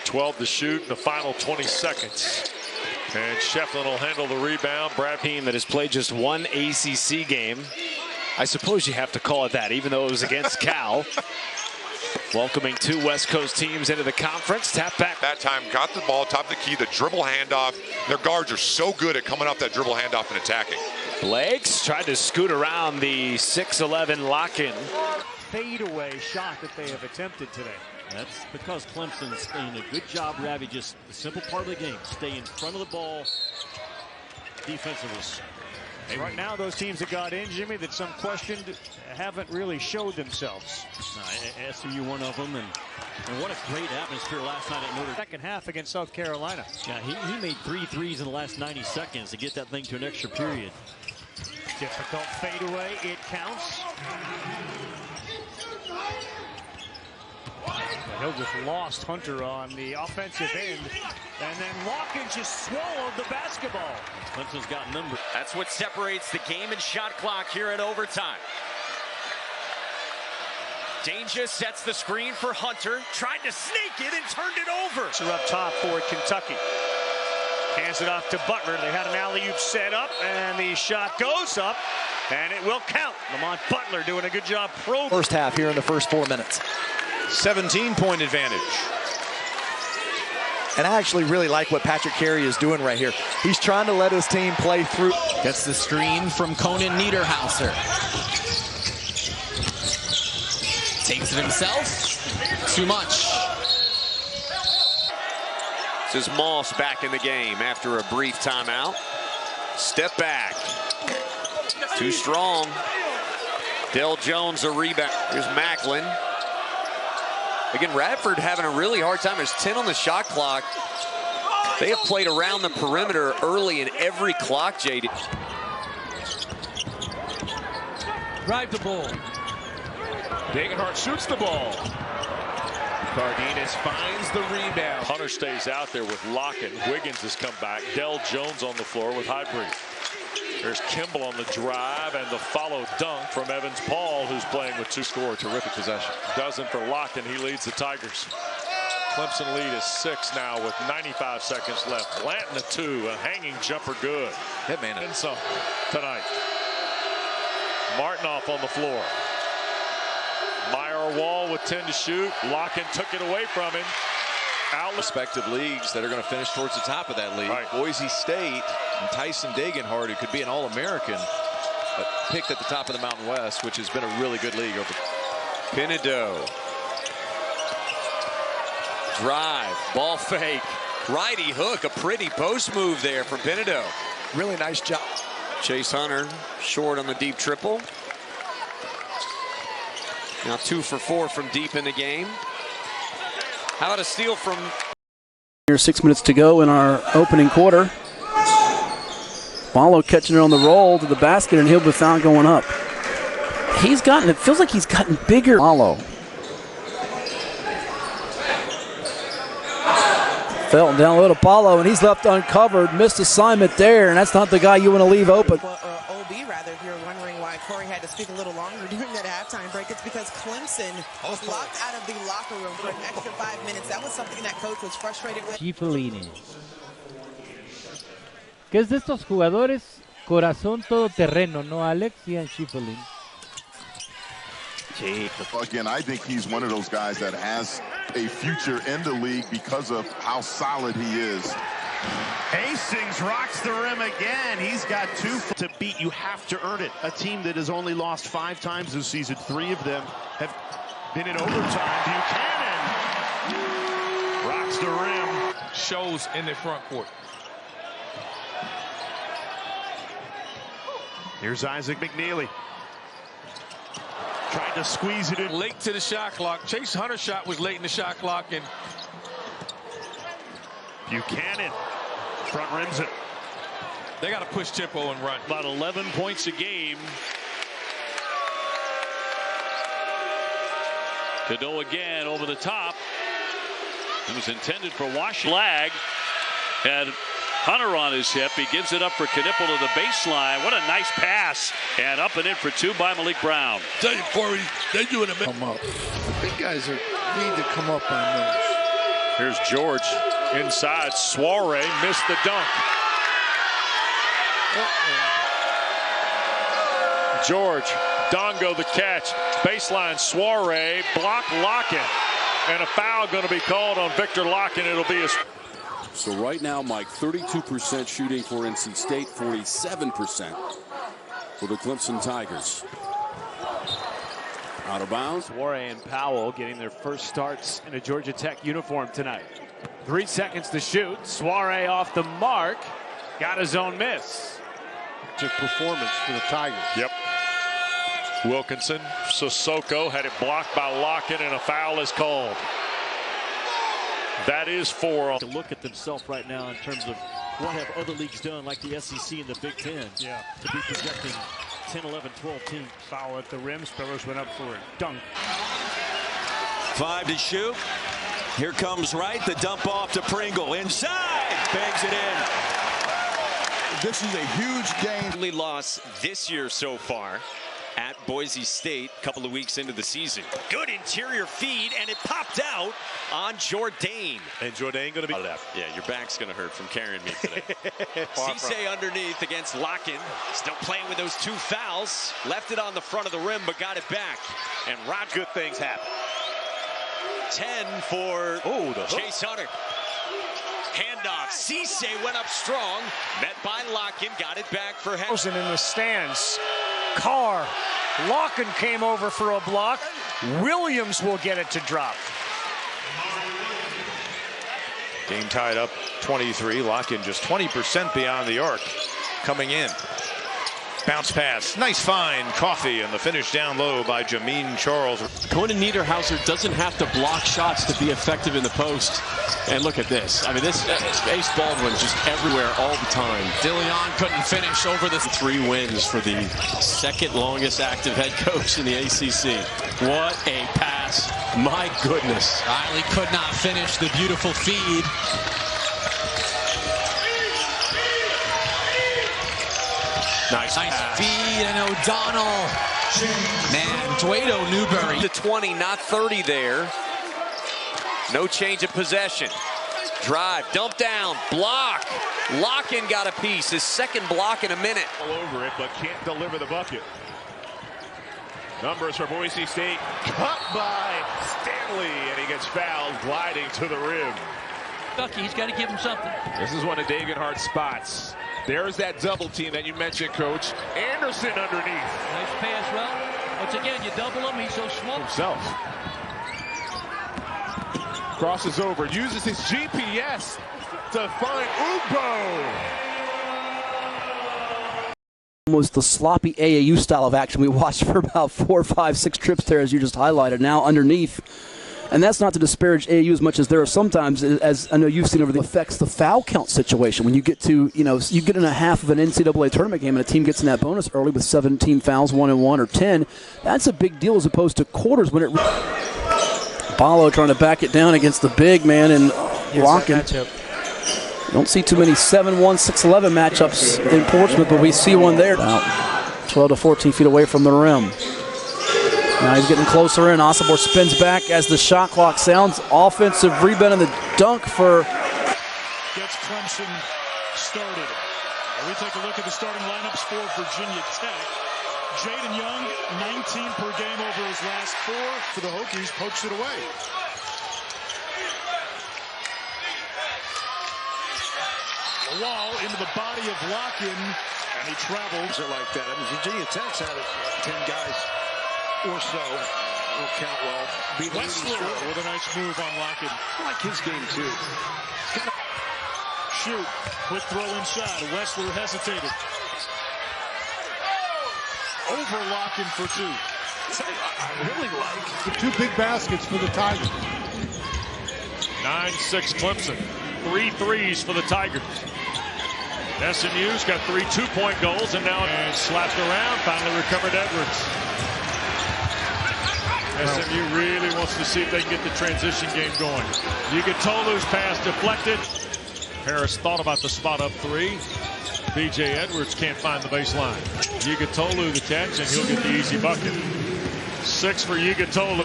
12 to shoot in the final 20 seconds. And Shefflin will handle the rebound. Brad team that has played just one ACC game. I suppose you have to call it that, even though it was against Cal. Welcoming 2 West Coast teams into the conference. Tap back. That time got the ball, top of the key, the dribble handoff. Their guards are so good at coming off that dribble handoff and attacking. Blakes tried to scoot around the 6'11" Lakhin. Fadeaway shot that they have attempted today. That's because Clemson's doing a good job, Ravi. Just the simple part of the game. Stay in front of the ball defensively. Right now, those teams that got in, Jimmy, that some questioned, haven't really showed themselves. SCU one of them, and what a great atmosphere last night at Notre Dame. Second half against South Carolina. Yeah, he made 3 threes in the last 90 seconds to get that thing to an extra period. Difficult fadeaway, it counts. Hill just lost Hunter on the offensive end, and then Lakhin just swallowed the basketball. Clemson's got numbers. That's what separates the game and shot clock here at overtime. Danger sets the screen for Hunter, tried to sneak it and turned it over. They're up top for Kentucky. Hands it off to Butler. They had an alley-oop set up, and the shot goes up, and it will count. Lamont Butler doing a good job. First half here in the first 4 minutes. 17-point advantage. And I actually really like what Patrick Carey is doing right here. He's trying to let his team play through. Gets the screen from Conan Niederhauser. Takes it himself. Too much. This is Moss back in the game after a brief timeout. Step back. Too strong. Dell Jones a rebound. Here's Macklin. Again, Radford having a really hard time. There's 10 on the shot clock. They have played around the perimeter early in every clock, JD. Drive the ball. Degenhart shoots the ball. Cardenas finds the rebound. Hunter stays out there with Lakhin. Wiggins has come back. Dell Jones on the floor with Highbury. There's Kimball on the drive and the follow dunk from Evans Paul, who's playing with 2 score. Terrific possession. Doesn't for Lakhin. He leads the Tigers. Clemson lead is 6 now with 95 seconds left. Blanton a 2, a hanging jumper good. Hitman And some tonight. Martinoff on the floor. Meyer Wall with 10 to shoot. Lakhin took it away from him. Respective leagues that are going to finish towards the top of that league. Right. Boise State and Tyson Degenhart, who could be an All-American, picked at the top of the Mountain West, which has been a really good league. Pinedo. Drive, ball fake, righty hook, a pretty post move there from Pinedo. Really nice job. Chase Hunter short on the deep triple. Now 2 for 4 from deep in the game. How about a steal from... Here's 6 minutes to go in our opening quarter. Ballo catching it on the roll to the basket, and he'll be found going up. it feels like he's gotten bigger. Follow. Fell down a little Paulo, and he's left uncovered. Missed assignment there, and that's not the guy you want to leave open. Or OB, rather, if you're wondering why Corey had to speak a little longer during that halftime break, it's because Clemson was locked out of the locker room for an extra 5 minutes. That was something that coach was frustrated with. Schiffelini. Que es de estos jugadores corazón todoterreno, ¿no, Alex? Ian Schiffelin. Again, I think he's one of those guys that has a future in the league because of how solid he is. Hastings rocks the rim again. He's got 2 to beat. You have to earn it. A team that has only lost 5 times this season. 3 of them have been in overtime. Buchanan rocks the rim. Shows in the front court. Here's Isaac McNeely. Trying to squeeze it in. Late to the shot clock. Chase Hunter's shot was late in the shot clock, and Buchanan front rims it. They got to push tempo and run. About 11 points a game. Cadeau again over the top. It was intended for Washington. Flag had Hunter on his hip. He gives it up for Knipple to the baseline. What a nice pass. And up and in for 2 by Malik Brown. Tell you, Corey, they're doing a come up. The big guys need to come up on those. Here's George inside. Soiree missed the dunk. George, Dongo the catch. Baseline, Soiree, block Lakhin. And a foul going to be called on Viktor Lakhin. It'll be his. So right now, Mike, 32% shooting for NC State, 47% for the Clemson Tigers. Out of bounds. Soiree and Powell getting their first starts in a Georgia Tech uniform tonight. 3 seconds to shoot. Soiree off the mark. Got his own miss. It's a performance for the Tigers. Yep. Wilkinson, Sissoko had it blocked by Lakhin, and a foul is called. That is 4. To look at themselves right now in terms of what have other leagues done, like the SEC and the Big Ten. Yeah. To be projecting 10, 11, 12 teams. Foul at the rim. Spillers went up for a dunk. 5 to shoot. Here comes Wright. The dump off to Pringle. Inside. Bangs it in. This is a huge game. Only loss this year so far at Boise State, a couple of weeks into the season. Good interior feed, and it popped out on Jourdain. And Jourdain going to be left. Yeah, your back's going to hurt from carrying me today. Cisse underneath against Lakhin. Still playing with those 2 fouls. Left it on the front of the rim, but got it back. And Rod, good things happen. 10 for Chase Hunter. Handoff. Cisse went up strong. Met by Lakhin. Got it back for Henderson in the stands. Carr. Lakhin came over for a block. Williams will get it to drop. Game tied up 23. Lakhin just 20% beyond the arc coming in. Bounce pass. Nice find. Coffee, and the finish down low by Jameen Charles. Conan Niederhauser doesn't have to block shots to be effective in the post. And look at this. I mean, this Ace Baldwin's just everywhere all the time. DeLeon couldn't finish over the 3 wins for the second longest active head coach in the ACC. What a pass. My goodness. Riley could not finish the beautiful feed. Nice feed, and O'Donnell. Man, Dwaydo Newberry. To 20, not 30 there. No change of possession. Drive, dump down, block. Lakhin got a piece, his second block in a minute. All over it, but can't deliver the bucket. Numbers for Boise State. Cut by Stanley, and he gets fouled, gliding to the rim. Bucky, he's got to give him something. This is one of David Hart's spots. There's that double team that you mentioned, Coach. Anderson underneath. Nice pass, well. Once again, you double him, he's so small. Himself. Crosses over, uses his GPS to find Ugbo. Was the sloppy AAU style of action we watched for about 4, 5, 6 trips there, as you just highlighted. Now underneath, And that's not to disparage AAU as much as there are sometimes, as I know you've seen over the affects the foul count situation. When you get to, you get in a half of an NCAA tournament game and a team gets in that bonus early with 17 fouls, 1-1 or 10, that's a big deal as opposed to quarters when it. Ballo trying to back it down against the big man and Lakhin. You don't see too many 7-1, 6-11 matchups in Portsmouth, but we see one there. About 12 to 14 feet away from the rim. Now he's getting closer in. Osibor spins back as the shot clock sounds. Offensive rebound and the dunk for. Gets Clemson started. We take a look at the starting lineups for Virginia Tech. Jaden Young, 19 per game over his last 4 for the Hokies. Pokes it away. The wall into the body of Lakhin, and he travels. Like that. I mean, Virginia Tech's had 10 guys or so. Will count well. Wessler with a nice move on Lakhin. I like his game too. Shoot. Quick throw inside. Wessler hesitated. Over Lakhin for 2. I really like the 2 big baskets for the Tigers. 9-6 Clemson. 3 threes for the Tigers. SMU's got 3 2-point goals and now slapped around. Finally recovered Edwards. SMU really wants to see if they can get the transition game going. Yugitolu's pass deflected. Harris thought about the spot up 3. B.J. Edwards can't find the baseline. Yugitolu the catch, and he'll get the easy bucket. 6 for Yugitolu.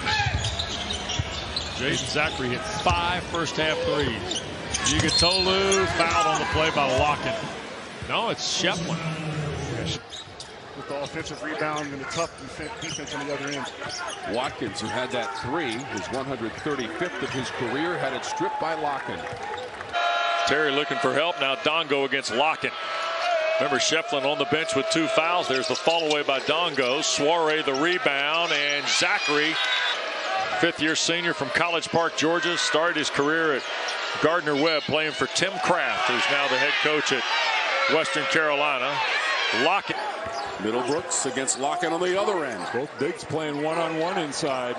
Jaden Zachary hit 5 first-half threes. Yugitolu fouled on the play by Lakhin. No, it's Shefflin. With the offensive rebound and the tough defense on the other end. Watkins, who had that 3, his 135th of his career, had it stripped by Lakhin. Terry looking for help. Now Dongo against Lakhin. Remember Shefflin on the bench with 2 fouls. There's the fall away by Dongo. Soiree the rebound, and Zachary, 5th-year senior from College Park, Georgia, started his career at Gardner-Webb playing for Tim Kraft, who's now the head coach at Western Carolina. Lakhin. Middlebrooks against Lakhin on the other end. Both bigs playing one-on-one inside.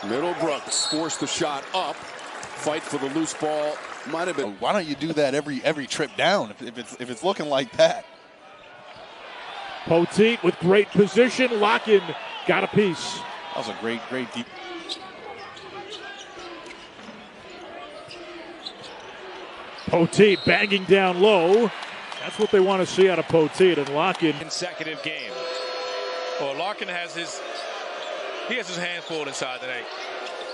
Middlebrooks forced the shot up. Fight for the loose ball. Might have been. Why don't you do that every trip down if it's looking like that? Poteet with great position. Lakhin got a piece. That was a great deep. Poteet banging down low. That's what they want to see out of Poteet, and Lakhin. Consecutive game. Well, Lakhin has his hands full inside today.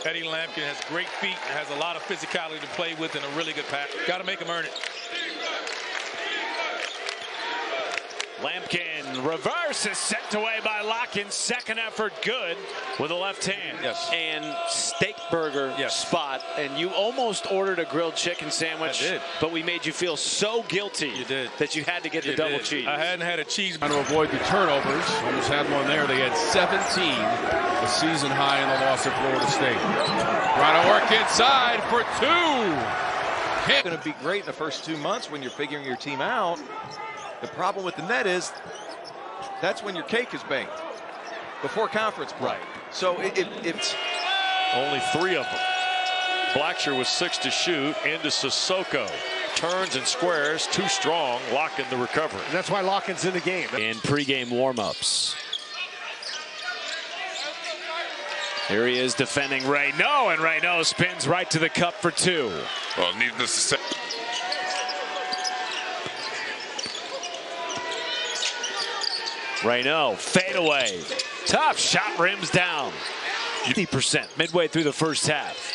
Eddie Lampkin has great feet, has a lot of physicality to play with, and a really good pass. Got to make him earn it. Lampkin reverse is sent away by Lakhin. Second effort good with the left hand. Yes. And steak burger spot. And you almost ordered a grilled chicken sandwich. I did. But we made you feel so guilty that you had to get the double cheese. I hadn't had a cheese. Trying to avoid the turnovers. Almost had one there. They had 17. The season high in the loss of Florida State. Trying to work inside for 2. It's going to be great in the first 2 months when you're figuring your team out. The problem with the net is that's when your cake is baked before conference play. Right. So it's only 3 of them. Blackshear was 6 to shoot into Sissoko. Turns and squares, too strong. Lakhin the recovery. And that's why Lakhin's in the game. In pregame warmups. Here he is defending Reynaud, and Reynaud spins right to the cup for 2. Well, needless to say. Reynaud, fade away. Tough shot, rims down. 50% midway through the first half.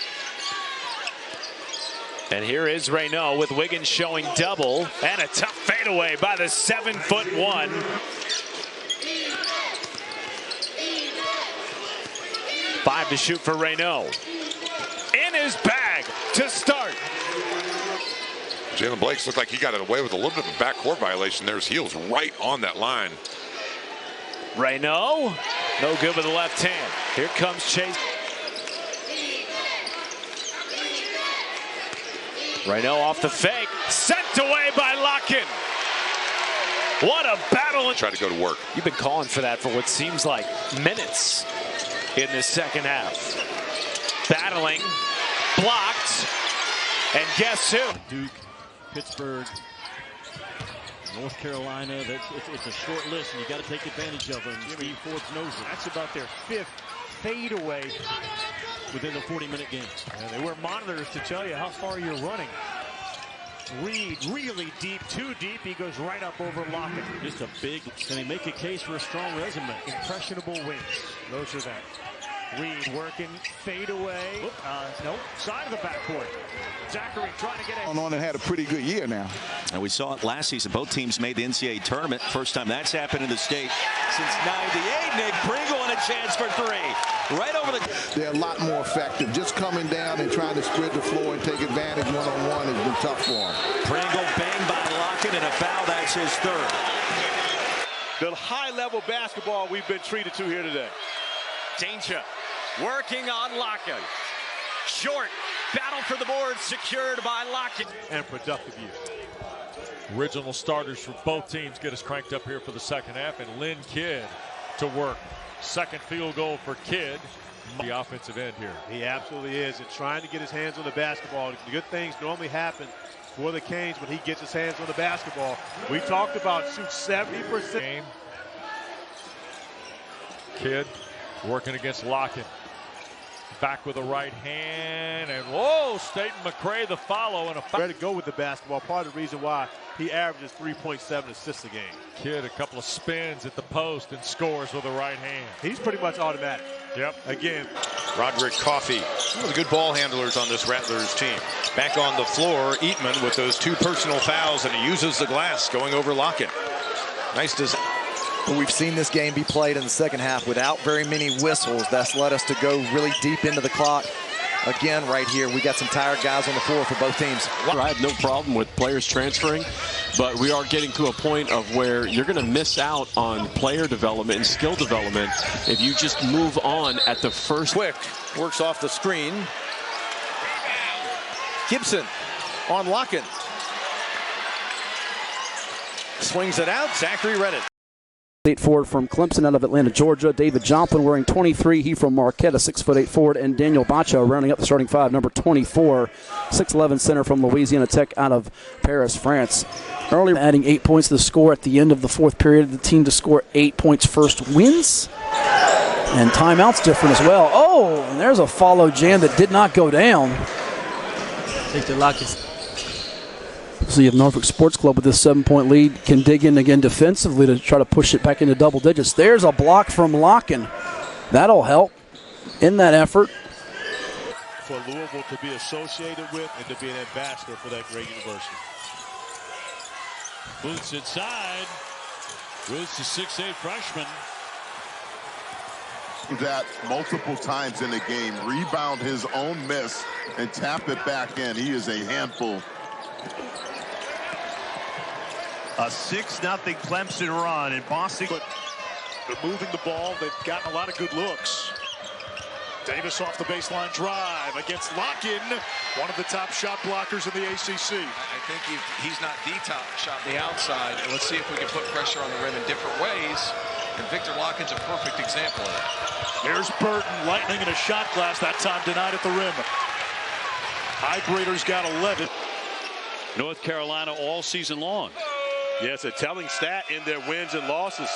And here is Reynaud with Wiggins showing double. And a tough fadeaway by the 7'1". Five to shoot for Reynaud. In his bag to start. Jalen Blakes looked like he got it away with a little bit of a backcourt violation there. His heel's right on that line. Reynaud, no good with the left hand. Here comes Chase. Reynaud off the fake, sent away by Lakhin. What a battle. Try to go to work. You've been calling for that for what seems like minutes in the second half. battling, blocked, and guess who? Duke, Pittsburgh, North Carolina. It's a short list, and you got to take advantage of them. Steve Forbes knows it. That's about their 5th fadeaway within the 40-minute game. And they wear monitors to tell you how far you're running. Reed really deep, too deep. He goes right up over Lakhin. Just a big, can he make a case for a strong resume? Impressionable wins. Those are that. Reed working, fade away. Nope, side of the backcourt. Zachary trying to get it. On and had a pretty good year now. And we saw it last season. Both teams made the NCAA tournament. First time that's happened in the state since '98. Nick Pringle and a chance for three. Right over the... They're a lot more effective. Just coming down and trying to spread the floor and take advantage one-on-one has been tough for them. Pringle banged by Lakhin and a foul. That's his third. The high-level basketball we've been treated to here today. Danger. Working on Lakhin. Short. Battle for the board secured by Lakhin. And productive use. Original starters for both teams get us cranked up here for the second half. And Lynn Kidd to work. Second field goal for Kidd. The offensive end here. He absolutely is. And trying to get his hands on the basketball. The good things normally happen for the Canes when he gets his hands on the basketball. We talked about shoot 70%. Kidd working against Lakhin. Back with the right hand, and whoa, Staten McCray the follow and a foul. Ready to go with the basketball. Part of the reason why he averages 3.7 assists a game. Kidd a couple of spins at the post and scores with the right hand. He's pretty much automatic. Yep. Again. Roderick Coffey, one of the good ball handlers on this Rattlers team. Back on the floor, Eatman with those 2 personal fouls, and he uses the glass going over Lakhin. Nice design. We've seen this game be played in the second half without very many whistles. That's led us to go really deep into the clock. Again, right here, we got some tired guys on the floor for both teams. I have no problem with players transferring, but we are getting to a point of where you're going to miss out on player development and skill development if you just move on at the first. Quick works off the screen. Gibson on Lakhin. Swings it out. Zachary read it. Forward from Clemson out of Atlanta, Georgia. David Johnson wearing 23. He from Marquette, a 6'8" forward. And Daniel Bacha rounding up the starting five, number 24. 6'11" center from Louisiana Tech out of Paris, France. Earlier adding 8 points to the score at the end of the fourth period. The team to score 8 points first wins. And timeout's different as well. Oh, and there's a follow jam that did not go down. Victor Lakhin. So you have Norfolk Sports Club with this 7-point lead, can dig in again defensively to try to push it back into double digits. There's a block from Lakhin. That'll help in that effort. For Louisville to be associated with and to be an ambassador for that great university. Boots inside. Boots, the 6'8" freshman. That multiple times in the game, rebound his own miss and tap it back in. He is a handful. A 6-0 Clemson run, and Boston. But moving the ball, they've gotten a lot of good looks. Davis off the baseline drive against Lakhin, one of the top shot blockers in the ACC. I think he's not the top shot on the outside. Let's see if we can put pressure on the rim in different ways. And Viktor Lakhin's a perfect example of that. There's Burton, lightning in a shot glass, that time denied at the rim. High Graders got 11. North Carolina all season long. Yeah, it's a telling stat in their wins and losses.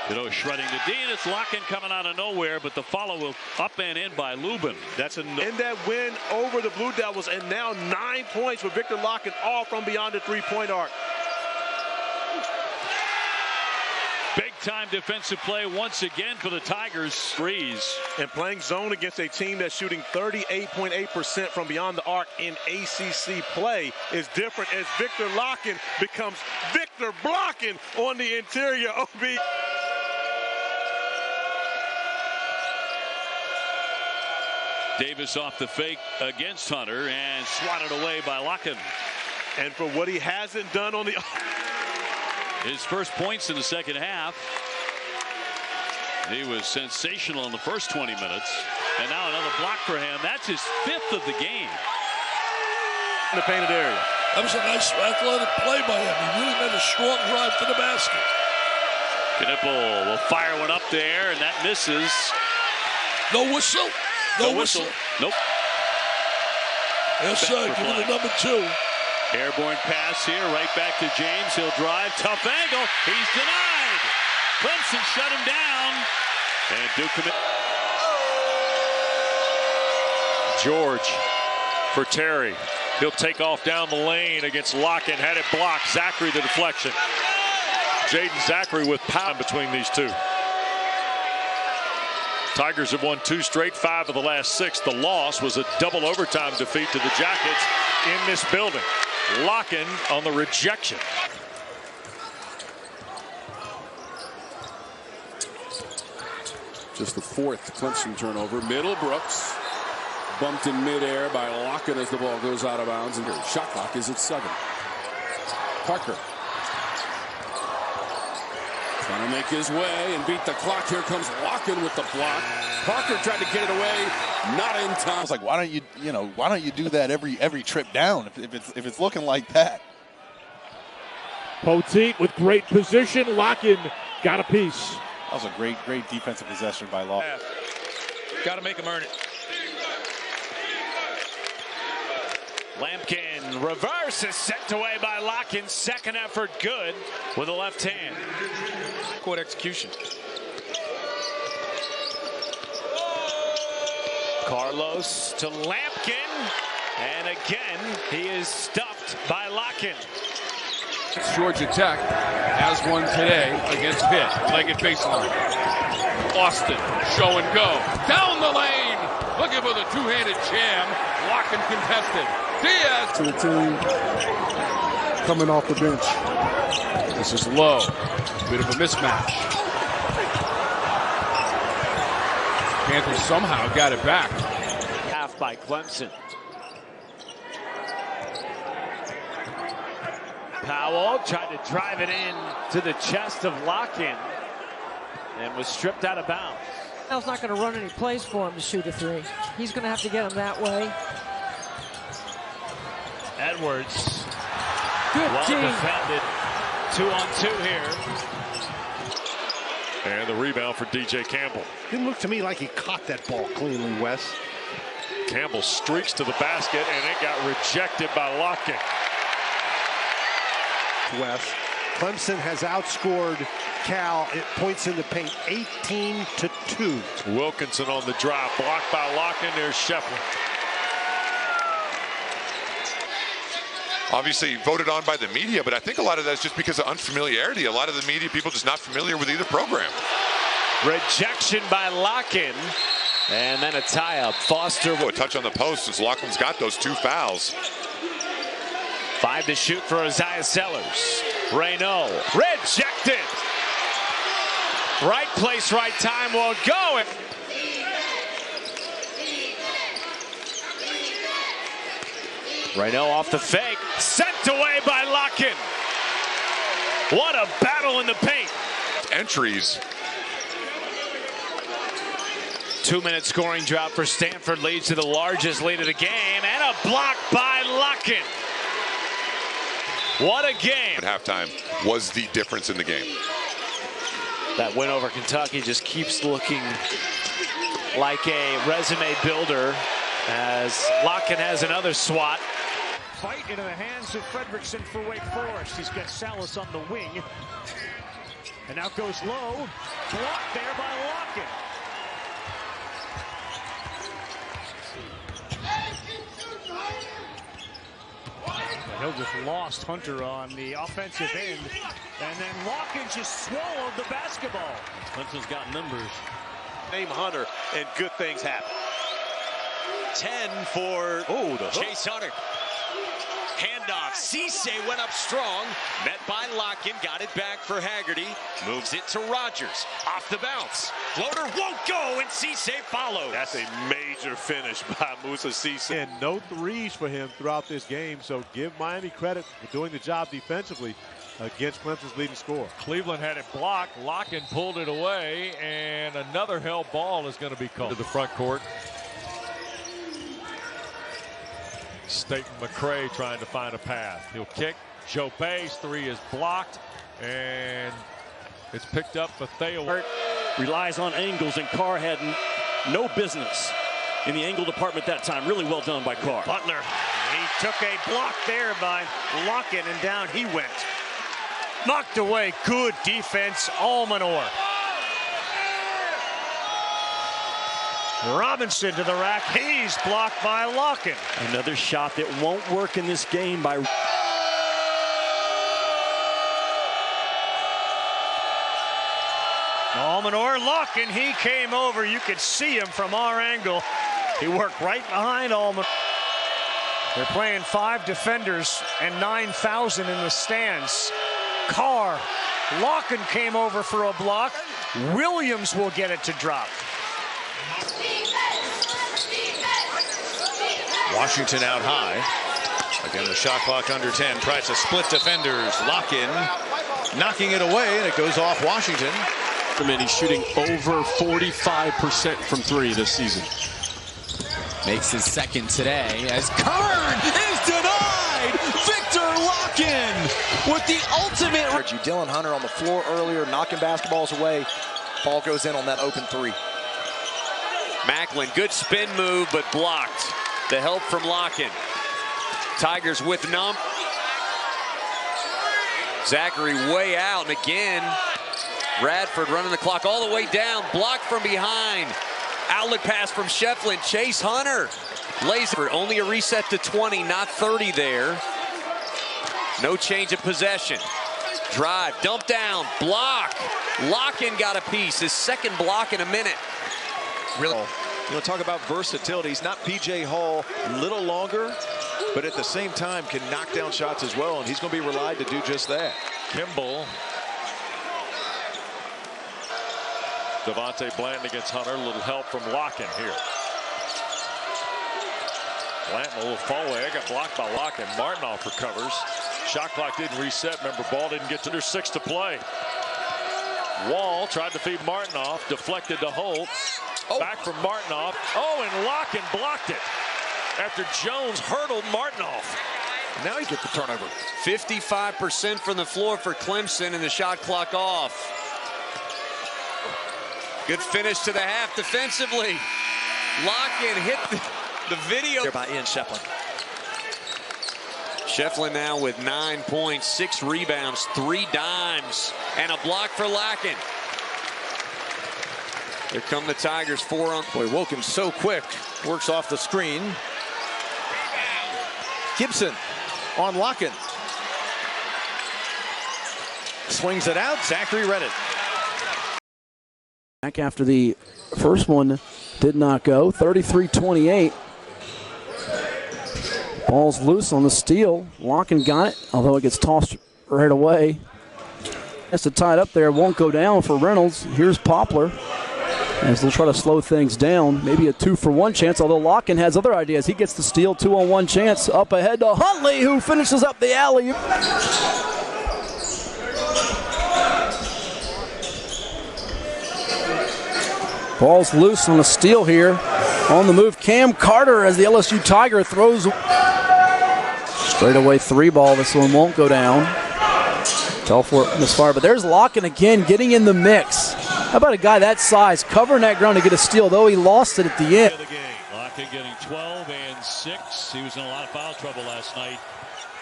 You know, shredding the D, and it's Lakhin coming out of nowhere, but the follow will up and in by Lubin. That's in that win over the Blue Devils, and now 9 points for Viktor Lakhin, all from beyond the three-point arc. Big-time defensive play once again for the Tigers. Freeze. And playing zone against a team that's shooting 38.8% from beyond the arc in ACC play is different as Viktor Lakhin becomes Viktor blocking on the interior OB. Davis off the fake against Hunter and swatted away by Lakhin. And for what he hasn't done on the... His first points in the second half. He was sensational in the first 20 minutes. And now another block for him. That's his 5th of the game. In the painted area. That was a nice athletic play by him. He really made a strong drive to the basket. Knipple will fire one up there, and that misses. No whistle. No whistle. Nope. Yes, sir. Give me the number 2. Airborne pass here, right back to James. He'll drive, tough angle. He's denied. Clemson shut him down. And Duke commit. George for Terry. He'll take off down the lane against Lakhin. Had it blocked. Zachary the deflection. Jaden Zachary with power between these two. Tigers have won 2 straight, 5 of the last 6. The loss was a double overtime defeat to the Jackets in this building. Lakhin on the rejection. Just the 4th Clemson turnover. Middlebrooks bumped in midair by Lakhin as the ball goes out of bounds. And shot clock is at 7. Parker trying to make his way and beat the clock. Here comes Lakhin with the block. Parker tried to get it away, not in time. I was like, why don't you do that every trip down if it's looking like that? Poteet with great position. Lakhin got a piece. That was a great defensive possession by Law. Got to make him earn it. Lampkin reverse is sent away by Lakhin. Second effort good with the left hand. Court execution. Carlos to Lampkin. And again, he is stuffed by Lakhin. Georgia Tech has one today against Pitt. Legged baseline. Austin, show and go. Down the lane. Looking for the two-handed jam. Lakhin contested. Diaz. To the team coming off the bench. This is low. Bit of a mismatch. Panthers somehow got it back. Half by Clemson. Powell tried to drive it in to the chest of Lakhin and was stripped out of bounds. Al's not going to run any plays for him to shoot a 3. He's going to have to get him that way. Edwards. Good well team. Defended. 2-on-2 here. And the rebound for DJ Campbell. Didn't look to me like he caught that ball cleanly, Wes. Campbell streaks to the basket, and it got rejected by Lakhin. Wes, Clemson has outscored Cal at points in the paint 18-2. Wilkinson on the drive, blocked by Lakhin. There's Shepard. Obviously voted on by the media, but I think a lot of that is just because of unfamiliarity. A lot of the media people just not familiar with either program. Rejection by Lakhin. And then a tie-up. Foster. A touch on the post as Lachlan's got those 2 fouls. 5 to shoot for Isaiah Sellers. Reynaud rejected. Right place, right time, won't go. Reynaud off the fake, sent away by Lakhin. What a battle in the paint. Entries. 2-minute scoring drought for Stanford leads to the largest lead of the game, and a block by Lakhin. What a game. At halftime was the difference in the game. That win over Kentucky just keeps looking like a resume builder as Lakhin has another swat. Fight into the hands of Fredrickson for Wake Forest. He's got Salas on the wing. And now goes low. Blocked there by Lakhin. Hill just lost Hunter on the offensive end. And then Lakhin just swallowed the basketball. Clemson's got numbers. Name Hunter, and good things happen. 10 for Chase Hunter. Handoff. Cisse went up strong. Met by Lakhin. Got it back for Haggerty. Moves it to Rogers. Off the bounce. Floater won't go, and Cisse follows. That's a major finish by Moussa Cisse. And no threes for him throughout this game, so give Miami credit for doing the job defensively against Clemson's leading scorer. Cleveland had it blocked. Lakhin pulled it away, and another held ball is going to be called to the front court. Staten McCray trying to find a path. He'll kick. Joe Bay's 3 is blocked, and it's picked up for Theo. Relies on angles, and Carr had no business in the angle department that time. Really well done by Carr. Butler, he took a block there by Lakhin, and down he went. Knocked away. Good defense, Almanor. Robinson to the rack. He's blocked by Lakhin. Another shot that won't work in this game by... Almanor, Lakhin, he came over. You could see him from our angle. He worked right behind Almanor. They're playing 5 defenders and 9,000 in the stands. Carr, Lakhin came over for a block. Williams will get it to drop. Washington out high. Again, the shot clock under 10. Tries to split defenders. Lakhin knocking it away, and it goes off Washington. He's shooting over 45% from 3 this season. Makes his second today as Kern is denied. Viktor Lakhin with the ultimate. Dylan Hunter on the floor earlier, knocking basketballs away. Ball goes in on that open 3. Macklin, good spin move, but blocked. The help from Lakhin. Tigers with numb. Zachary way out, and again, Radford running the clock all the way down. Blocked from behind. Outlet pass from Shefflin. Chase Hunter. Laser. Only a reset to 20, not 30 there. No change of possession. Drive. Dump down. Block. Lakhin got a piece. His second block in a minute. Really. You want to talk about versatility. He's not P.J. Hall, a little longer, but at the same time can knock down shots as well, and he's going to be relied to do just that. Kimball. Devontae Blanton against Hunter. A little help from Lakhin here. Blanton a little fall away. Got blocked by Lakhin. Martinoff recovers. Shot clock didn't reset. Remember, ball didn't get to their 6 to play. Wall tried to feed Martinoff. Deflected to Holt. Back from Martinoff. Oh, and Lakhin blocked it after Jones hurdled Martinoff. Now he gets the turnover. 55% from the floor for Clemson, and the shot clock off. Good finish to the half defensively. Lakhin hit the video. There by Ian Shefflin. Shefflin now with 9 points, 6 rebounds, 3 dimes, and a block for Lakhin. Here come the Tigers, 4 on. Boy, Wilkins so quick. Works off the screen. Gibson on Lakhin. Swings it out. Zachary read it. Back after the first one did not go. 33-28. Ball's loose on the steal. Lakhin got it, although it gets tossed right away. Has to tie it up there. Won't go down for Reynolds. Here's Poplar as they'll try to slow things down. Maybe a 2-for-1 chance, although Lakhin has other ideas. He gets the steal, 2-on-1 chance. Up ahead to Huntley, who finishes up the alley. Ball's loose on a steal here. On the move, Cam Carter as the LSU Tiger throws. Straight away 3-ball. This one won't go down. Telfort misfire, but there's Lakhin again getting in the mix. How about a guy that size covering that ground to get a steal, though he lost it at the end. Lakhin getting 12 and 6. He was in a lot of foul trouble last night.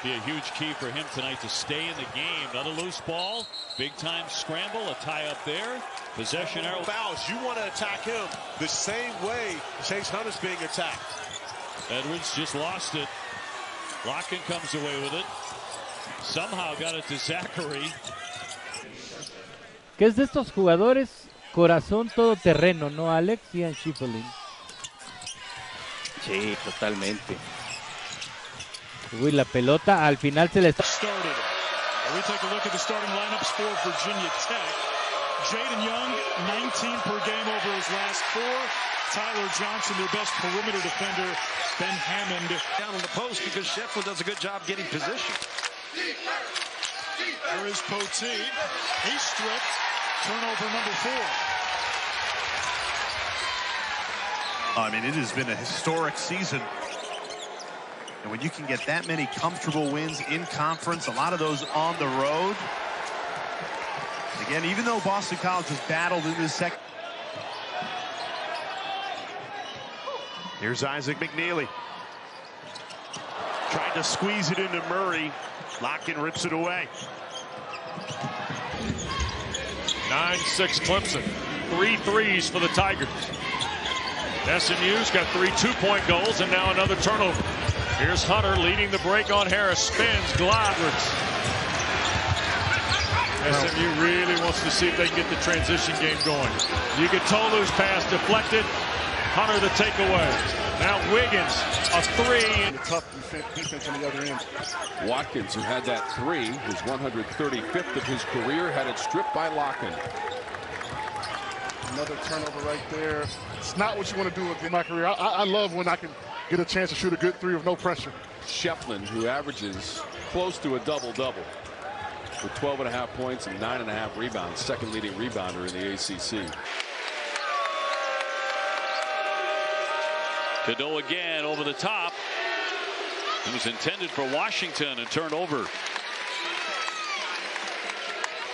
Be a huge key for him tonight to stay in the game. Another loose ball, big time scramble, a tie up there. Possession arrow. Fouls. You want to attack him the same way Chase Hunter's being attacked. Edwards just lost it. Lakhin comes away with it. Somehow got it to Zachary. Que es de estos jugadores corazón todoterreno, ¿no, Alex? Ian Schiffelin. Sí, totalmente. Uy, la pelota al final se le está. We take a look at the starting lineups for Virginia Tech. Jaden Young, 19 per game over his last 4. Tyler Johnson, their best perimeter defender. Ben Hammond down on the post because Shefflin does a good job getting position. There is Poteet. He's stripped. Turnover number 4. I mean, it has been a historic season. And when you can get that many comfortable wins in conference, a lot of those on the road. Again, even though Boston College has battled in this second. Here's Isaac McNeely. Trying to squeeze it into Murray. Lakhin rips it away. 9-6 Clemson. 3 threes for the Tigers. SMU's got 3 two-point goals and now another turnover. Here's Hunter leading the break on Harris. Spins, glides. SMU really wants to see if they can get the transition game going. Yugitolu's pass deflected. Hunter the takeaway. Now Wiggins, a 3. Tough defense on the other end. Watkins, who had that 3, his 135th of his career, had it stripped by Lakhin. Another turnover right there. It's not what you want to do in my career. I love when I can get a chance to shoot a good 3 with no pressure. Shefflin, who averages close to a double-double with 12.5 points and 9.5 rebounds, second leading rebounder in the ACC. Cadeau again over the top. It was intended for Washington and turned over.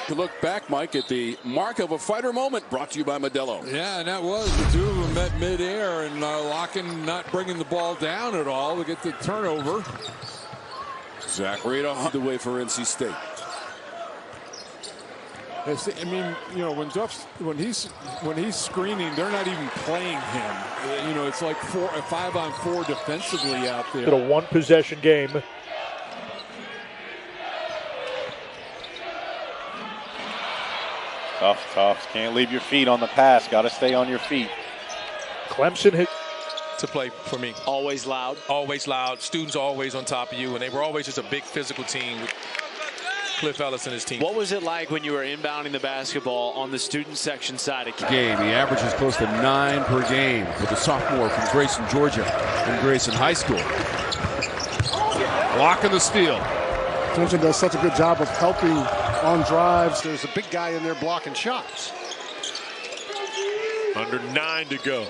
To look back, Mike, at the mark of a fighter moment brought to you by Modelo. Yeah, and that was the two of them met midair, and Lakhin not bringing the ball down at all to get the turnover. Zachary off the way for NC State. I mean, you know, when he's screening, they're not even playing him. You know, it's like 5-on-4 defensively out there. It's a one-possession game. Tough. Can't leave your feet on the pass. Got to stay on your feet. Clemson hit to play for me. Always loud. Always loud. Students are always on top of you, and they were always just a big physical team with Cliff Ellis and his team. What was it like when you were inbounding the basketball on the student section side of game? He averages close to 9 per game with a sophomore from Grayson, Georgia, in Grayson High School. Blocking the steal. Clemson does such a good job of helping on drives. There's a big guy in there blocking shots. Under 9 to go.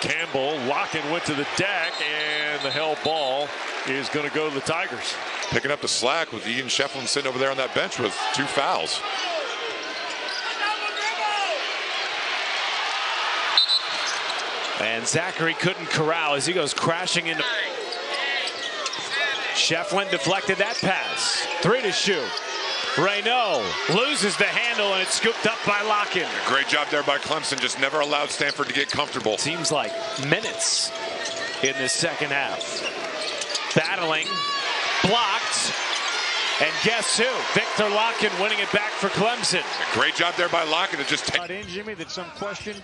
Campbell, Lakhin went to the deck, and the held ball is going to go to the Tigers. Picking up the slack with Ian Shefflin sitting over there on that bench with 2 fouls. And Zachary couldn't corral as he goes crashing into. Shefflin deflected that pass. 3 to shoot. Reynaud loses the handle, and it's scooped up by Lakhin. Great job there by Clemson. Just never allowed Stanford to get comfortable. Seems like minutes in the second half. Battling, blocked, and guess who? Viktor Lakhin winning it back for Clemson. Great job there by Lakhin to just take. In, Jimmy, that some questioned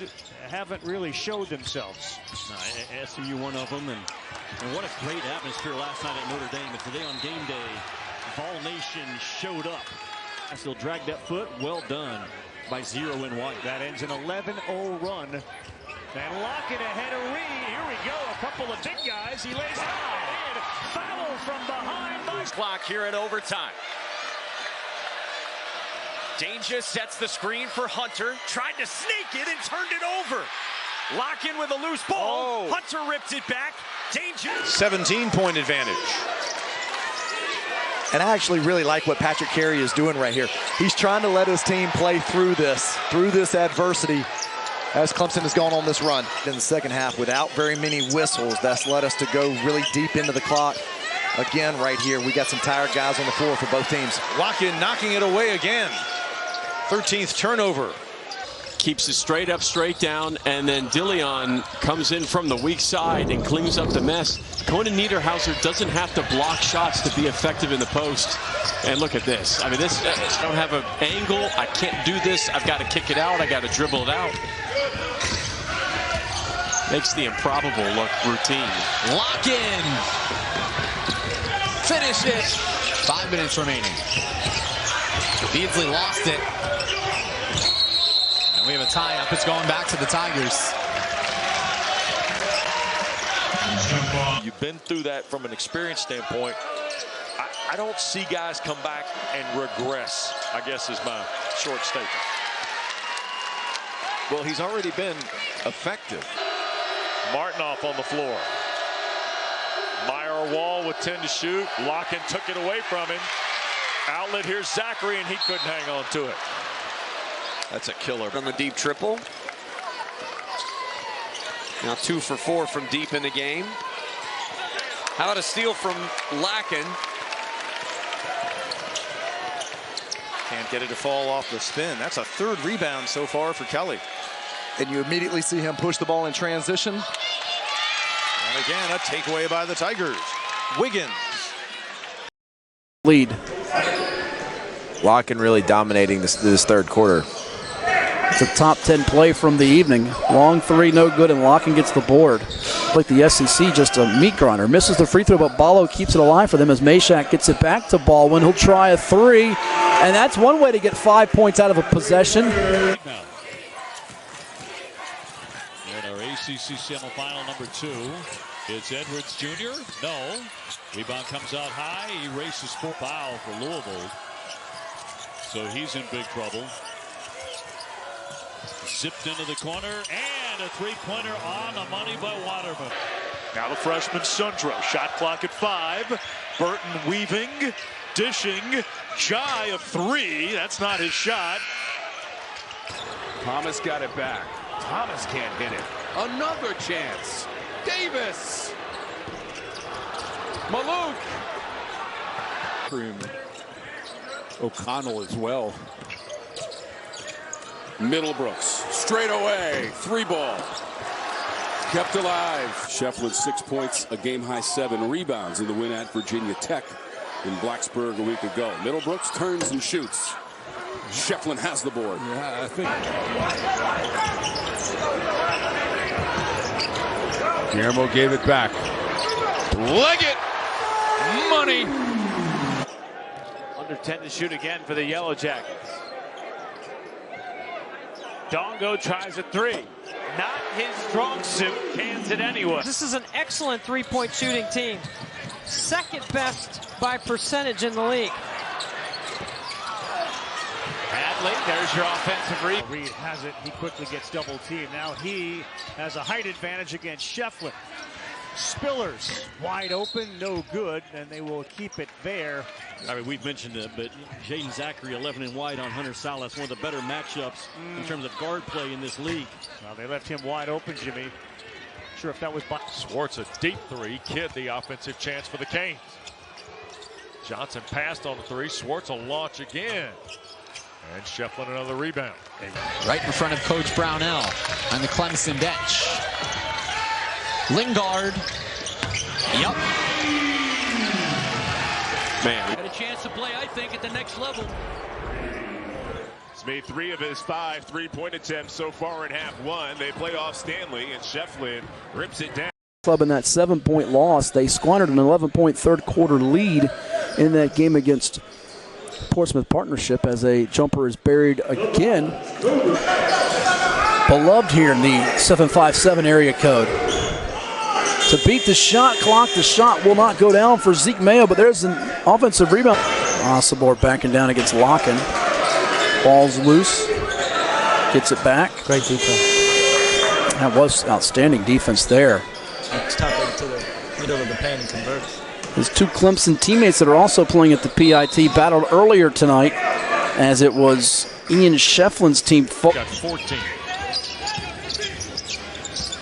haven't really showed themselves. SMU one of them, and what a great atmosphere last night at Notre Dame. And today on game day, Vol Nation showed up. Still dragged that foot. Well done by 0 in white. That ends an 11-0 run. And Lakhin ahead of Reed. Here we go. A couple of big guys. He lays it in. Foul from behind. Clock here at overtime. Danger sets the screen for Hunter. Tried to sneak it and turned it over. Lakhin with a loose ball. Hunter ripped it back. Danger. 17-point advantage. And I actually really like what Patrick Carey is doing right here. He's trying to let his team play through this adversity as Clemson has gone on this run in the second half without very many whistles. That's led us to go really deep into the clock. Again, right here, we got some tired guys on the floor for both teams. Lakhin knocking it away again. 13th turnover. Keeps it straight up, straight down, and then DeLeon comes in from the weak side and cleans up the mess. Conan Niederhauser doesn't have to block shots to be effective in the post. And look at this. I mean, this, I don't have an angle. I can't do this. I've got to kick it out. I got to dribble it out. Makes the improbable look routine. Lakhin. Finish it. 5 minutes remaining. Beardsley lost it. And we have a tie-up. It's going back to the Tigers. You've been through that from an experience standpoint. I don't see guys come back and regress, I guess is my short statement. Well, he's already been effective. Martinoff on the floor. Meyer Wall with 10 to shoot. Lakhin took it away from him. Outlet, here's Zachary, and he couldn't hang on to it. That's a killer. On the deep triple. Now 2 for 4 from deep in the game. How about a steal from Lakhin? Can't get it to fall off the spin. That's a 3rd rebound so far for Kelly. And you immediately see him push the ball in transition. And again, a takeaway by the Tigers. Wiggins. Lead. Lakhin really dominating this 3rd quarter. It's a top 10 play from the evening. Long 3, no good, and Lakhin gets the board. Like the SEC, just a meat grinder. Misses the free throw, but Ballo keeps it alive for them as Meshack gets it back to Baldwin. He'll try a 3, and that's one way to get 5 points out of a possession. In our ACC semifinal number 2, it's Edwards Jr. No. Rebound comes out high. He races for foul for Louisville. So he's in big trouble. Zipped into the corner, and a 3-pointer on the money by Waterman. Now the freshman Sundro, shot clock at 5. Burton weaving, dishing, shy of 3. That's not his shot. Thomas got it back. Thomas can't hit it. Another chance. Davis. Maluk. O'Connell as well. Middlebrooks, straight away, 3-ball. Kept alive. Shefflin 6 points, a game-high 7 rebounds in the win at Virginia Tech in Blacksburg a week ago. Middlebrooks turns and shoots. Shefflin has the board. Yeah, I think. Guillermo gave it back. Leggett, money. Under 10 to shoot again for the Yellow Jackets. Dongo tries a 3. Not his strong suit. Cans it anyway. This is an excellent 3-point shooting team. 2nd best by percentage in the league. Hadley, there's your offensive read. Reed has it. He quickly gets double teamed. Now he has a height advantage against Shefflin. Spillers wide open, no good, and they will keep it there. I mean, we've mentioned it, but Jaden Zachary 11 and wide on Hunter Salas, one of the better matchups in terms of guard play in this league. Well, they left him wide open, Jimmy. Sure if that was by Swartz, a deep 3. Kidd the offensive chance for the Canes. Johnson passed on the 3. Swartz will launch again. And Shefflin another rebound. Right in front of Coach Brownell on the Clemson bench. Lingard. Yep. Man. Got a chance to play, I think, at the next level. He's made 3 of his 5 3-point attempts so far in half 1. They play off Stanley, and Shefflin rips it down. Club in that 7-point loss, they squandered an 11-point 3rd quarter lead in that game against Portsmouth Partnership as a jumper is buried again. Beloved here in the 757 area code. To beat the shot clock, the shot will not go down for Zeke Mayo, but there's an offensive rebound. Osobor backing down against Lakhin. Ball's loose. Gets it back. Great defense. That was outstanding defense there. It's tough into the middle of the paint and converts. His 2 Clemson teammates that are also playing at the PIT battled earlier tonight as it was Ian Shefflin's team. Got 14.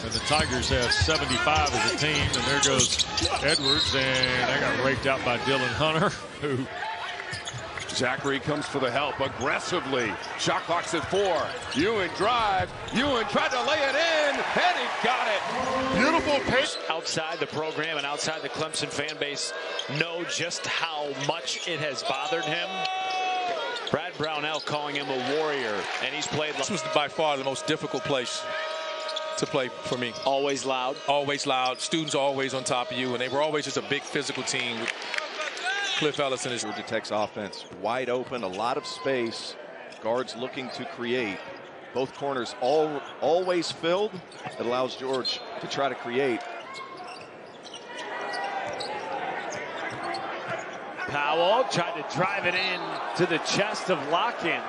And the Tigers have 75 as a team, and there goes Edwards, and they got raked out by Dylan Hunter, who Zachary comes for the help aggressively. Shot clock's at 4. Ewan drive. Ewan tried to lay it in, and he got it. Beautiful pace. Outside the program and outside the Clemson fan base know just how much it has bothered him. Brad Brownell calling him a warrior, and he's played. This was by far the most difficult place to play for me. Always loud. Always loud. Students are always on top of you, and they were always just a big physical team. Cliff Ellison is Georgia Tech's offense wide open, a lot of space. Guards looking to create. Both corners always filled. It allows George to try to create. Powell tried to drive it in to the chest of Lakhin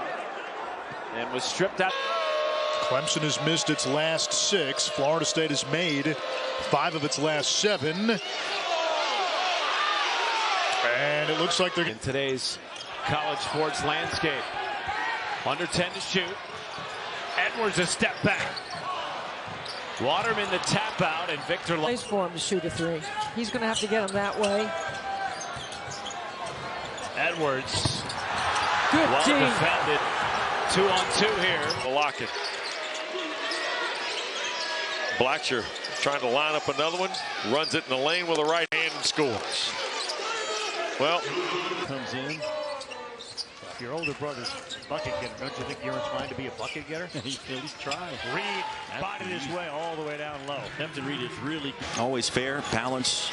and was stripped out. Clemson has missed its last 6. Florida State has made 5 of its last 7. And it looks like they're in today's college sports landscape. Under 10 to shoot. Edwards a step back. Waterman the tap out, and Viktor plays for him to shoot a three. He's going to have to get him that way. Edwards. Good well team. Defended. 2-on-2 here. Lakhin. Blacksher trying to line up another one. Runs it in the lane with the right hand and scores. Well, comes in. If your older brother's bucket getter, don't you think you're inclined to be a bucket getter? He's trying. Reed spotted his way all the way down low. Hampton Reed is really always fair, balanced,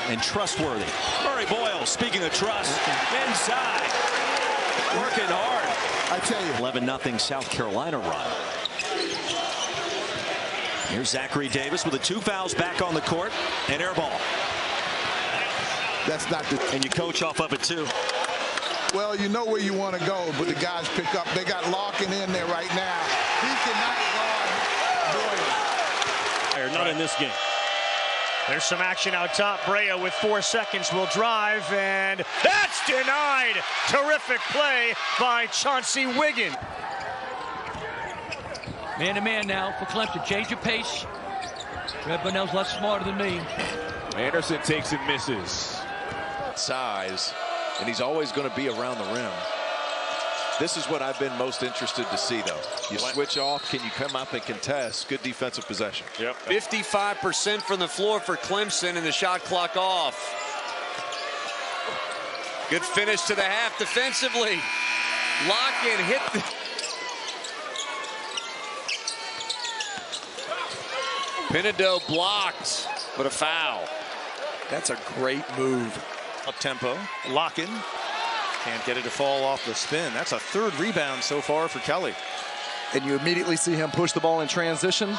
and trustworthy. Murray Boyle, speaking of trust, inside, working hard. I tell you, 11-0 South Carolina run. Here's Zachary Davis with the 2 fouls back on the court, and air ball. That's not the. And you coach off of it too. Well, you know where you want to go, but the guys pick up. They got Lakhin in there right now. He cannot guard Boyle. not in this game. There's some action out top. Brea with 4 seconds will drive, and that's denied. Terrific play by Chauncey Wiggin. Man-to-man now for Clemson. Change your pace. Red Bunnell's a lot smarter than me. Anderson takes and misses. Size, and he's always going to be around the rim. This is what I've been most interested to see, though. You switch off, can you come up and contest? Good defensive possession. Yep. 55% from the floor for Clemson, and the shot clock off. Good finish to the half defensively. Lakhin hit the... Pinado blocked, but a foul. That's a great move. Up tempo. Lakhin can't get it to fall off the spin. That's a 3rd rebound so far for Kelly. And you immediately see him push the ball in transition.